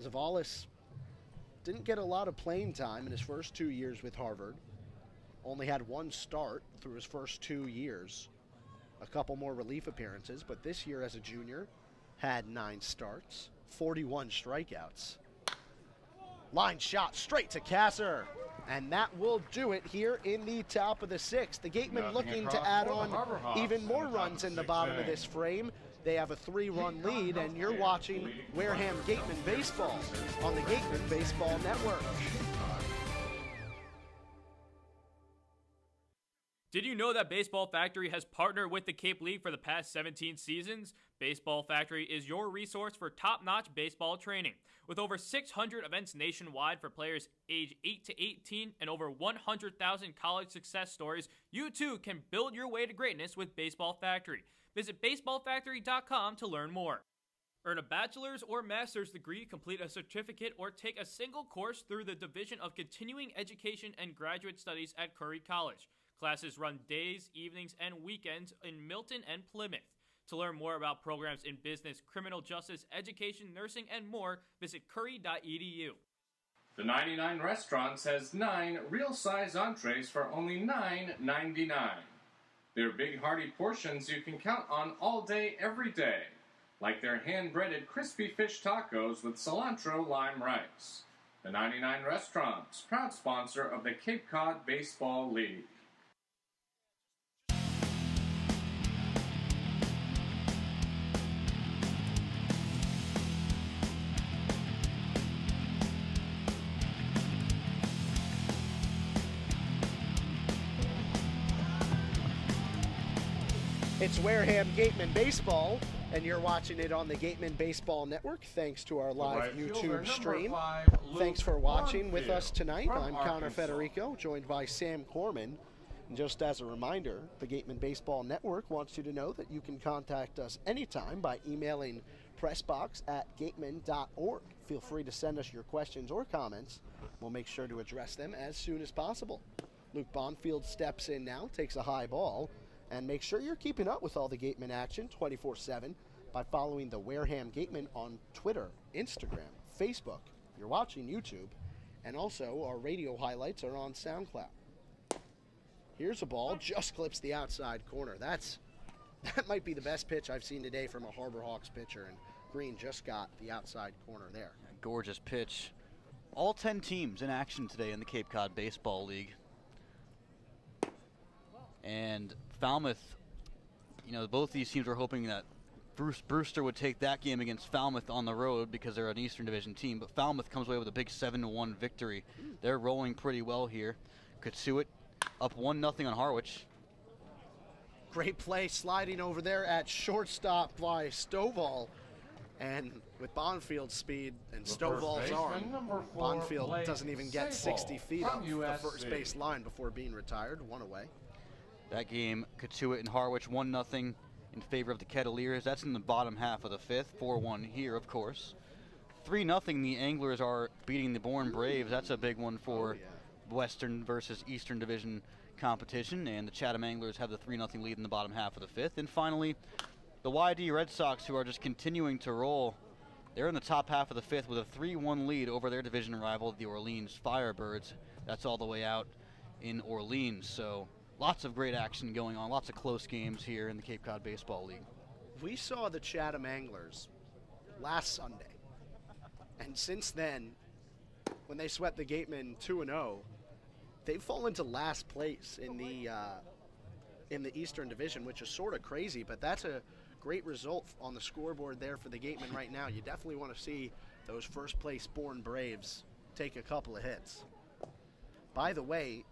Savalas didn't get a lot of playing time in his first 2 years with Harvard. Only had 1 start through his first 2 years. A couple more relief appearances, but this year as a junior had 9 starts, 41 strikeouts. Line shot straight to Kasser, and that will do it here in the top of the 6th. The Gatemen looking to add on even more runs in the bottom of this frame. They have a 3-run lead, and you're watching Wareham Gatemen Baseball on the Gatemen Baseball Network. Did you know that Baseball Factory has partnered with the Cape League for the past 17 seasons? Baseball Factory is your resource for top-notch baseball training. With over 600 events nationwide for players age 8 to 18 and over 100,000 college success stories, you too can build your way to greatness with Baseball Factory. Visit baseballfactory.com to learn more. Earn a bachelor's or master's degree, complete a certificate, or take a single course through the Division of Continuing Education and Graduate Studies at Curry College. Classes run days, evenings, and weekends in Milton and Plymouth. To learn more about programs in business, criminal justice, education, nursing, and more, visit curry.edu. The 99 Restaurants has 9 real-size entrees for only $9.99. They're big, hearty portions you can count on all day, every day, like their hand-breaded crispy fish tacos with cilantro lime rice. The 99 Restaurants, proud sponsor of the Cape Cod Baseball League. It's Wareham Gatemen Baseball, and you're watching it on the Gatemen Baseball Network, thanks to our live YouTube stream. Thanks for watching with us tonight. I'm Connor Federico, joined by Sam Corman. And just as a reminder, the Gatemen Baseball Network wants you to know that you can contact us anytime by emailing pressbox@gatemen.org. Feel free to send us your questions or comments. We'll make sure to address them as soon as possible. Luke Bonfield steps in now, takes a high ball. And make sure you're keeping up with all the Gatemen action 24/7 by following the Wareham Gatemen on Twitter, Instagram, Facebook. You're watching YouTube. And also, our radio highlights are on SoundCloud. Here's a ball, just clips the outside corner. That might be the best pitch I've seen today from a Harbor Hawks pitcher, and Green just got the outside corner there. Gorgeous pitch. All 10 teams in action today in the Cape Cod Baseball League. And Falmouth, both these teams were hoping that Brewster would take that game against Falmouth on the road because they're an Eastern Division team, but Falmouth comes away with a big 7-1 victory. They're rolling pretty well here. Katsuit up 1-0 on Harwich. Great play sliding over there at shortstop by Stovall. And with Bonfield's speed and Stovall's arm, Bonfield doesn't even get 60 feet up the first base line before being retired. One away. That game, Katsuit and Harwich 1-0 in favor of the Kettleers. That's in the bottom half of the fifth. 4-1 here, of course. 3-0, the Anglers are beating the Bourne Braves. That's a big one for Western versus Eastern Division competition. And the Chatham Anglers have the 3-0 lead in the bottom half of the fifth. And finally, the YD Red Sox, who are just continuing to roll. They're in the top half of the fifth with a 3-1 lead over their division rival, the Orleans Firebirds. That's all the way out in Orleans. So lots of great action going on, lots of close games here in the Cape Cod Baseball League. We saw the Chatham Anglers last Sunday. And since then, when they swept the Gatemen 2-0, they've fallen to last place in the Eastern Division, which is sort of crazy, but that's a great result on the scoreboard there for the Gatemen right now. You definitely want to see those first place Bourne Braves take a couple of hits. By the way,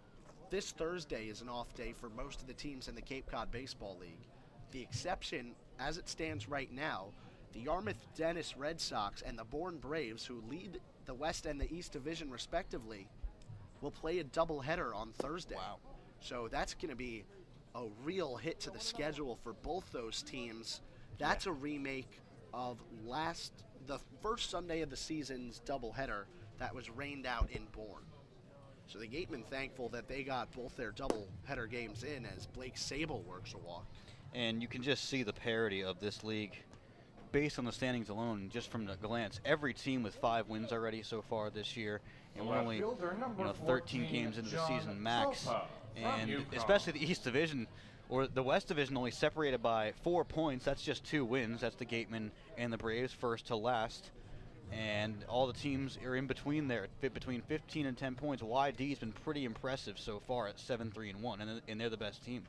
this Thursday is an off day for most of the teams in the Cape Cod Baseball League. The exception, as it stands right now, the Yarmouth-Dennis Red Sox and the Bourne Braves, who lead the West and the East Division respectively, will play a doubleheader on Thursday. Wow. So that's going to be a real hit to the schedule for both those teams. That's a remake of the first Sunday of the season's doubleheader that was rained out in Bourne. So the Gatemen thankful that they got both their doubleheader games in as Blake Sable works a walk. And you can just see the parity of this league based on the standings alone, just from the glance. Every team with 5 wins already so far this year, and we're only 13 games into the season max. And especially the East Division, or the West Division, only separated by 4 points. That's just 2 wins. That's the Gatemen and the Braves, first to last. And all the teams are in between there, between 15 and 10 points. YD's been pretty impressive so far at 7-3-1, and they're the best team.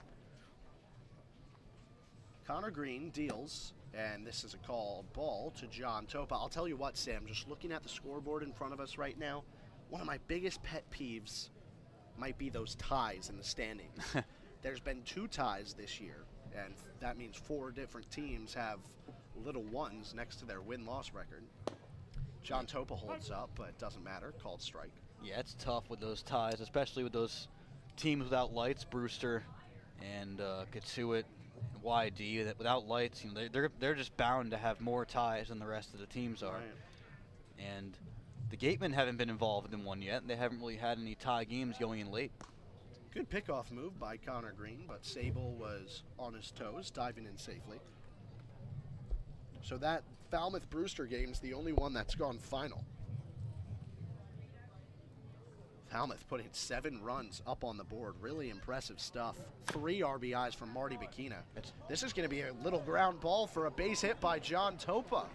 Connor Green deals, and this is a called ball to John Topa. I'll tell you what, Sam, just looking at the scoreboard in front of us right now, one of my biggest pet peeves might be those ties in the standings. There's been 2 ties this year, and that means 4 different teams have little ones next to their win-loss record. John Topa holds up, but it doesn't matter. Called strike. Yeah, it's tough with those ties, especially with those teams without lights, Brewster and Katsuit, YD. Without lights, they're just bound to have more ties than the rest of the teams are. Right. And the Gatemen haven't been involved in one yet, and they haven't really had any tie games going in late. Good pickoff move by Connor Green, but Sable was on his toes, diving in safely. So that Falmouth-Brewster game's the only one that's gone final. Falmouth putting 7 runs up on the board. Really impressive stuff. 3 RBIs from Marty Bikina. This is going to be a little ground ball for a base hit by John Topa.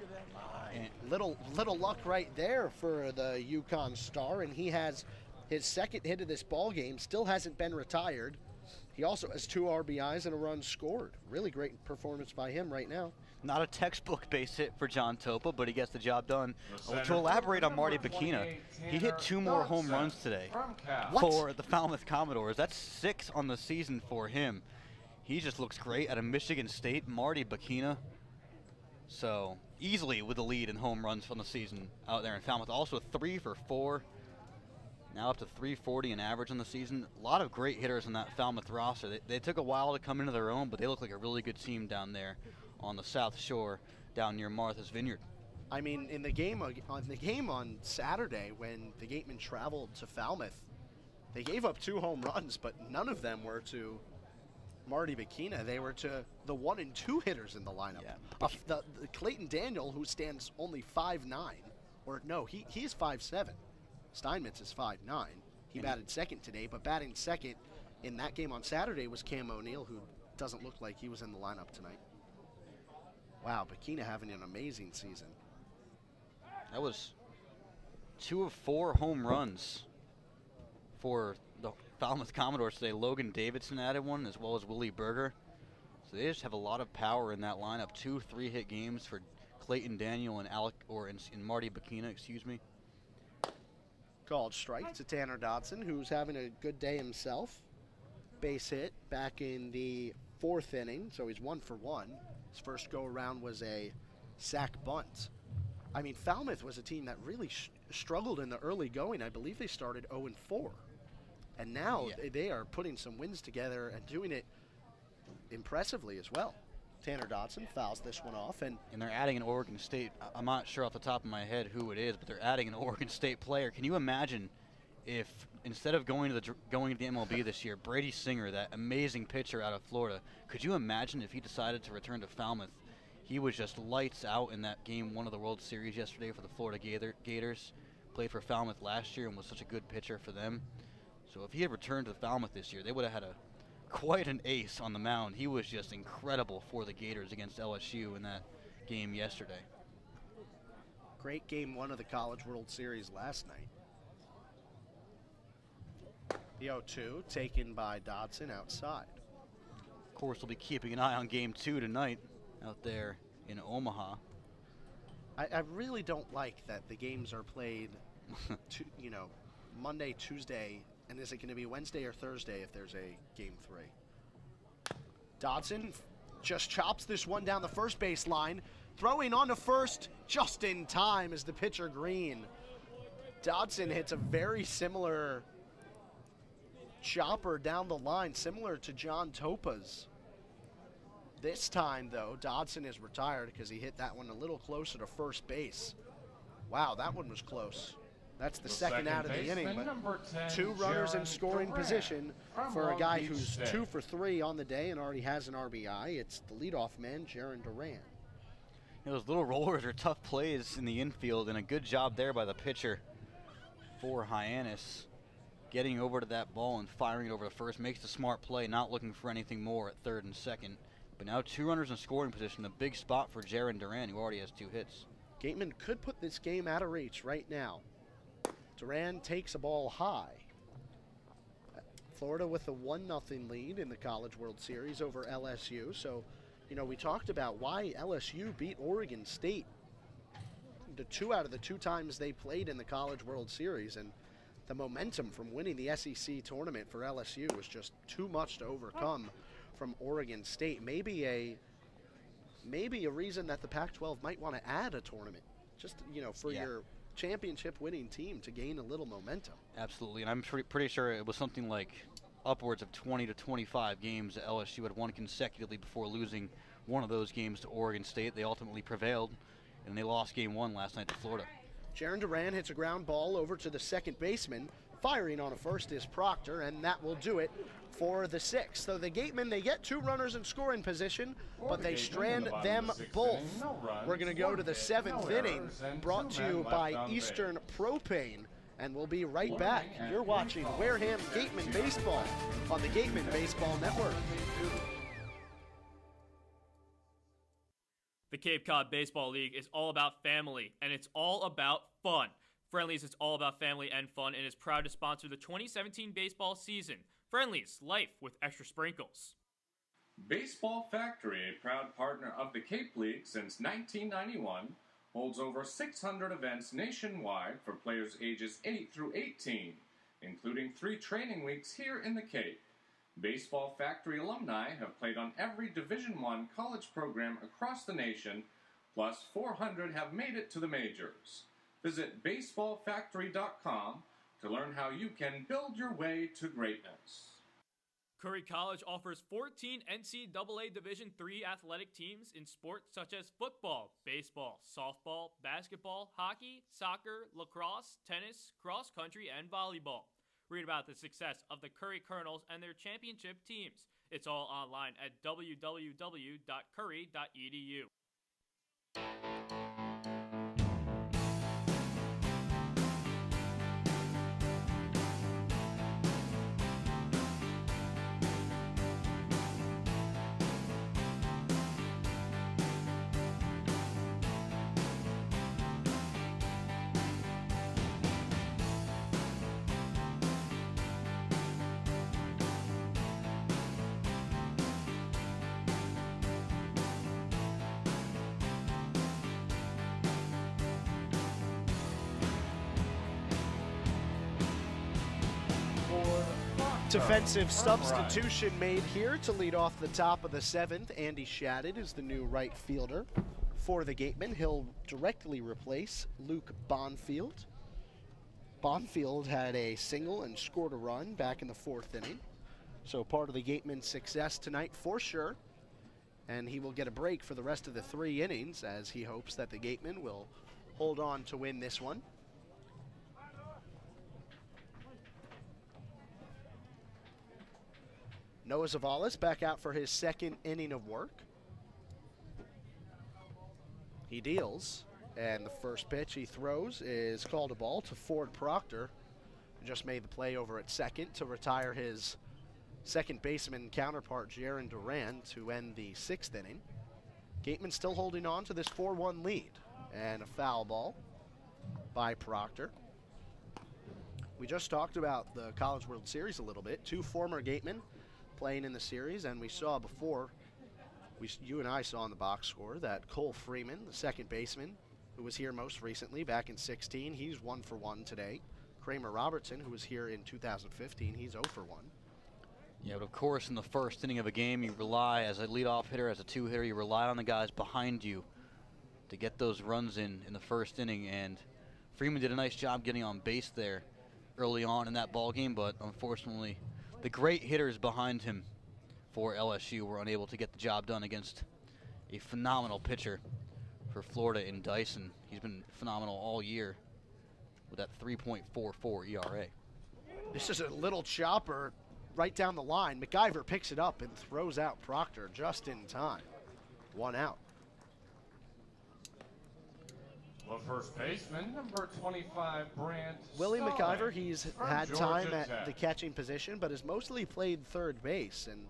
Little luck right there for the UConn star, and he has his second hit of this ball game. Still hasn't been retired. He also has 2 RBIs and a run scored. Really great performance by him right now. Not a textbook base hit for John Topa, but he gets the job done. To elaborate on Marty Bikina, he hit 2 more home runs today for the Falmouth Commodores. That's 6 on the season for him. He just looks great at a Michigan State. Marty Bikina, so easily with the lead in home runs from the season out there in Falmouth. Also 3 for 4. Now up to 340 in average on the season. A lot of great hitters on that Falmouth roster. They took a while to come into their own, but they look like a really good team down there on the South Shore, down near Martha's Vineyard. I mean, in the game on Saturday, when the Gatemen traveled to Falmouth, they gave up 2 home runs, but none of them were to Marty Bikina. They were to the 1 and 2 hitters in the lineup. Yeah. The Clayton Daniel, who stands only 5'9", or no, he's 5'7". Steinmetz is 5'9". He batted second today, but batting second in that game on Saturday was Cam O'Neill, who doesn't look like he was in the lineup tonight. Wow, Bikina having an amazing season. That was 2 of 4 home runs for the Falmouth Commodores today. Logan Davidson added one, as well as Willie Berger. So they just have a lot of power in that lineup. 2 3-hit games for Clayton Daniel and Marty Bikina, excuse me. Called strike to Tanner Dodson, who's having a good day himself. Base hit back in the 4th inning, so he's 1 for 1. His first go-around was a sac bunt. I mean, Falmouth was a team that really struggled in the early going. I believe they started 0-4. And now they are putting some wins together and doing it impressively as well. Tanner Dodson fouls this one off. And they're adding an Oregon State. I'm not sure off the top of my head who it is, but they're adding an Oregon State player. Can you imagine if instead of going to the MLB this year, Brady Singer, that amazing pitcher out of Florida, could you imagine if he decided to return to Falmouth? He was just lights out in that Game 1 of the World Series yesterday for the Florida Gators. Played for Falmouth last year and was such a good pitcher for them. So if he had returned to Falmouth this year, they would have had quite an ace on the mound. He was just incredible for the Gators against LSU in that game yesterday. Great Game 1 of the College World Series last night. The 0-2 taken by Dodson outside. Of course, we'll be keeping an eye on Game 2 tonight out there in Omaha. I really don't like that the games are played, Monday, Tuesday, and is it going to be Wednesday or Thursday if there's a Game 3? Dodson just chops this one down the first base line, throwing on to first just in time as the pitcher Green. Dodson hits a very similar chopper down the line, similar to John Topa's. This time, though, Dodson is retired because he hit that one a little closer to first base. Wow, that one was close. That's the second out of the inning, but 2 runners in scoring position for a guy who's 2 for 3 on the day and already has an RBI. It's the leadoff man, Jaron Duran. Those little rollers are tough plays in the infield, and a good job there by the pitcher for Hyannis. Getting over to that ball and firing it over to first makes the smart play, not looking for anything more at third and second. But now 2 runners in scoring position, a big spot for Jaron Duran, who already has 2 hits. Gatemen could put this game out of reach right now. Duran takes a ball high. Florida with a 1-0 lead in the College World Series over LSU. So, we talked about why LSU beat Oregon State the 2 out of the 2 times they played in the College World Series. And the momentum from winning the SEC tournament for LSU was just too much to overcome from Oregon State. Maybe a reason that the Pac-12 might want to add a tournament, just for your championship winning team to gain a little momentum. Absolutely, and I'm pretty sure it was something like upwards of 20 to 25 games that LSU had won consecutively before losing one of those games to Oregon State. They ultimately prevailed, and they lost Game 1 last night to Florida. Jaron Duran hits a ground ball over to the second baseman. Firing on a first is Proctor, and that will do it for the 6th. So the Gatemen, they get 2 runners in scoring position, but they strand them both. We're going to go to the 7th inning, brought to you by Eastern Propane, and we'll be right back. You're watching Wareham Gatemen Baseball on the Gatemen Baseball Network. The Cape Cod Baseball League is all about family, and it's all about fun. Friendlies is all about family and fun and is proud to sponsor the 2017 baseball season. Friendlies, life with extra sprinkles. Baseball Factory, a proud partner of the Cape League since 1991, holds over 600 events nationwide for players ages 8 through 18, including 3 training weeks here in the Cape. Baseball Factory alumni have played on every Division I college program across the nation, plus 400 have made it to the majors. Visit baseballfactory.com to learn how you can build your way to greatness. Curry College offers 14 NCAA Division III athletic teams in sports such as football, baseball, softball, basketball, hockey, soccer, lacrosse, tennis, cross country, and volleyball. Read about the success of the Curry Colonels and their championship teams. It's all online at www.curry.edu. Defensive substitution made here to lead off the top of the 7th. Andy Shadid is the new right fielder for the Gatemen. He'll directly replace Luke Bonfield. Bonfield had a single and scored a run back in the 4th inning. So part of the Gatemen's success tonight for sure. And he will get a break for the rest of the 3 innings as he hopes that the Gatemen will hold on to win this one. Noah Zavalis back out for his 2nd inning of work. He deals, and the first pitch he throws is called a ball to Ford Proctor, who just made the play over at 2nd to retire his second baseman counterpart, Jaron Duran, to end the 6th inning. Gateman still holding on to this 4-1 lead, and a foul ball by Proctor. We just talked about the College World Series a little bit. 2 former Gatemen playing in the series, and we saw before, you and I saw in the box score that Cole Freeman, the second baseman, who was here most recently back in 16, he's 1 for 1 today. Kramer Robertson, who was here in 2015, he's 0 for 1. Yeah, but of course in the first inning of a game, you rely, as a leadoff hitter, as a 2-hitter, you rely on the guys behind you to get those runs in the first inning, and Freeman did a nice job getting on base there early on in that ball game, but unfortunately the great hitters behind him for LSU were unable to get the job done against a phenomenal pitcher for Florida in Dyson. He's been phenomenal all year with that 3.44 ERA. This is a little chopper right down the line. McIver picks it up and throws out Proctor just in time. 1 out. The first baseman, number 25, Brant Willie Stallings McIver, he's from had Georgia time at Tech. the catching position, but has mostly played third base, and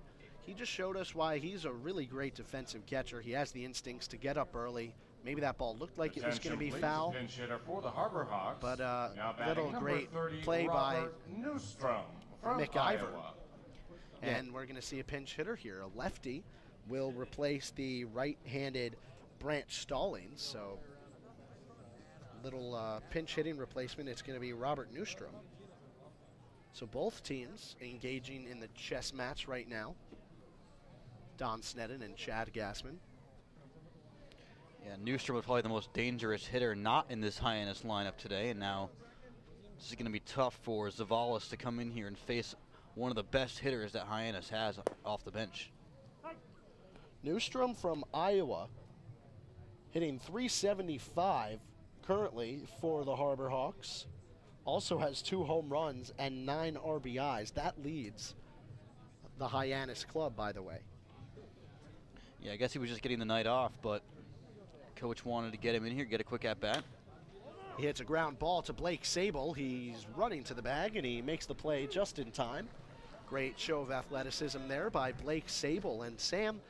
he just showed us why he's a really great defensive catcher. He has the instincts to get up early. Maybe that ball looked like it was going to be Attention, foul, please. Pinch hitter for the Harbor Hawks. but Now batting little number great 30, play by Robert Newstrom from McIver. Iowa. And we're going to see a pinch hitter here. A lefty will replace the right-handed Brant Stallings, so little pinch hitting replacement. It's going to be Robert Newstrom. So both teams engaging in the chess match right now. Don Sneddon and Chad Gassman. Yeah, Newstrom was probably the most dangerous hitter not in this Hyannis lineup today, and now this is going to be tough for Zavalis to come in here and face one of the best hitters that Hyannis has off the bench. Newstrom from Iowa hitting .375 currently for the Harbor Hawks. Also has 2 home runs and 9 RBIs. That leads the Hyannis club, by the way. Yeah, I guess he was just getting the night off, but coach wanted to get him in here, get a quick at-bat. He hits a ground ball to Blake Sable. He's running to the bag, and he makes the play just in time. Great show of athleticism there by Blake Sable. And Sam,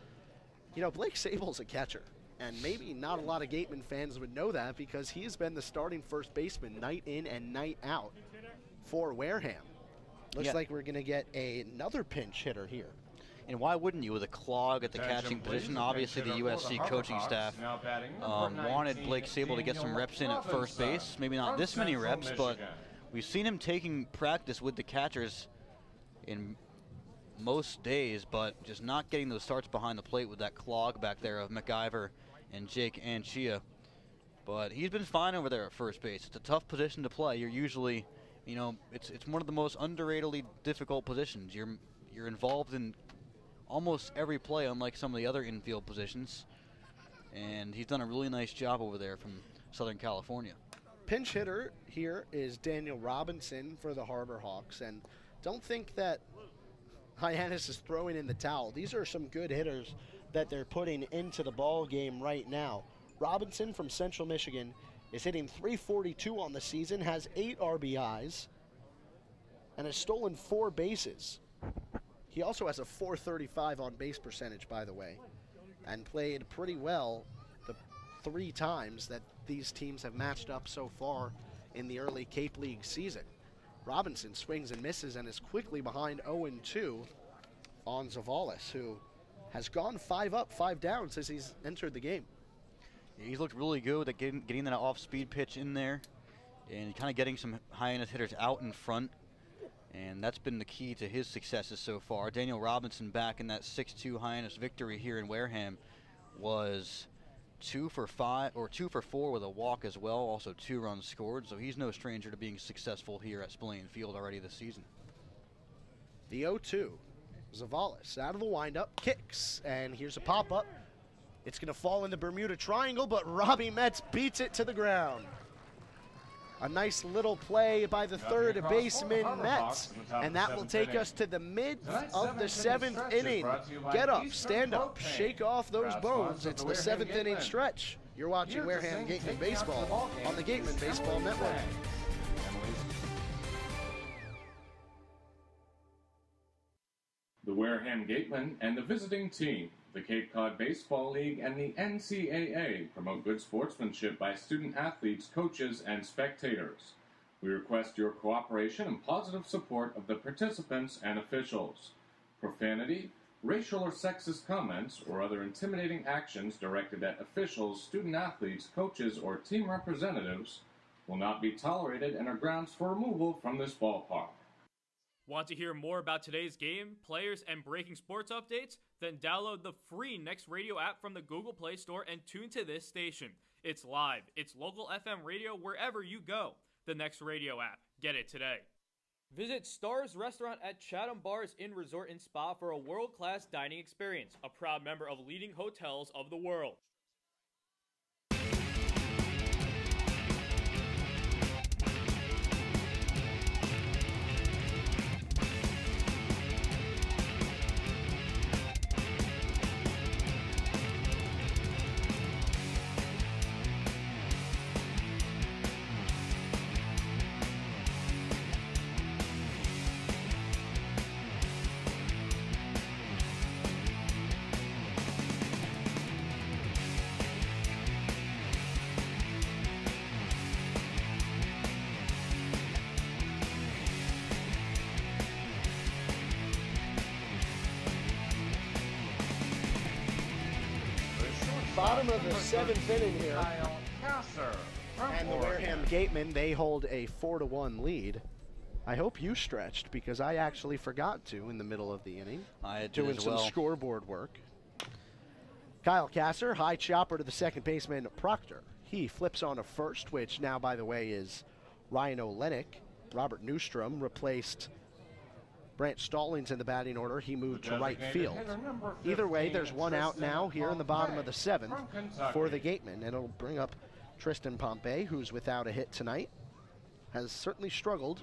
you know, Blake Sable's a catcher. And maybe not a lot of Gatemen fans would know that because he has been the starting first baseman night in and night out for Wareham. Looks like we're going to get another pinch hitter here. And why wouldn't you with a clog at the catching position? Obviously, the USC coaching staff wanted Blake Sable to get some reps in at first base. Maybe not this many reps, but we've seen him taking practice with the catchers in most days, but just not getting those starts behind the plate with that clog back there of McIver and Jake Anchia. But he's been fine over there at first base. It's a tough position to play. You're usually, you know, it's one of the most underratedly difficult positions. You're involved in almost every play, unlike some of the other infield positions. And he's done a really nice job over there from Southern California. Pinch hitter here is Daniel Robinson for the Harbor Hawks. And don't think that Hyannis is throwing in the towel. These are some good hitters that they're putting into the ball game right now. Robinson from Central Michigan is hitting .342 on the season, has 8 RBIs, and has stolen 4 bases. He also has a .435 on base percentage, by the way, and played pretty well the 3 times that these teams have matched up so far in the early Cape League season. Robinson swings and misses and is quickly behind 0-2 on Zavalis, who has gone 5 up, 5 down since he's entered the game. Yeah, he's looked really good at getting that off-speed pitch in there and kind of getting some Hyannis hitters out in front. And that's been the key to his successes so far. Daniel Robinson, back in that 6-2 Hyannis victory here in Wareham, was 2 for 4 with a walk as well, also 2 runs scored, so he's no stranger to being successful here at Spillane Field already this season. The 0-2. Zavalis out of the windup, kicks, and here's a pop-up. It's going to fall in the Bermuda Triangle, but Robbie Metz beats it to the ground. A nice little play by the third baseman, Metz, and that will take us to the mid of the 7th inning. Get up, stand up, shake off those bones. It's the 7th inning stretch. You're watching Wareham Gatemen Baseball on the Gatemen Baseball Network. The Wareham Gatemen and the visiting team, the Cape Cod Baseball League, and the NCAA promote good sportsmanship by student athletes, coaches, and spectators. We request your cooperation and positive support of the participants and officials. Profanity, racial or sexist comments, or other intimidating actions directed at officials, student athletes, coaches, or team representatives will not be tolerated and are grounds for removal from this ballpark. Want to hear more about today's game, players, and breaking sports updates? Then download the free Next Radio app from the Google Play Store and tune to this station. It's live. It's local FM radio wherever you go. The Next Radio app. Get it today. Visit Stars Restaurant at Chatham Bars Inn Resort and Spa for a world-class dining experience. A proud member of leading hotels of the world. Bottom of the 7th inning here. And the Wareham Gatemen, they hold a 4-1 lead. I hope you stretched, because I actually forgot to in the middle of the inning. I did doing as some well. scoreboard work. Kyle Kasser, high chopper to the second baseman, Proctor. He flips on a first, which now, by the way, is Ryan Olenek. Robert Newstrom replaced Brant Stallings in the batting order. He moved to right field. Either way, there's one out now here in the bottom of the 7th for the Gatemen, and it'll bring up Tristan Pompey, who's without a hit tonight. Has certainly struggled.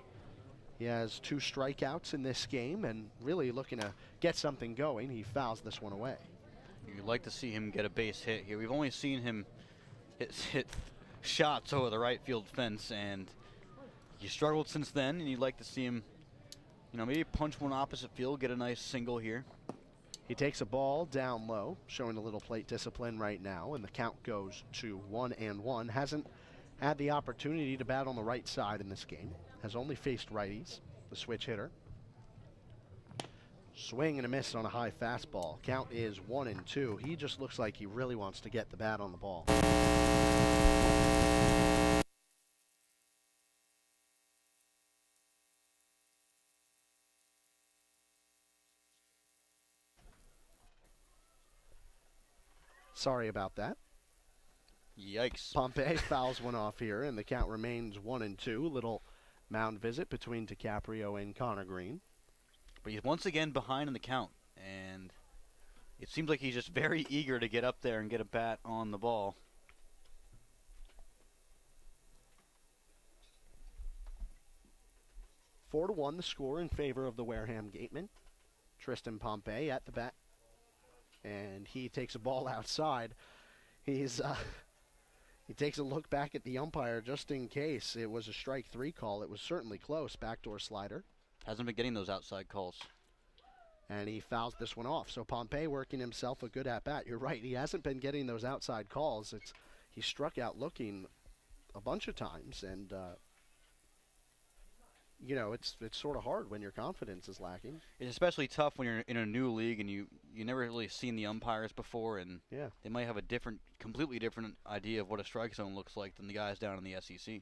He has 2 strikeouts in this game and really looking to get something going. He fouls this one away. You'd like to see him get a base hit here. We've only seen him hit shots over the right field fence, and he struggled since then, and you'd like to see him, you know, maybe punch one opposite field, get a nice single here. He takes a ball down low, showing a little plate discipline right now, and the count goes to 1-1. Hasn't had the opportunity to bat on the right side in this game. Has only faced righties, the switch hitter. Swing and a miss on a high fastball. Count is 1-2. He just looks like he really wants to get the bat on the ball. Sorry about that. Yikes. Pompey fouls one off here, and the count remains 1-2. Little mound visit between DiCaprio and Connor Green. But he's once again behind in the count, and it seems like he's just very eager to get up there and get a bat on the ball. Four to 1 the score in favor of the Wareham Gatemen. Tristan Pompey at the bat, and he takes a ball outside. He takes a look back at the umpire just in case it was a strike 3 call. It was certainly close. Backdoor slider. Hasn't been getting those outside calls. And he fouls this one off. So Pompey working himself a good at-bat. You're right, he hasn't been getting those outside calls. He struck out looking a bunch of times, and you know, it's sort of hard when your confidence is lacking. It's especially tough when you're in a new league and you never really seen the umpires before, and yeah, they might have a completely different idea of what a strike zone looks like than the guys down in the SEC.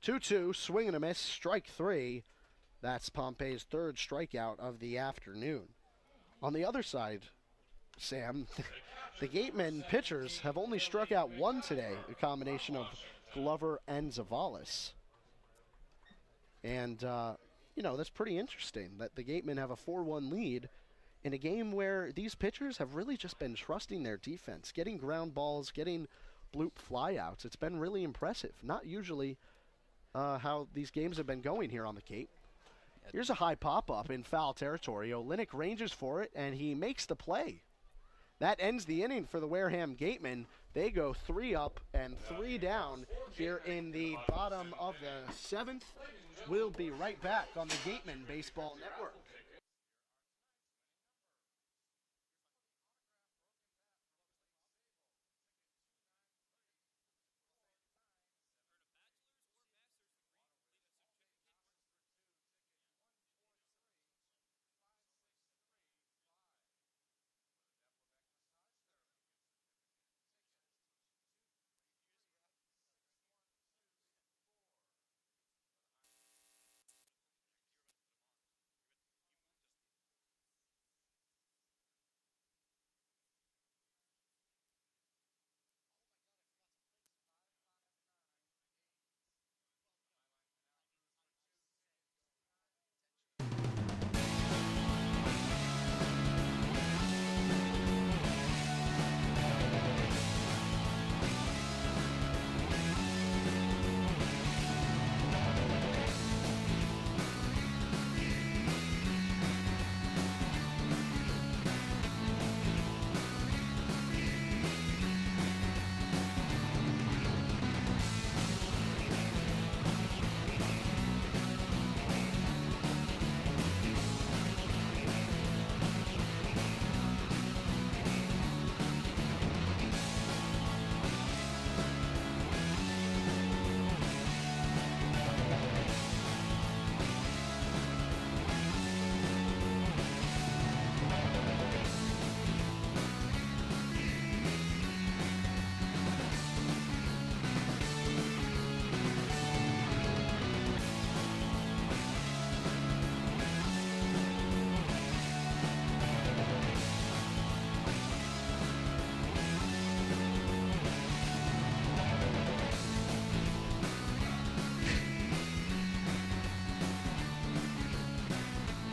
2-2, swing and a miss, strike 3. That's Pompey's third strikeout of the afternoon. On the other side, Sam, the Gatemen pitchers have only struck out one today, a combination of Glover and Zavalis. And, that's pretty interesting that the Gatemen have a 4-1 lead in a game where these pitchers have really just been trusting their defense, getting ground balls, getting bloop flyouts. It's been really impressive. Not usually how these games have been going here on the Cape. Here's a high pop-up in foul territory. Olynyk ranges for it, and he makes the play. That ends the inning for the Wareham Gatemen. They go 3 up and 3 down here in the bottom of the 7th. We'll be right back on the Gatemen Baseball Network.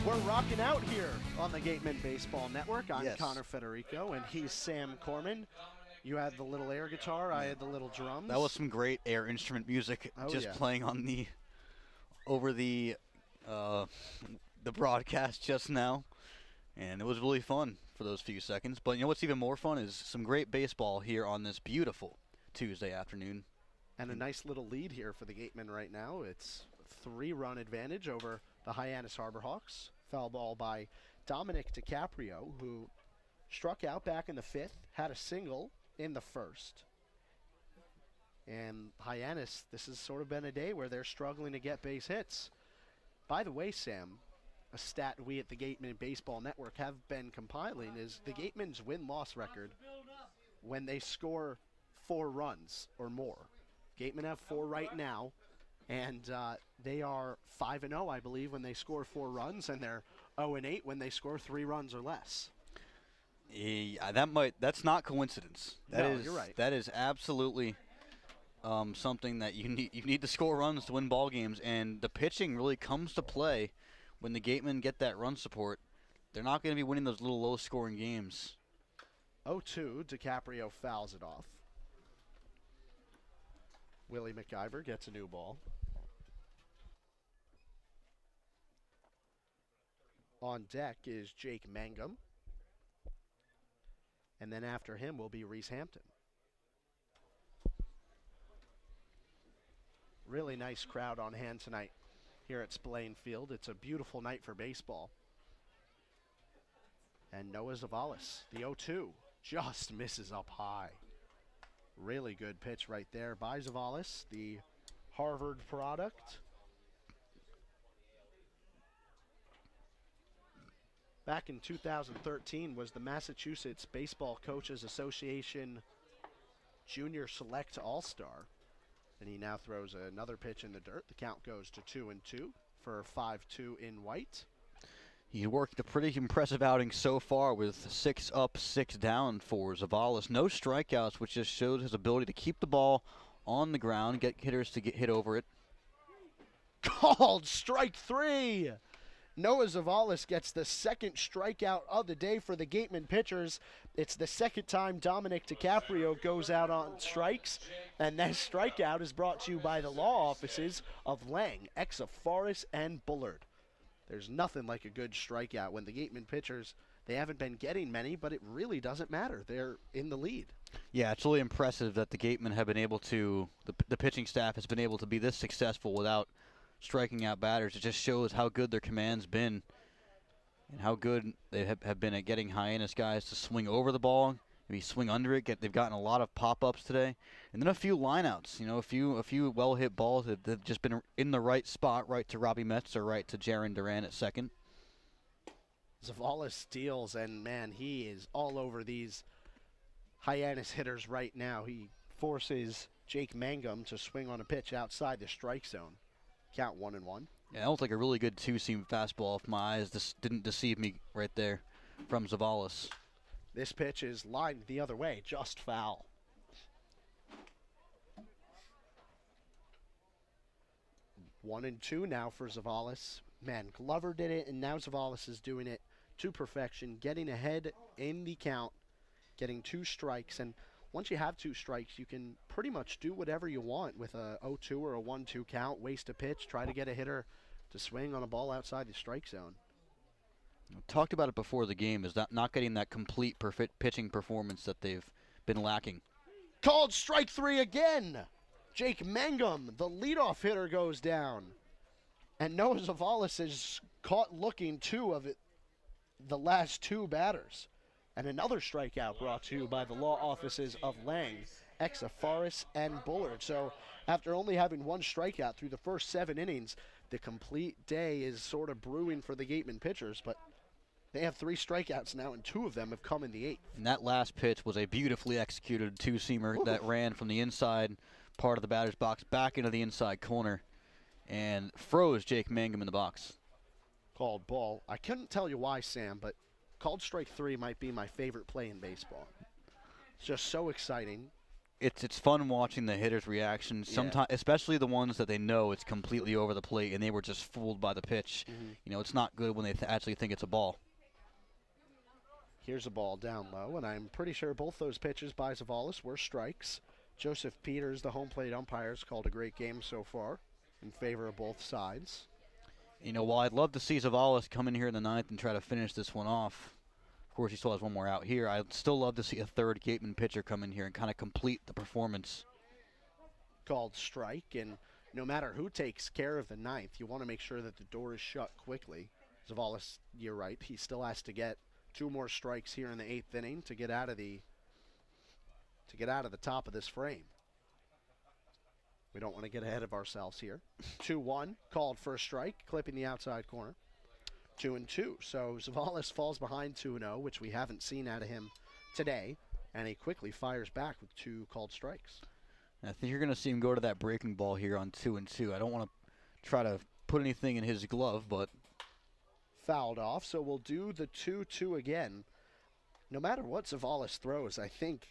We're rocking out here on the Gatemen Baseball Network. I'm Connor Federico, and he's Sam Corman. You had the little air guitar, I had the little drums. That was some great air instrument music, playing on the over the broadcast just now, and it was really fun for those few seconds. But you know what's even more fun is some great baseball here on this beautiful Tuesday afternoon. And a nice little lead here for the Gatemen right now. It's a 3-run advantage over the Hyannis Harbor Hawks. Foul ball by Dominic DiCaprio, who struck out back in the 5th, had a single in the 1st. And Hyannis, this has sort of been a day where they're struggling to get base hits. By the way, Sam, a stat we at the Gatemen Baseball Network have been compiling is the Gatemen's win-loss record when they score 4 runs or more. Gatemen have 4 right now. And they are 5-0, I believe, when they score 4 runs, and they're 0-8 when they score 3 runs or less. Yeah, that's not coincidence. You're right. That is absolutely something that you need to score runs to win ball games, and the pitching really comes to play when the Gatemen get that run support. They're not going to be winning those little low-scoring games. 0-2, DiCaprio fouls it off. Willie McIver gets a new ball. On deck is Jake Mangum. And then after him will be Reese Hampton. Really nice crowd on hand tonight here at Spillane Field. It's a beautiful night for baseball. And Noah Zavalis, the 0-2, just misses up high. Really good pitch right there by Zavalis, the Harvard product. Back in 2013 was the Massachusetts Baseball Coaches Association Junior Select All-Star. And he now throws another pitch in the dirt. The count goes to 2-2. for 5-2 in white. He worked a pretty impressive outing so far with 6 up, 6 down for Zavalis. No strikeouts, which just showed his ability to keep the ball on the ground, get hitters to get hit over it. Called strike 3. Noah Zavalis gets the second strikeout of the day for the Gatemen pitchers. It's the second time Dominic DiCaprio goes out on strikes, and that strikeout is brought to you by the law offices of Lang, Exa, Forrest, and Bullard. There's nothing like a good strikeout when the Gatemen pitchers, they haven't been getting many, but it really doesn't matter. They're in the lead. Yeah, it's really impressive that the Gatemen have been able to, the pitching staff has been able to be this successful without striking out batters. It just shows how good their command's been and how good they have been at getting Hyannis guys to swing over the ball, maybe swing under it. They've gotten a lot of pop-ups today. And then a few lineouts, you know, a few well-hit balls that have just been in the right spot, right to Robbie Metz or right to Jaron Duran at second. Zavalis steals, and, man, he is all over these Hyannis hitters right now. He forces Jake Mangum to swing on a pitch outside the strike zone. Count 1-1. Yeah, that was like a really good two-seam fastball if my eyes didn't deceive me right there from Zavalis. This pitch is lined the other way, just foul. One and two now for Zavalis. Man, Glover did it, and now Zavalis is doing it to perfection, getting ahead in the count, getting 2 strikes, and once you have 2 strikes, you can pretty much do whatever you want with a 0-2 or a 1-2 count, waste a pitch, try to get a hitter to swing on a ball outside the strike zone. We talked about it before the game, is that not getting that complete pitching performance that they've been lacking. Called strike 3 again. Jake Mangum, the leadoff hitter, goes down. And Noah Zavalis is caught looking 2 of it, the last 2 batters. And another strikeout brought to you by the law offices of Lang, Exa, Forrest, and Bullard. So after only having 1 strikeout through the first 7 innings, the complete day is sort of brewing for the Gatemen pitchers. But they have 3 strikeouts now, and 2 of them have come in the 8th. And that last pitch was a beautifully executed two-seamer that ran from the inside part of the batter's box back into the inside corner and froze Jake Mangum in the box. Called ball. I couldn't tell you why, Sam, but called strike 3 might be my favorite play in baseball. It's just so exciting. It's fun watching the hitters' reactions, sometimes, especially the ones that they know it's completely over the plate and they were just fooled by the pitch. You know, it's not good when they actually think it's a ball. Here's a ball down low, and I'm pretty sure both those pitches by Zavalis were strikes. Joseph Peters, the home plate umpire, has called a great game so far in favor of both sides. You know, while I'd love to see Zavalis come in here in the 9th and try to finish this one off, of course he still has 1 more out here, I'd still love to see a 3rd Gatemen pitcher come in here and kind of complete the performance. Called strike, and no matter who takes care of the 9th, you want to make sure that the door is shut quickly. Zavalis, you're right, he still has to get 2 more strikes here in the 8th inning to get out of the top of this frame. We don't want to get ahead of ourselves here. 2-1, called for a strike, clipping the outside corner. 2-2, so Zavalis falls behind 2-0, which we haven't seen out of him today, and he quickly fires back with 2 called strikes. I think you're going to see him go to that breaking ball here on 2-2. I don't want to try to put anything in his glove, but fouled off, so we'll do the 2-2 again. No matter what Zavalis throws, I think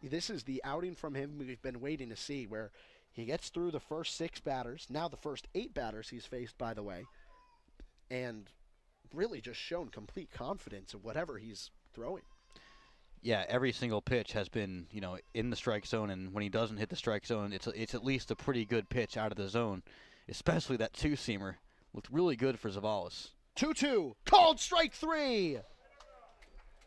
this is the outing from him we've been waiting to see, where he gets through the first 6 batters, now the first 8 batters he's faced, by the way, and really just shown complete confidence in whatever he's throwing. Yeah, every single pitch has been, you know, in the strike zone, and when he doesn't hit the strike zone, it's at least a pretty good pitch out of the zone, especially that 2-seamer. Looked really good for Zavalis. 2-2, called strike 3.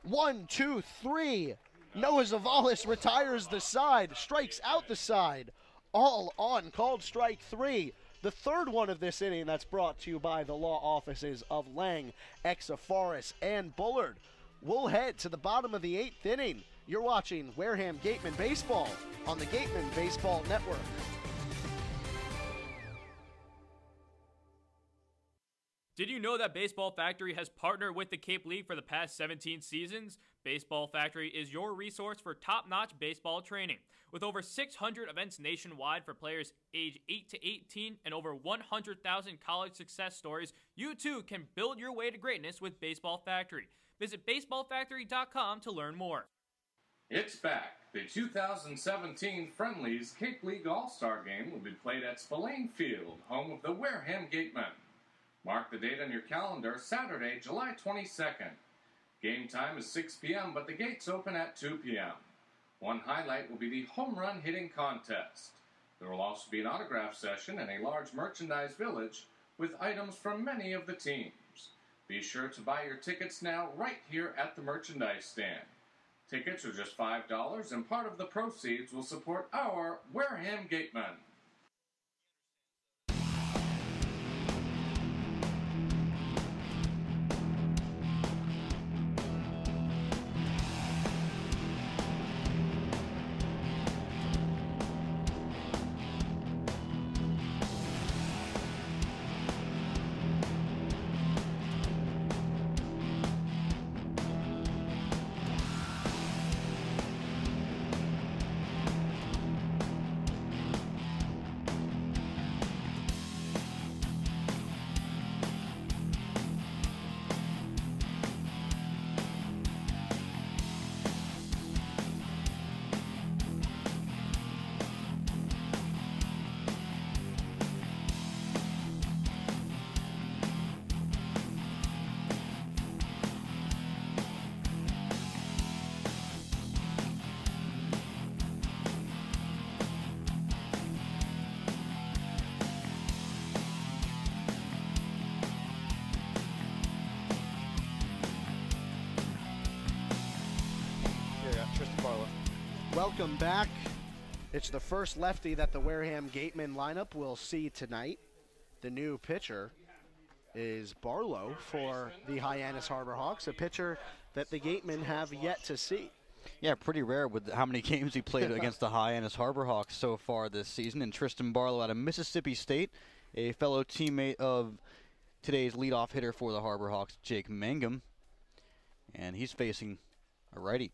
1, 2, 3. Noah Zavalis retires the side, strikes out the side. All on called strike 3. The 3rd one of this inning that's brought to you by the law offices of Lang, Exa, Forrest, and Bullard. We'll head to the bottom of the 8th inning. You're watching Wareham Gatemen Baseball on the Gatemen Baseball Network. Did you know that Baseball Factory has partnered with the Cape League for the past 17 seasons? Baseball Factory is your resource for top-notch baseball training. With over 600 events nationwide for players age 8 to 18 and over 100,000 college success stories, you too can build your way to greatness with Baseball Factory. Visit baseballfactory.com to learn more. It's back. The 2017 Friendlies Cape League All-Star Game will be played at Spillane Field, home of the Wareham Gatemen. Mark the date on your calendar, Saturday, July 22nd. Game time is 6 p.m., but the gates open at 2 p.m. One highlight will be the home run hitting contest. There will also be an autograph session and a large merchandise village with items from many of the teams. Be sure to buy your tickets now right here at the merchandise stand. Tickets are just $5, and part of the proceeds will support our Wareham Gatemen. Welcome back. It's the first lefty that the Wareham Gatemen lineup will see tonight. The new pitcher is Barlow for the Hyannis Harbor Hawks, a pitcher that the Gatemen have yet to see. Yeah, pretty rare with how many games he played against the Hyannis Harbor Hawks so far this season. And Tristan Barlow out of Mississippi State, a fellow teammate of today's leadoff hitter for the Harbor Hawks, Jake Mangum. And he's facing a righty.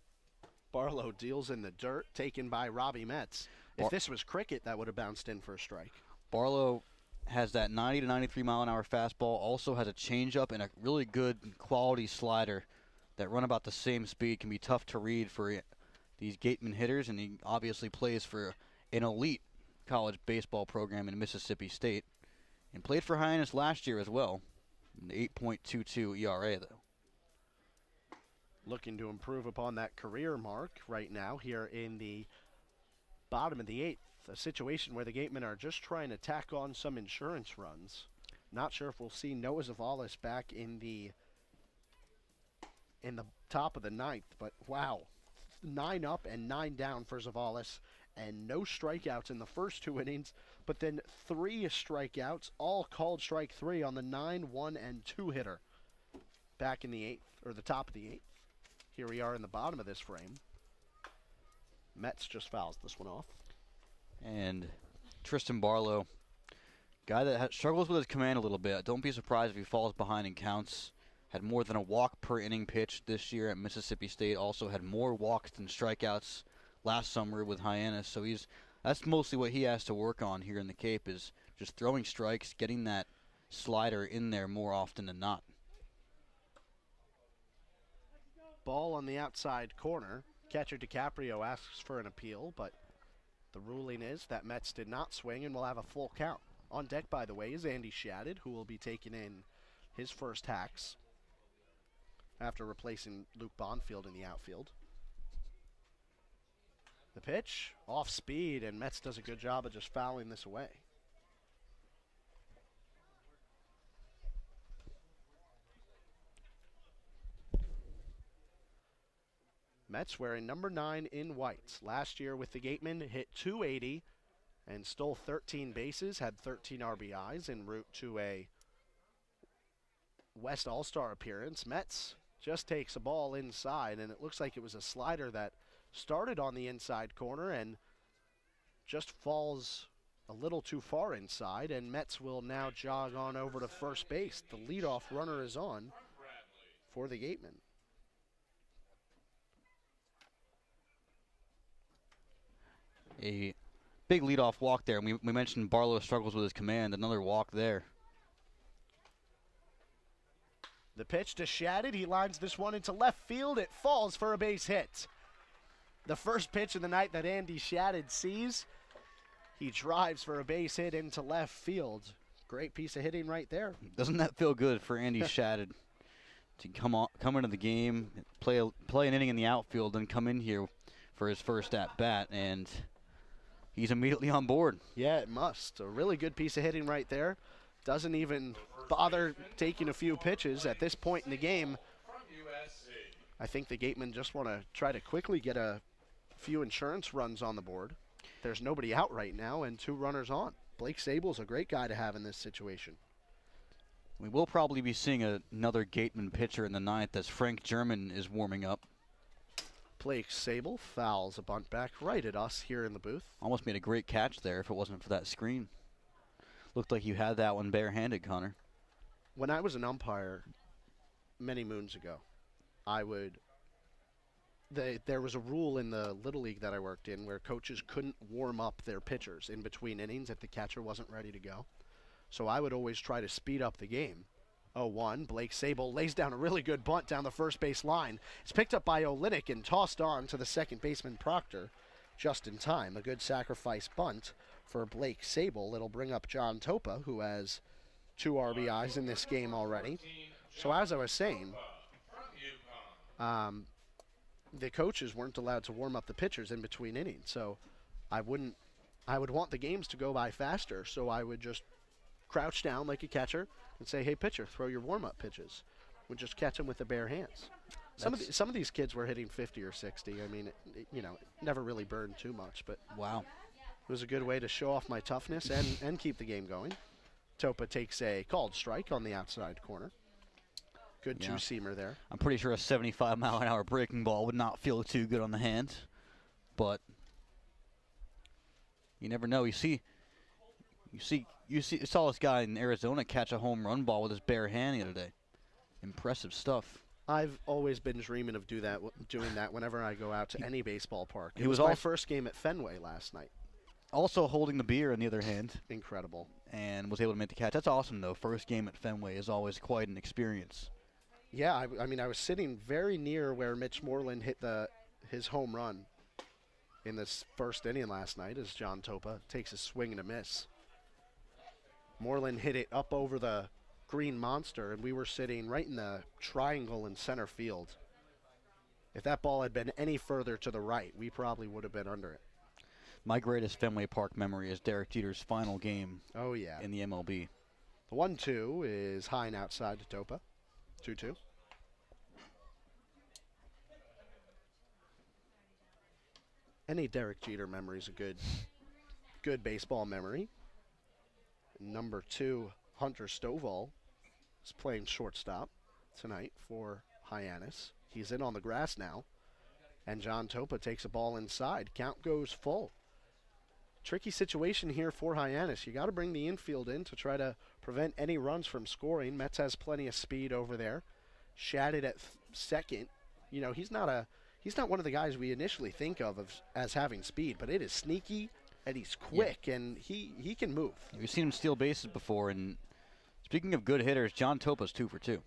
Barlow deals in the dirt, taken by Robbie Metz. If this was cricket, that would have bounced in for a strike. Barlow has that 90 to 93 mile an hour fastball, also has a changeup and a really good quality slider that run about the same speed. Can be tough to read for these Gatemen hitters, and he obviously plays for an elite college baseball program in Mississippi State and played for Hyannis last year as well. An 8.22 ERA, though. Looking to improve upon that career mark right now here in the bottom of the 8th. A situation where the Gatemen are just trying to tack on some insurance runs. Not sure if we'll see Noah Zavalis back in the top of the 9th, but wow. 9 up and 9 down for Zavalis, and no strikeouts in the first 2 innings, but then 3 strikeouts, all called strike 3 on the 9, 1, and 2 hitter back in the 8th, or the top of the 8th. Here we are in the bottom of this frame. Metz just fouls this one off. And Tristan Barlow, guy that struggles with his command a little bit. Don't be surprised if he falls behind in counts. Had more than a walk per inning pitched this year at Mississippi State. Also had more walks than strikeouts last summer with Hyannis. So that's mostly what he has to work on here in the Cape, is just throwing strikes, getting that slider in there more often than not. Ball on the outside corner. Catcher DiCaprio asks for an appeal, but the ruling is that Metz did not swing and will have a full count. On deck, by the way, is Andy Shadid, who will be taking in his first hacks after replacing Luke Bonfield in the outfield. The pitch, off speed, and Metz does a good job of just fouling this away. Metz wearing number 9 in white. Last year with the Gatemen, hit .280 and stole 13 bases, had 13 RBIs en route to a West All-Star appearance. Metz just takes a ball inside, and it looks like it was a slider that started on the inside corner and just falls a little too far inside, and Metz will now jog on over to first base. The leadoff runner is on for the Gatemen. A big leadoff walk there. And we mentioned Barlow struggles with his command. Another walk there. The pitch to Shadid. He lines this one into left field. It falls for a base hit. The first pitch of the night that Andy Shadid sees. He drives for a base hit into left field. Great piece of hitting right there. Doesn't that feel good for Andy Shadid to come into the game, play an inning in the outfield, and come in here for his first at bat, and he's immediately on board. Yeah, it must. A really good piece of hitting right there. Doesn't even bother taking a few pitches at this point in the game. I think the Gatemen just want to try to quickly get a few insurance runs on the board. There's nobody out right now and 2 runners on. Blake Sable's a great guy to have in this situation. We will probably be seeing another Gatemen pitcher in the 9th as Frank German is warming up. Blake Sable fouls a bunt back right at us here in the booth. Almost made a great catch there if it wasn't for that screen. Looked like you had that one barehanded, Connor. When I was an umpire many moons ago, there was a rule in the Little League that I worked in where coaches couldn't warm up their pitchers in between innings if the catcher wasn't ready to go. So I would always try to speed up the game. 0-1, Blake Sable lays down a really good bunt down the first base line. It's picked up by Olenek and tossed on to the second baseman Proctor just in time. A good sacrifice bunt for Blake Sable. It'll bring up John Topa, who has 2 RBIs in this game already. So as I was saying, the coaches weren't allowed to warm up the pitchers in between innings. So I would want the games to go by faster, so I would just crouch down like a catcher and say, hey, pitcher, throw your warm-up pitches. Would just catch them with the bare hands. Some of these kids were hitting 50 or 60. I mean, it never really burned too much, but wow, it was a good way to show off my toughness and keep the game going. Topa takes a called strike on the outside corner. Good two-seamer there. I'm pretty sure a 75-mile-an-hour breaking ball would not feel too good on the hand, but you never know. You saw this guy in Arizona catch a home run ball with his bare hand the other day. Impressive stuff. I've always been dreaming of doing that whenever I go out to any baseball park. It was my first game at Fenway last night. Also holding the beer in the other hand. Incredible. And was able to make the catch. That's awesome, though. First game at Fenway is always quite an experience. Yeah, I mean, I was sitting very near where Mitch Moreland hit his home run in this first inning last night as John Topa takes a swing and a miss. Moreland hit it up over the green monster, and we were sitting right in the triangle in center field. If that ball had been any further to the right, we probably would have been under it. My greatest Fenway Park memory is Derek Jeter's final game in the MLB. The 1-2 is high and outside to Topa. 2-2. Any Derek Jeter memory is a good baseball memory. Number 2, Hunter Stovall, is playing shortstop tonight for Hyannis. He's in on the grass now, and John Topa takes a ball inside. Count goes full. Tricky situation here for Hyannis. You got to bring the infield in to try to prevent any runs from scoring. Metz has plenty of speed over there. Shadid at second. You know, he's not one of the guys we initially think of as having speed, but it is sneaky. And he's quick, and he can move. We've seen him steal bases before, and speaking of good hitters, John Topa's 2 for 2.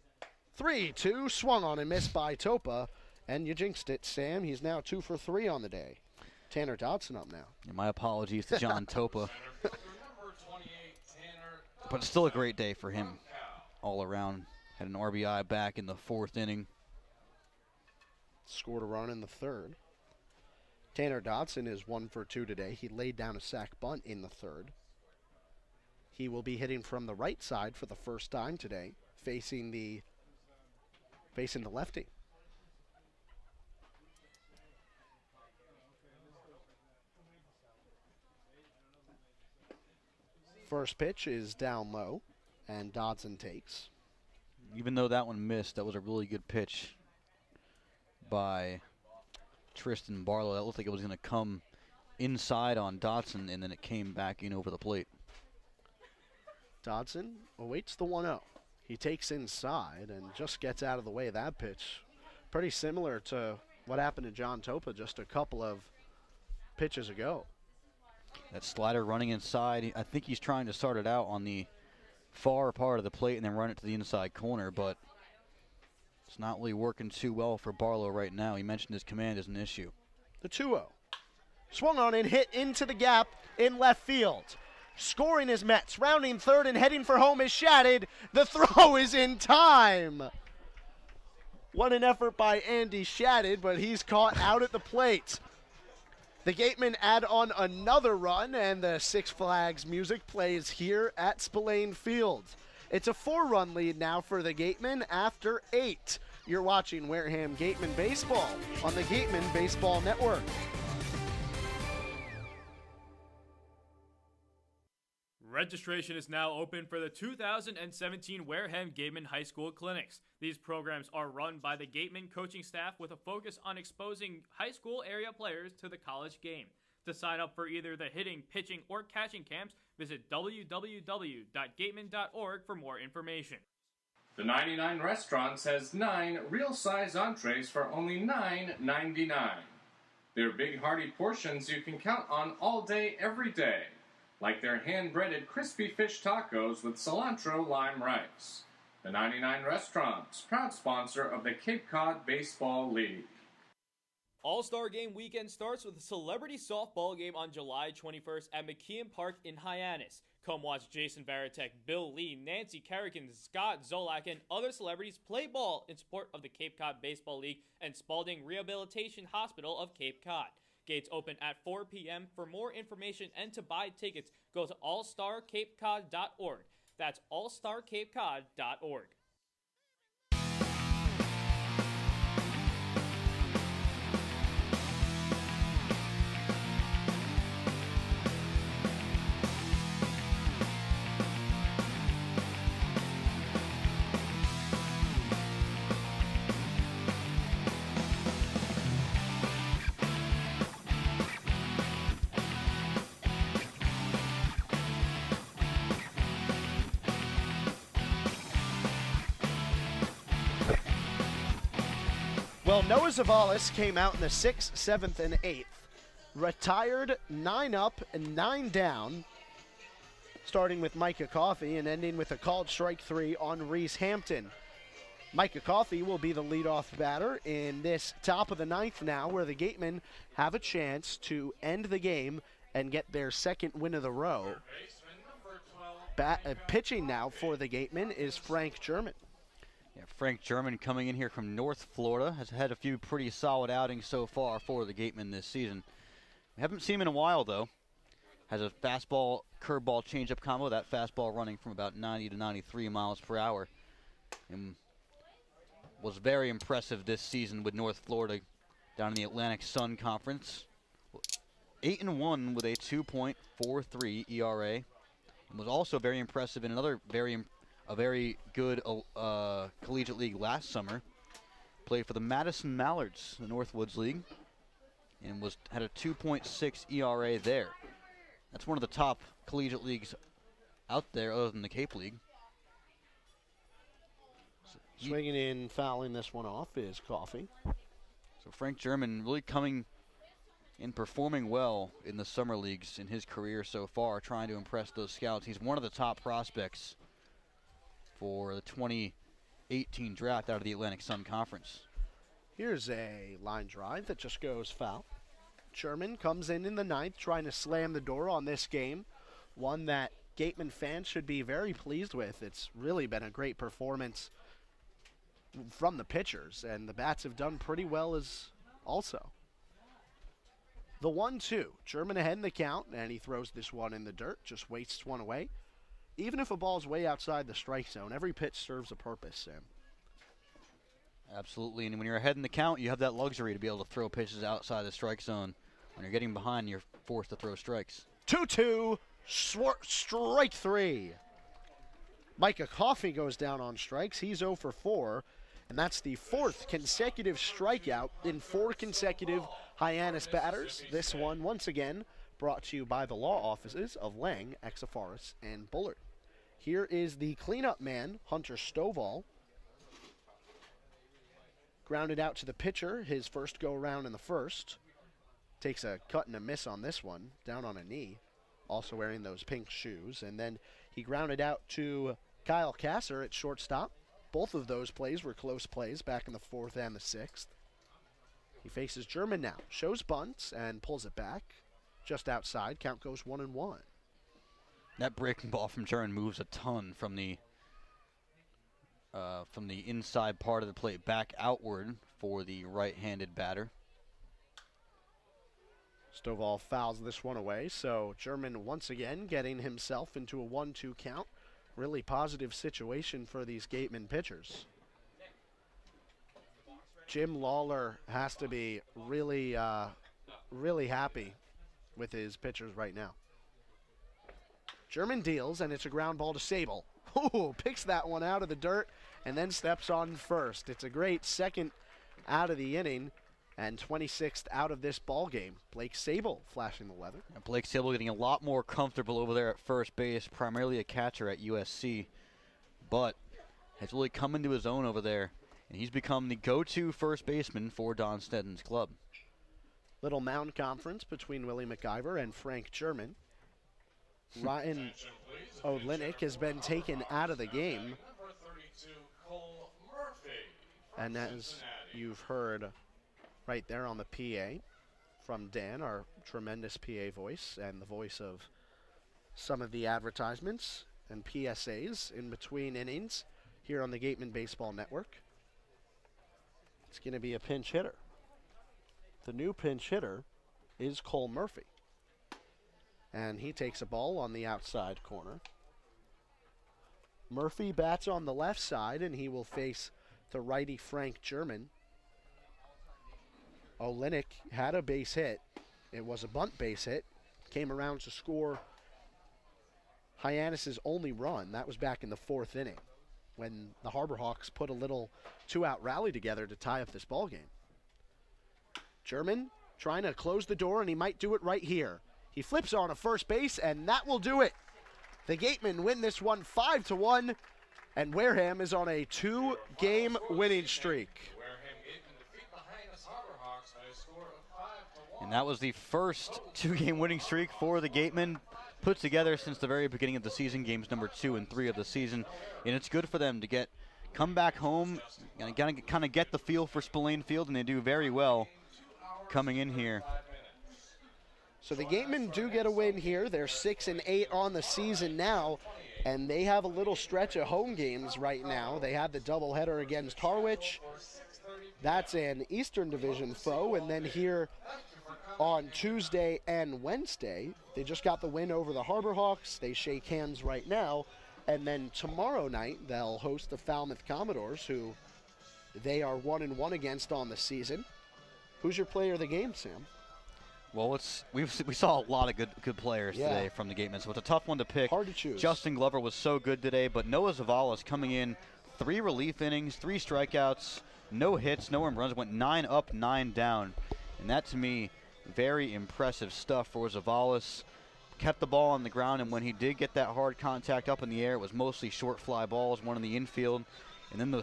3-2, swung on and missed by Topa, and you jinxed it, Sam. He's now 2 for 3 on the day. Tanner Dodson up now. Yeah, my apologies to John Topa. But it's still a great day for him all around. Had an RBI back in the 4th inning. Scored a run in the 3rd. Tanner Dodson is 1 for 2 today. He laid down a sac bunt in the 3rd. He will be hitting from the right side for the first time today, facing the lefty. First pitch is down low, and Dodson takes. Even though that one missed, that was a really good pitch by Tristan Barlow. That looked like it was going to come inside on Dotson, and then it came back in over the plate. Dodson awaits the 1-0. He takes inside and just gets out of the way of that pitch. Pretty similar to what happened to John Topa just a couple of pitches ago. That slider running inside, I think he's trying to start it out on the far part of the plate and then run it to the inside corner, but it's not really working too well for Barlow right now. He mentioned his command is an issue. The 2-0. Swung on and hit into the gap in left field. Scoring is Mets. Rounding third and heading for home is Shatted. The throw is in time. What an effort by Andy Shatted, but he's caught out at the plate. The Gatemen add on another run, and the Six Flags music plays here at Spillane Field. It's a 4-run lead now for the Gatemen after 8. You're watching Wareham Gatemen Baseball on the Gatemen Baseball Network. Registration is now open for the 2017 Wareham Gatemen High School Clinics. These programs are run by the Gatemen coaching staff with a focus on exposing high school area players to the college game. To sign up for either the hitting, pitching, or catching camps, visit www.gatemen.org for more information. The 99 Restaurants has 9 real-size entrees for only $9.99. They're big, hearty portions you can count on all day, every day, like their hand-breaded crispy fish tacos with cilantro lime rice. The 99 Restaurants, proud sponsor of the Cape Cod Baseball League. All-Star Game weekend starts with a celebrity softball game on July 21st at McKeon Park in Hyannis. Come watch Jason Varitek, Bill Lee, Nancy Carrigan, Scott Zolak, and other celebrities play ball in support of the Cape Cod Baseball League and Spalding Rehabilitation Hospital of Cape Cod. Gates open at 4 p.m. For more information and to buy tickets, go to allstarcapecod.org. That's allstarcapecod.org. Well, Noah Zavalis came out in the 6th, 7th, and 8th. Retired 9 up and 9 down, starting with Micah Coffey and ending with a called strike 3 on Reese Hampton. Micah Coffey will be the leadoff batter in this top of the 9th now, where the Gatemen have a chance to end the game and get their second win of the row. Pitching now for the Gatemen is Frank German. Yeah, Frank German coming in here from North Florida has had a few pretty solid outings so far for the Gatemen this season. We haven't seen him in a while, though. Has a fastball, curveball, changeup combo. That fastball running from about 90 to 93 miles per hour. And was very impressive this season with North Florida down in the Atlantic Sun Conference. 8-1 with a 2.43 ERA. And was also very impressive in another very good collegiate league last summer. Played for the Madison Mallards, the Northwoods League, and had a 2.6 ERA there. That's one of the top collegiate leagues out there other than the Cape League. Swinging in, fouling this one off is Coffey. So Frank German really coming and performing well in the summer leagues in his career so far, trying to impress those scouts. He's one of the top prospects for the 2018 draft out of the Atlantic Sun Conference. Here's a line drive that just goes foul. Sherman comes in the 9th, trying to slam the door on this game, one that Gatemen fans should be very pleased with. It's really been a great performance from the pitchers, and the bats have done pretty well as also. The 1-2, Sherman ahead in the count, and he throws this one in the dirt, just wastes one away. Even if a ball's way outside the strike zone, every pitch serves a purpose, Sam. Absolutely, and when you're ahead in the count, you have that luxury to be able to throw pitches outside the strike zone. When you're getting behind, you're forced to throw strikes. 2-2, strike 3. Micah Coffey goes down on strikes. He's 0 for 4, and that's the 4th consecutive strikeout in 4 consecutive Hyannis batters. This one, once again, brought to you by the law offices of Lang, Exaforus, and Bullard. Here is the cleanup man, Hunter Stovall. Grounded out to the pitcher, his first go-around in the first. Takes a cut and a miss on this one, down on a knee, also wearing those pink shoes. And then he grounded out to Kyle Kasser at shortstop. Both of those plays were close plays back in the 4th and the 6th. He faces German now, shows bunts and pulls it back. Just outside, count goes 1-1. That breaking ball from German moves a ton from the inside part of the plate back outward for the right-handed batter. Stovall fouls this one away, so German once again getting himself into a 1-2 count. Really positive situation for these Gatemen pitchers. Jim Lawler has to be really, really happy with his pitchers right now. German deals, and it's a ground ball to Sable. Oh, picks that one out of the dirt and then steps on first. It's a great second out of the inning and 26th out of this ball game. Blake Sable flashing the leather. And Blake Sable getting a lot more comfortable over there at first base, primarily a catcher at USC, but has really come into his own over there. And he's become the go-to first baseman for Don Sneddon's club. Little mound conference between Willie McIver and Frank German. Ryan Olenek has been taken out of the game. And as you've heard right there on the PA from Dan, our tremendous PA voice and the voice of some of the advertisements and PSAs in between innings here on the Gatemen Baseball Network. It's going to be a pinch hitter. The new pinch hitter is Cole Murphy. And he takes a ball on the outside corner. Murphy bats on the left side, and he will face the righty Frank German. Olenek had a base hit. It was a bunt base hit. Came around to score Hyannis' only run. That was back in the 4th inning when the Harbor Hawks put a little 2-out rally together to tie up this ball game. German trying to close the door, and he might do it right here. He flips on a first base, and that will do it. The Gatemen win this one 5-1, and Wareham is on a 2-game winning streak. And that was the first 2-game winning streak for the Gatemen put together since the very beginning of the season, games number 2 and 3 of the season. And it's good for them to come back home and kind of get the feel for Spillane Field, and they do very well coming in here. So the Gatemen do get a win here. They're 6-8 on the season now, and they have a little stretch of home games right now. They had the doubleheader against Harwich. That's an Eastern Division foe, and then here on Tuesday and Wednesday, they just got the win over the Harbor Hawks. They shake hands right now, and then tomorrow night they'll host the Falmouth Commodores, who they are 1-1 against on the season. Who's your player of the game, Sam? Well, we saw a lot of good players today from the Gatemen, so it's a tough one to pick. Hard to choose. Justin Glover was so good today, but Noah Zavalas coming in, 3 relief innings, 3 strikeouts, no hits, no earned runs, went 9 up, 9 down. And that, to me, very impressive stuff for Zavalas. Kept the ball on the ground, and when he did get that hard contact up in the air, it was mostly short fly balls, one in the infield. And then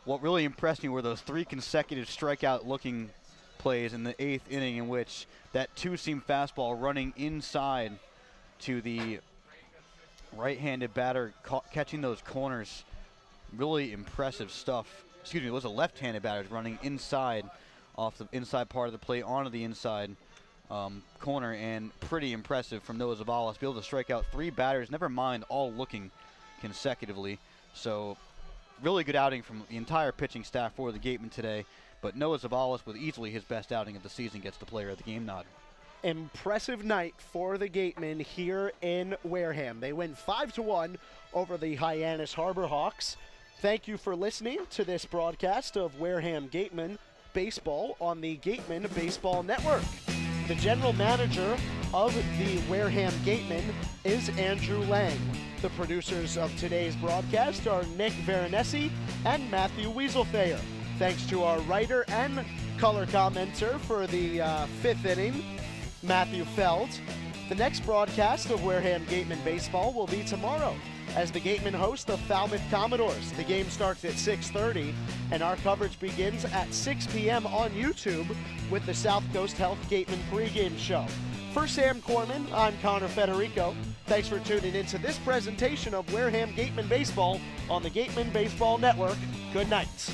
what really impressed me were those 3 consecutive strikeout-looking plays in the 8th inning, in which that 2-seam fastball running inside to the right-handed batter, catching those corners. Really impressive stuff. Excuse me, it was a left-handed batter running inside, off the inside part of the plate onto the inside corner, and pretty impressive from Noah Zavalas to be able to strike out 3 batters, never mind all looking consecutively. So really good outing from the entire pitching staff for the Gatemen today. But Noah Zavalas, with easily his best outing of the season, gets the player of the game nod. Impressive night for the Gatemen here in Wareham. They win 5-1 over the Hyannis Harbor Hawks. Thank you for listening to this broadcast of Wareham Gatemen Baseball on the Gatemen Baseball Network. The general manager of the Wareham Gatemen is Andrew Lang. The producers of today's broadcast are Nick Veronesi and Matthew Wieselthayer. Thanks to our writer and Color commenter for the 5th inning, Matthew Feld. The next broadcast of Wareham Gatemen Baseball will be tomorrow as the Gatemen host the Falmouth Commodores. The game starts at 6:30, and our coverage begins at 6 p.m. on YouTube with the South Coast Health Gatemen Pregame Show. For Sam Corman, I'm Connor Federico. Thanks for tuning into this presentation of Wareham Gatemen Baseball on the Gatemen Baseball Network. Good night.